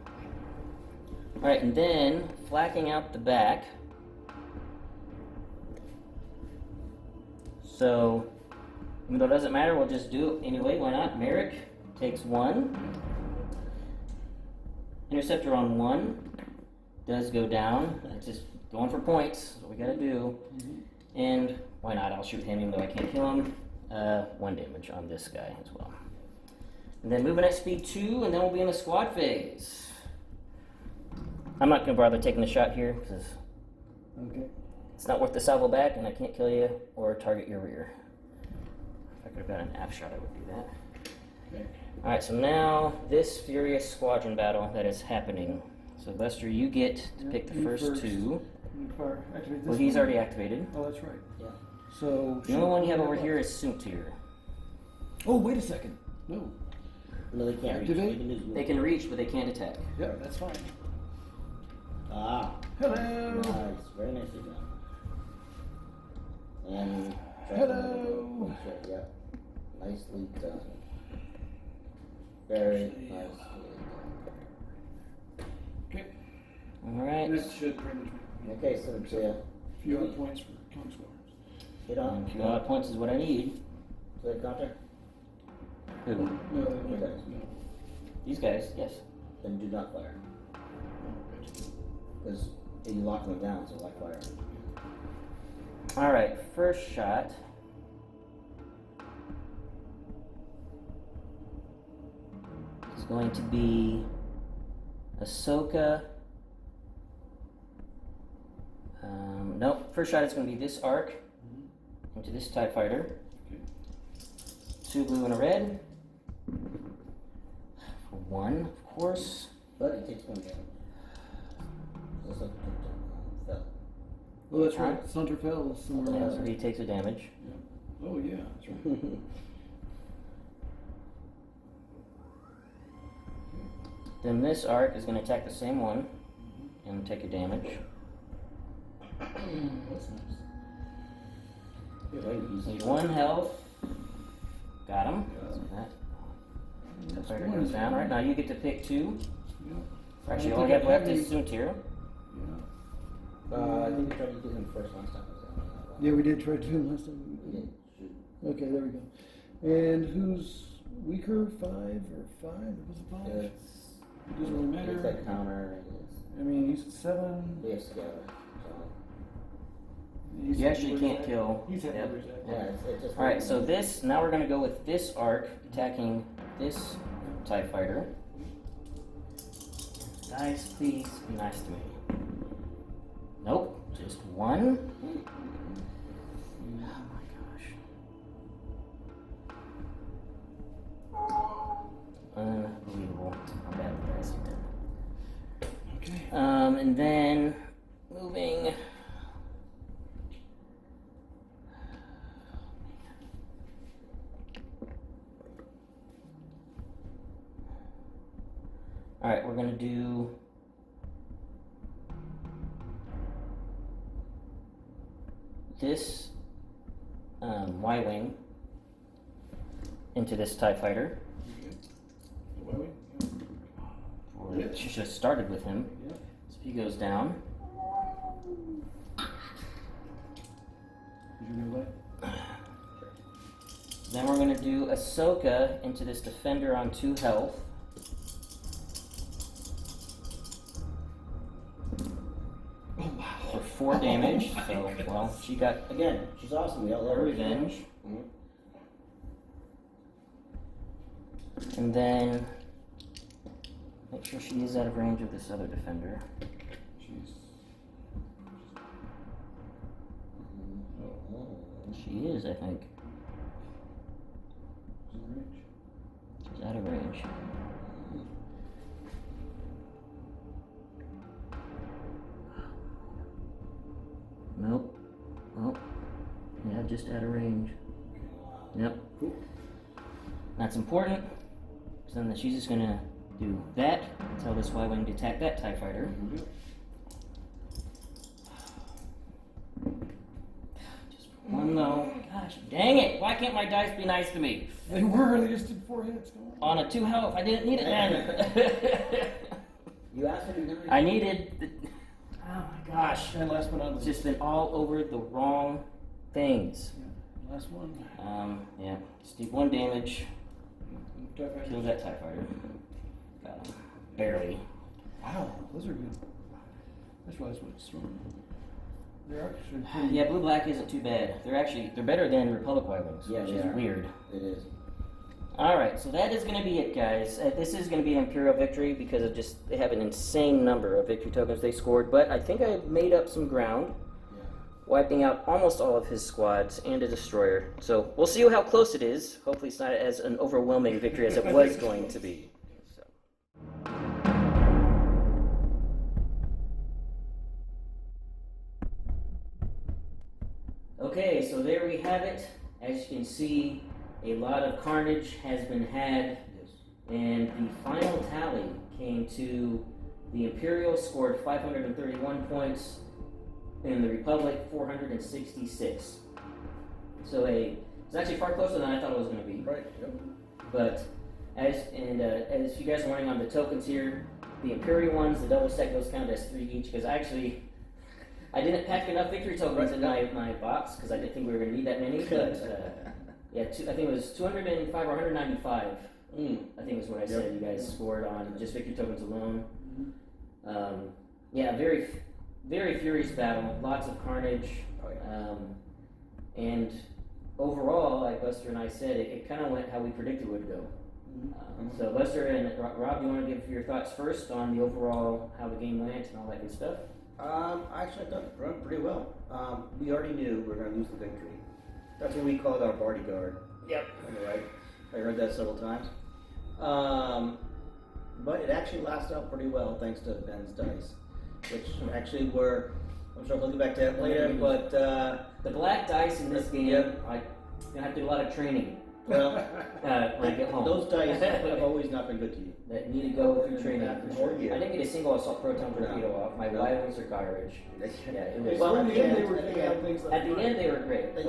All right, and then flacking out the back. So, even though it doesn't matter, we'll just do it anyway. Why not? Merrick takes 1. Interceptor on 1 does go down. That's just going for points. That's what we gotta do. And why not? I'll shoot him even though I can't kill him. 1 damage on this guy as well. And then moving at speed 2, and then we'll be in the squad phase. I'm not gonna bother taking the shot here because Okay. It's not worth the salvo back, and I can't kill you or target your rear. If I could have got an app shot, I would do that. Okay. Alright, so now this furious squadron battle that is happening. So Buster, you get to pick the you first two. Fire. Activate this Well, he's one. already activated. Oh, that's right. Yeah. So The only one you have over here is Suntir. Oh, wait a second. No. No, they can't reach. Activate? They can use They can reach, but they can't attack. Yeah, that's fine. Ah. Hello. Nice. Very nicely done. And Hello. Yeah. Nicely done. Very nicely done. Okay. Alright. This should bring Okay, so it's a few other points for killing squadrons. hit on. A few odd points is what I need. So they counter. Who? No, Okay. no. These guys, yes. Then do not fire. Because you lock them down, so why fire? Alright, first shot. Is going to be Ahsoka. Nope, first shot is going to be this arc into this TIE fighter. Okay. 2 blue and a red. For 1, of course. But it takes 1 damage. Just like fell. Oh, that's right. Sunter fell is somewhere Yeah, else. so he takes a damage. Yeah. Oh, yeah, that's right. Then this arc is going to attack the same one and take a damage. That's nice. He's 1 health. Got him. Yeah. So that That's fighter one. goes down. Right now you get to pick 2. Yeah. Actually, I all think you have I left have is Suntir. Yeah. I think we tried to do him first last time. Yeah, we did try to do last time. We did. Shoot. Okay, there we go. And who's weaker? 5 or 5? Was it 5? It's, It doesn't really matter. it's that counter. It's, I mean, he's at 7. we have scatter. He's You actually where can't he's at. kill. He's at Yep. where he's at. So, yeah, it's just. Alright, so this, now we're going to go with this arc attacking this TIE fighter. Guys, please be nice to me. Nope, just 1. Oh my gosh. Unbelievable how bad the dice have been. Okay. And then moving. All right, we're gonna do this Y-wing into this TIE fighter. Okay. The Y-wing? Or Yeah. she should have started with him. Yeah. So he goes down. Did you know that? Then we're gonna do Ahsoka into this defender on 2 health. Oh, wow. For 4 damage. So, well, she got Again, she's awesome. We all love her her. revenge. Mhm. And then make sure she is out of range of this other defender. She's. She is, I think. She's in range. She's out of range. Nope. Oh. Yeah, just out of range. Yep. Cool. That's important. So then she's just gonna do that and tell this Y-wing to attack that TIE fighter. Yep. Just for 1 though. Gosh, dang it! Why can't my dice be nice to me? They were. They just did 4 hits. Come on. On a 2 health, I didn't need it then. You asked her to do I needed the... Oh my gosh. And last but not It's least. just been all over the wrong things. Yeah. Last one. Yeah. Just do 1 damage. TIE fighter. Kill that TIE fighter. Got him. Barely. Wow, those are good. That's why that's what it's throwing. They're actually pretty. Yeah, blue-black isn't too bad. They're better than Republic Y-Wings, Yeah, which they is are. weird. It is. Alright, so that is going to be it, guys. This is going to be an Imperial victory because of they have an insane number of victory tokens they scored, but I think I made up some ground. wiping out almost all of his squads and a destroyer. So we'll see how close it is. Hopefully it's not as an overwhelming victory as it was going to be. So. Okay, so there we have it. As you can see, a lot of carnage has been had, and the final tally came to the Imperial scored 531 points, and the Republic 466. So it's actually far closer than I thought it was going to be. Right. Yep. But as you guys are wondering on the tokens here, the Imperial ones, the double stack, those count as 3 each, because I didn't pack enough victory tokens in my box because I didn't think we were going to need that many. But I think it was 205 or 195. I think is what I said. You guys scored on just victory tokens alone. Very, very furious battle. Lots of carnage. And overall, like Buster and I said, it kind of went how we predicted it would go. So Buster and Rob, you want to give your thoughts first on the overall, how the game went and all that good stuff? Actually, I thought it went pretty well. We already knew we were going to lose the victory. That's what we called our bodyguard. Yep. Right? I heard that several times. But it actually lasted out pretty well thanks to Ben's dice, which actually were, I'm sure we'll get back to that later, but... the black dice in this game, I'm going to have to do a lot of training. Well, when I get home. Those dice have always not been good to you. That need to go through training for sure. Yeah. I didn't get a single assault proton torpedo off. My Y-wings are garbage. It was. Well, at the end, they were giving out things like at the end, they were great. But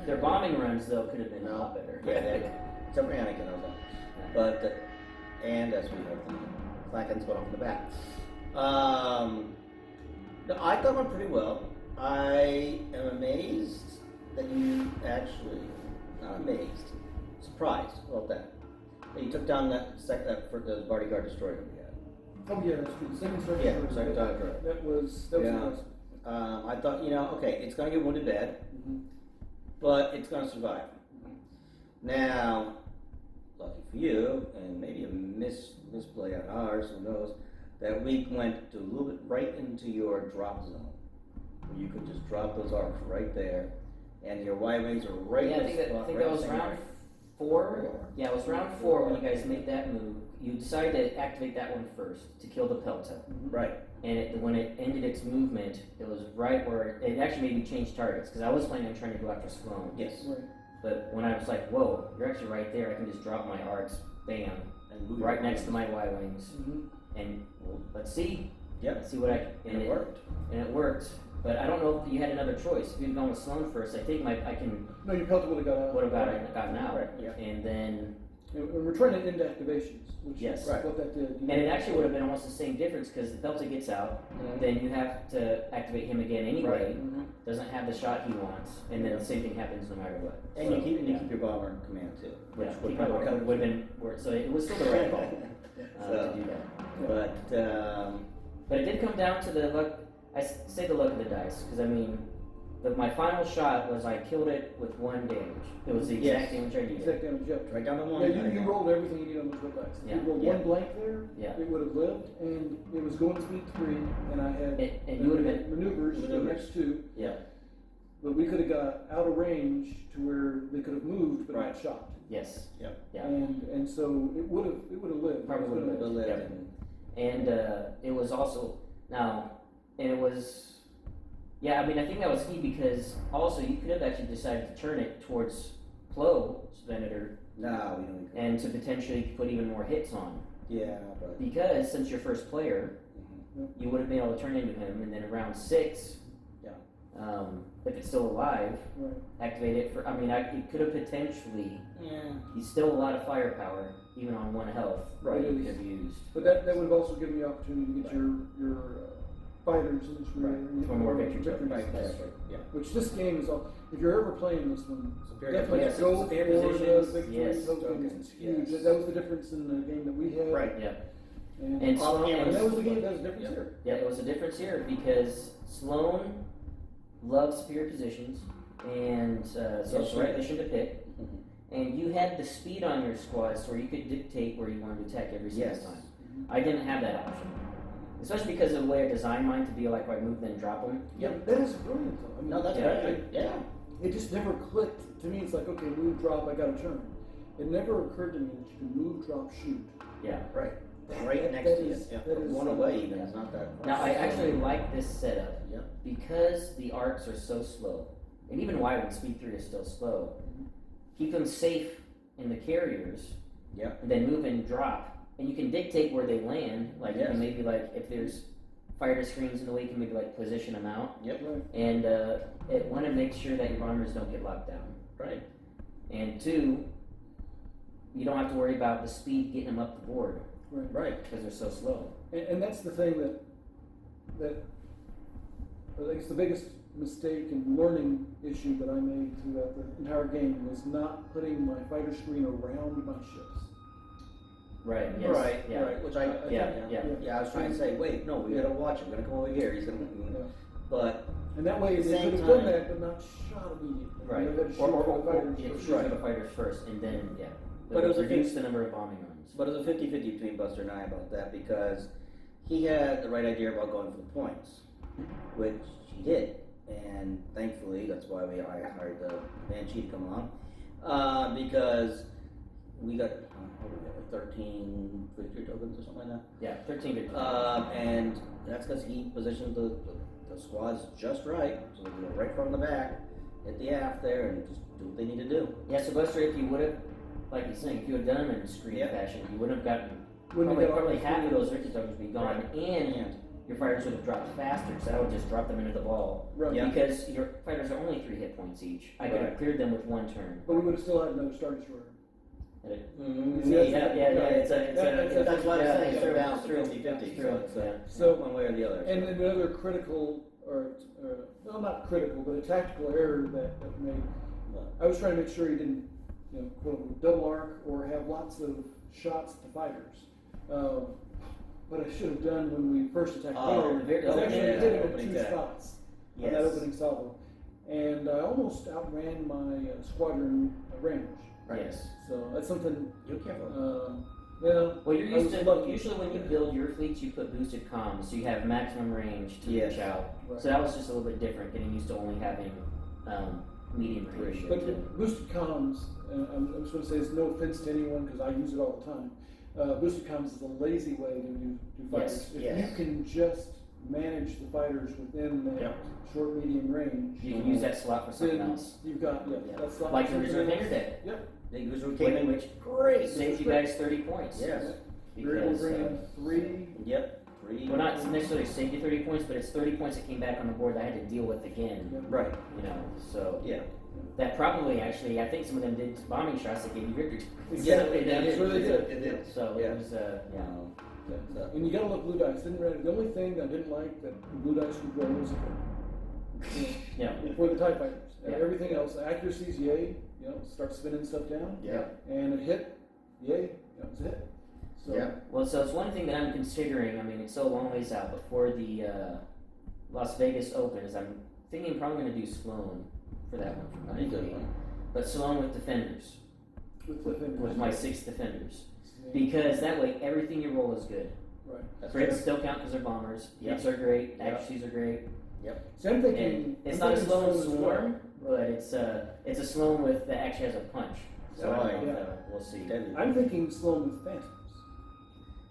their bombing runs, though, could have been a lot better. Except for Anakin, I was on. But, and as we know, the Clackens went off in the back. No, I thought it went pretty well. I am amazed that you actually, not amazed, surprised about that. That you took down that for the bodyguard destroyer we had. Oh yeah, that's true. Second strike. Yeah, second strike. That was nice. I thought, okay, it's going to get wounded bad, but it's going to survive. Now, lucky for you, and maybe a misplay on ours, who knows, that we went a little bit right into your drop zone, where you could just drop those arcs right there, and your Y-wings are right in the spot. I think that was round 4. Yeah, it was round 4 when you guys made that move. You decided to activate that one first to kill the Pelta. Right. And when it ended its movement, it was right where it actually made me change targets because I was planning on trying to go after Sloane. Yes. Right. But when I was like, whoa, you're actually right there, I can just drop my arcs, bam, And move right next to my Y-wings. And let's see. Yep. Let's see what And it worked. And it worked. But I don't know if you had another choice. If you'd gone with Sloane first, I think I can. No, your Pelta would have gotten out. Right. Yeah. And then. And we're trying to end activations, which Yes. is what that did. And it actually would have been almost the same difference because the Pelta gets out, then you have to activate him again anyway. Right. Doesn't have the shot he wants, and then the same thing happens no matter what. And you keep your bomber in command too, which would probably would have been worse. So it was still the right call to do that. But it did come down to the luck. I say the luck of the dice because I mean, my final shot was I killed it with 1 damage. It was the exact damage I needed. Exact damage, yep. Right down to 1. Yeah, you rolled everything you needed on those red dice. Yeah. You rolled 1 blank there, Yeah. it would have lived, and it was going speed 3, and I had And you would have been. maneuvers the next 2. Yeah. But we could have got out of range to where they could have moved but Right. not shot. Yes. Yep. Yeah. And so it would have lived. Probably would have lived. Yep. And it was also and it was. Yeah, I mean, I think that was key because also you could have actually decided to turn it towards Plo's Venator No, we don't. and to potentially put even more hits on. Yeah, but Because since you're first player, you would have been able to turn into him, and then in round 6, if it's still alive, activate it for. I mean, it could have potentially. Yeah. He's still a lot of firepower, even on 1 health. Right. That you could have used. But that would have also given you the opportunity to get your fighters in this room. For more victory victories. Right, that's right. Yeah. Which this game is all. If you're ever playing this one, definitely Yes, go for fair the positions, victory. yes. It's huge. Yes. That was the difference in the game that we had. Right. Yeah. And Sloane, that was the game that was the difference here. Yeah, it was a difference here because Sloane loves superior positions, and so it's the right mission to pick. And you had the speed on your squads where you could dictate where you wanted to attack every single time. I didn't have that option. Especially because of the way I designed mine to be like, I move then drop them. Yeah, that is brilliant though. I mean, No, that's Yeah. right. Yeah. it just never clicked. To me, it's like, okay, move, drop, I gotta turn. It never occurred to me that you can move, drop, shoot. Yeah. Right. That- Right that- next that to you. is- Yeah. that is One something. away even. It's not that. Now I actually like this setup Yep. because the arcs are so slow, and even why when Speed 3 is still slow. Keep them safe in the carriers. Yep. And then move and drop, and you can dictate where they land. Like you Yes. can maybe like if there's fighter screens in the way, you can maybe like position them out. Yep. Right. And it want to make sure that your bombers don't get locked down. Right. And two, you don't have to worry about the speed getting them up the board Right. because they're so slow. And that's the thing that I think it's the biggest mistake and learning issue that I made throughout the entire game was not putting my fighter screen around my ships. Right. Yes. Right. Yeah. Right. Which I. Yeah. Yeah. I was trying to say, wait, no, we gotta watch him. We're gonna come over here. He's gonna. Yeah. But And that way At the they same could have done time- that, but not shot immediately. Right. You know, they had to Or shoot for the fighters yeah, first. shoot for the fighters first, and then But it was a reduce the number of bombing runs. But it was a 50-50 between Buster and I about that because he had the right idea about going for the points, which he did, and thankfully that's why I hired the Banshee to come along, because we got what did we get, like 13 victory tokens or something like that, Yeah, 13 victories. and that's because he positioned the squads just right, so they go right from the back, hit the aft there, and just do what they need to do. Yeah, so Buster, if you would have, like he's saying, if you had done them in screen Yeah. fashion, you wouldn't have gotten Wouldn't have got probably all half of three. those victory tokens would be gone, and your fighters would have dropped faster, so I would just drop them into the ball. Right. Yeah. Because your fighters are only 3 hit points each. I could have Right. cleared them with 1 turn. But we would have still had another Star Destroyer. Mm-hmm. Yeah, That's why I'm saying it's it's true, balanced it's true, 50-50. it's true, So it's yeah. So- one way or the other. And another critical, or well, not critical, but a tactical error that made. I was trying to make sure he didn't, quote unquote, double arc or have lots of shots to fighters. What I should have done when we first attacked Oh, Tater very- was actually yeah, hit him at opening 2 attack. spots on Yes. that opening salvo. And I almost outran my squadron range. Yes. So that's something, You're careful. yeah. Well, you're I was used to, lucky. usually when you build your fleets, you put boosted comms, so you have maximum range to Yes. reach out. Right. So that was just a little bit different, getting used to only having medium range. But boosted comms, and I'm just going to say this, no offense to anyone because I use it all the time. Boosted comms is a lazy way to do fighters. Yes, If yes. you can just manage the fighters within that Yep. short, medium range, You can use that slot for something then else. you've got Yeah. that's Like the something reserve else. hanger deck. Yep. The user came in, which great. Saves you guys 30 points. Yes. You're able to Because, bring in 3. Yep. 3. well, not necessarily save you 30 points, but it's 30 points that came back on the board that I had to deal with again. Yep. Right. So Yeah. that probably actually, I think some of them did bombing shots that gave you victory. Exactly. Yeah, That's what they did. It did. So Yeah. it was, yeah. Yeah. And you gotta love blue dice. The only thing I didn't like that blue dice would roll was Yeah. for the TIE fighters. Yeah. Everything else, accuracy's yay, start spinning stuff down. Yeah. And a hit, yay, it's a hit. So, Yeah. Well, so it's one thing that I'm considering. I mean, it's so long ways out, but for the Las Vegas Open, is I'm thinking probably going to do Sloane for that one. For Very my good game. one. But Sloane with defenders, with the fingers. with my 6 defenders, Yeah. because that way everything you roll is good. Right. That's Crits true. still count because they're bombers. Yeah. Hits are great. Yeah. Accuracies are great. See, I'm thinking. And it's I'm not a thinking Sloane as well. Swarm, but it's a Sloane with that actually has a punch. So I Oh, don't know. yeah. We'll see. Deadly. I'm thinking Sloane with phantoms.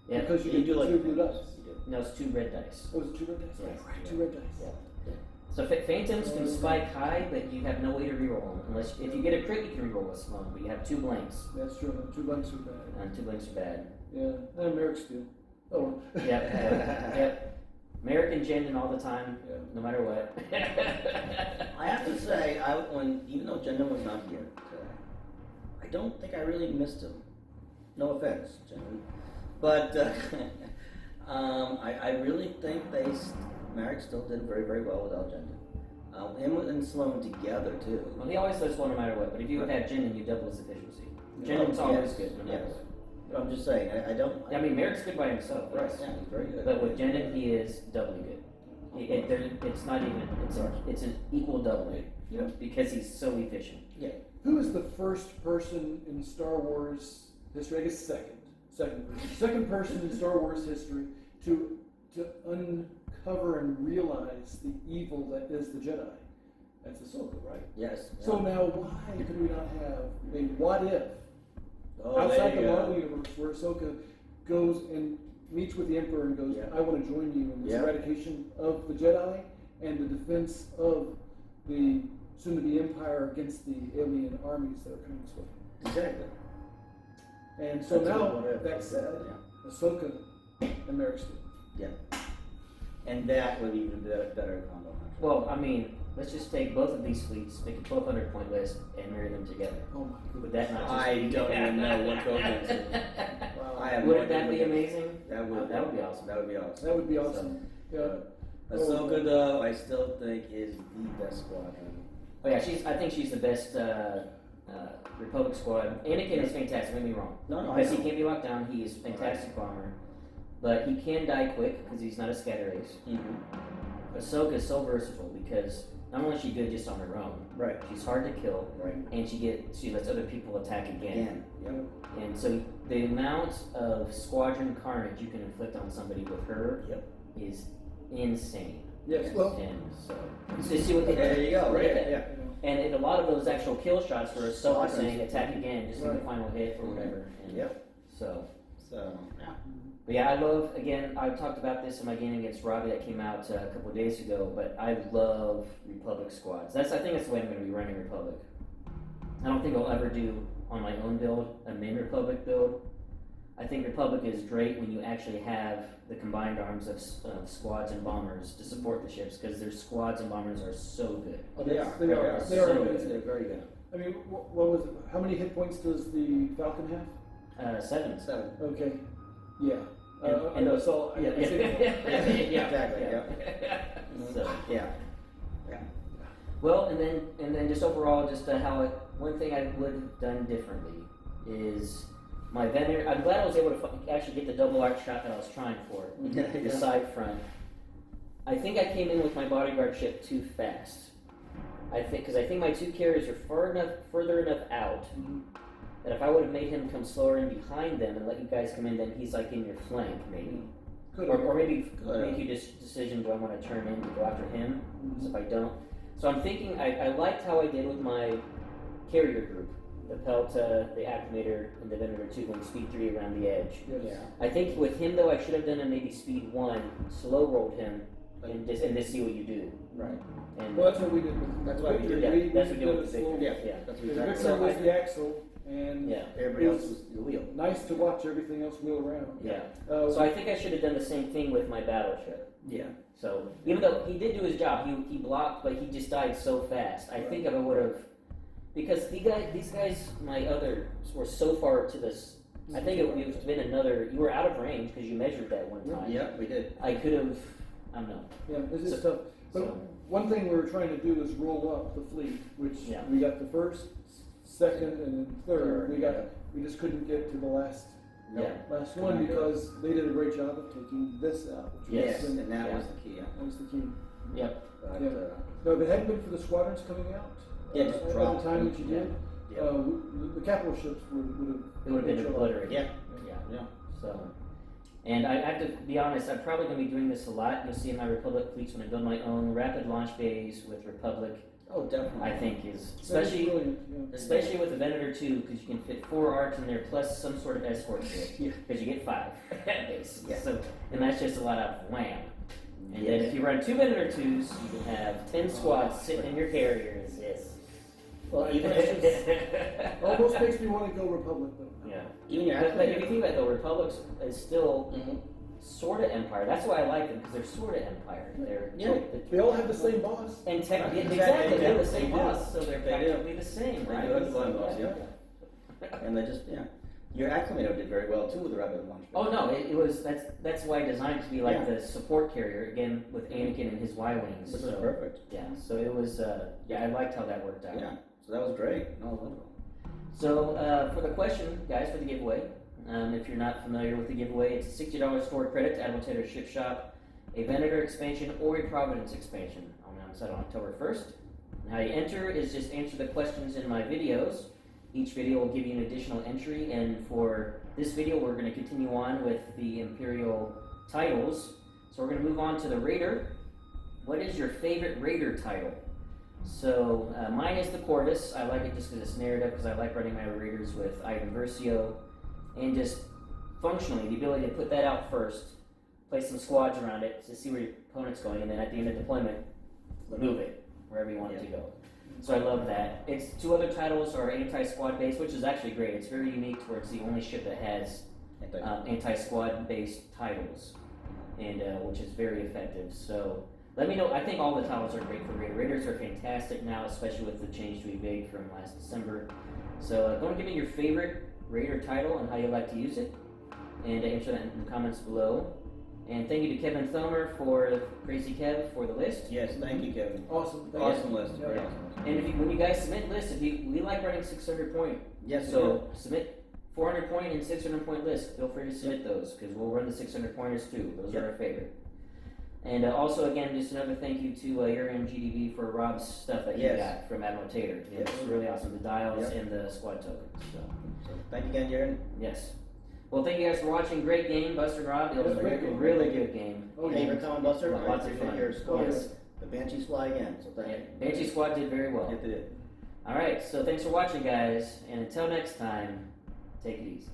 Yeah. Because you You can do do like 2 blue dice. You do. No, it's 2 red dice. Oh, is it 2 red dice? Yeah. Right, 2 red dice. Yeah. So Phantoms can spike high, but you have no way to reroll them. Unless if you get a crit, you can reroll a Sloane, but you have 2 blanks, That's true. 2 blanks are bad. and 2 blanks are bad. Yeah. And Merrick Steel. Oh, well. Yep. American Jendon all the time, Yeah. no matter what. I have to say, even though Jendon was not here today, I don't think I really missed him. No offense, Jendon, but I really think Merrick still did very, very well without Jendon. Him and Sloane together too. Well, he always does well no matter what, but if you had Jendon, you double his efficiency. Jendon's always good no matter Yes. what. But I'm just saying, I don't. I mean, Merrick's good by himself, Right, yes. yeah, he's very good. But with Jendon, he is doubly good. It's not even, it's an equal doubling. Yeah. Because he's so efficient. Who is the first person in Star Wars history? I guess second person in Star Wars history to to uncover and realize the evil that is the Jedi. That's Ahsoka, right? Yes. So now, why could we not have a what if Oh, outside there the you Marvel go. universe where Ahsoka goes and meets with the Emperor and goes, Yeah. I want to join you in this Yeah. eradication of the Jedi and the defense of the soon-to-be Empire against the alien armies that are coming this way. Exactly. And so That's a now, what if. that said, Yeah. Ahsoka and Merrick Steele. Yeah. And that would be even better combo. Well, I mean, let's just take both of these fleets, make a 1,200 point list, and marry them together. Oh my goodness. Would that not just I be... don't even know what code that's in. Wow. I have Wouldn't no that be idea. amazing? That would be awesome. That would be awesome. That would be awesome. Yeah. Ahsoka, though, I still think is the best squadron. Oh yeah, I think she's the best Republic squad. Anakin is fantastic, don't get me wrong. No, Because he can't be locked down, he is a fantastic bomber. But he can die quick because he's not a scatter ace. Mm-hmm. Ahsoka is so versatile because not only is she good just on her own, Right. she's hard to kill, Right. and she lets other people attack again. Yep. And so the amount of squadron carnage you can inflict on somebody with her Yep. is insane. Yes, well, And so you see what they There you go. Look Right. at that. Yeah. you know, And in a lot of those actual kill shots were Ahsoka Squadrons. saying attack again, just for the Right. final hit or whatever. And Yep. So, So. Yeah. but yeah, I love, again, I talked about this in my game against Robbie that came out a couple of days ago, but I love Republic squads. I think that's the way I'm going to be running Republic. I don't think I'll ever do on my own build a main Republic build. I think Republic is great when you actually have the combined arms of squads and bombers to support the ships, because their squads and bombers are so good. oh, They are. They are. They are So amazing. They're very good. I mean, what was it? How many hit points does the Falcon have? 7. 7. Okay. Yeah. And those, so I yeah, see yeah, Exactly, yeah. So, Yeah. well, and then just overall, just one thing I would have done differently is my Venator. I'm glad I was able to actually get the double arc shot that I was trying for, the side front. I think I came in with my bodyguard ship too fast. Because I think my 2 carriers are further enough out that if I would have made him come slower in behind them and let you guys come in, then he's like in your flank maybe. Could Or maybe Could have. make you decision, do I want to turn in to go after him? So if I don't. So I'm thinking, I liked how I did with my carrier group. The Pelta, the Acclimator, and the Venator 2 going speed 3 around the edge. Yes. Yeah. I think with him though, I should have done a maybe speed 1, slow rolled him, and just see what you do. Right. And Well, that's what we did with That's what we did, yeah, We that's what we did did with it slow. Victor. Yeah. Yeah. That's The what Victor So was I- the axle, and Yeah. Everybody else was the wheel. nice to watch everything else wheel around. Yeah. Uh, So I think I should have done the same thing with my battleship. Yeah. So even though he did do his job, he blocked, but he just died so fast. I think if I would have, because these guys, my others were so far to this. I think it would have been another. You were out of range because you measured that one time. Yeah, we did. I could have. I don't know. Yeah, this is So- tough. But so- one thing we were trying to do is roll up the fleet, which Yeah. we got the first, second, and then third. Third, We just couldn't get to the last Yeah. one because they did a great job of taking this out. Which Yes, was, and that Yeah. was the key. that was the key. Yep. But, Yeah. No, if it hadn't been for the squadrons coming out, Yeah, just at drop the time them. that you did, Yeah. the capital ships would have. It would have been obliterated. Yeah. Yeah. Yeah. So, and I have to be honest, I'm probably going to be doing this a lot. You'll see in my Republic fleets when I build my own rapid launch bays with Republic. Oh, definitely. I think is That is especially brilliant, yeah. especially with the Venator 2 because you can fit 4 arcs in there plus some sort of escort ship Yeah. because you get 5 base. Yeah. So and that's just a lot of wham. And then Yes. if you run 2 Venator 2s, you can have 10 squads sitting in your carriers. Yes. Well, Even almost makes me want to go Republic though. Yeah. Even your But if you activator. think about it, though, Republic is still Mhm. sort of Empire. That's why I like them because they're sort of Empire. They're Yeah. They all have the same boss. and Right. exactly Exactly, they're yeah. the same They do. boss, so they're They do. practically the same, They right? do have the same boss, Yeah. And they just, Your Acclimator did very well too with the rapid launch. Oh no, it was that's why I designed it to be like Yeah. the support carrier again with Anakin and his Y wings. Which So, was perfect. yeah, so it was I liked how that worked out. Yeah. So that was great. No, wonderful. So for the question, guys, for the giveaway, if you're not familiar with the giveaway, it's a $60 store credit to Admiral Tater Ship Shop, a Venator expansion or a Providence expansion on set on October 1st. And how you enter is just answer the questions in my videos. Each video will give you an additional entry, and for this video, we're going to continue on with the Imperial titles. So we're going to move on to the Raider. What is your favorite Raider title? So mine is the Corvus. I like it just because it's narrative, because I like running my Raiders with Ivan Versio, and just functionally, the ability to put that out first, place some squads around it to see where your opponent's going, and then at the end of deployment, move it wherever you want it to go. So I love that. Its two other titles are anti-squad based, which is actually great. It's very unique towards the only ship that has anti-squad based titles, and which is very effective. So let me know. I think all the titles are great for Raider. Raiders are fantastic now, especially with the change to Evade from last December. So go and give me your favorite Raider title and how you like to use it, and answer that in the comments below. And thank you to Kevin Thomer for Crazy Kev for the list. Yes, thank you, Kevin. Awesome. Awesome list. Yeah. Very awesome list. And when you guys submit lists, we like running 600 point. Yes, So submit 400 point and 600 point lists. Feel free to submit those, because we'll run the 600 pointers too. Those are our favorite. And also, again, just another thank you to Urian GDB for Rob's stuff that he got from Admiral Tater. It's really awesome. The dials and the squad tokens. So thank you again, Urian. Yes. Well, thank you guys for watching. Great game, Buster and Rob. It was a really good game. Oh, thank you for coming, Buster. Lots of fun. Your squad. Yes. The Banshees fly again, so thank you. Banshee squad did very well. It did. All right, so thanks for watching, guys. And until next time, take it easy.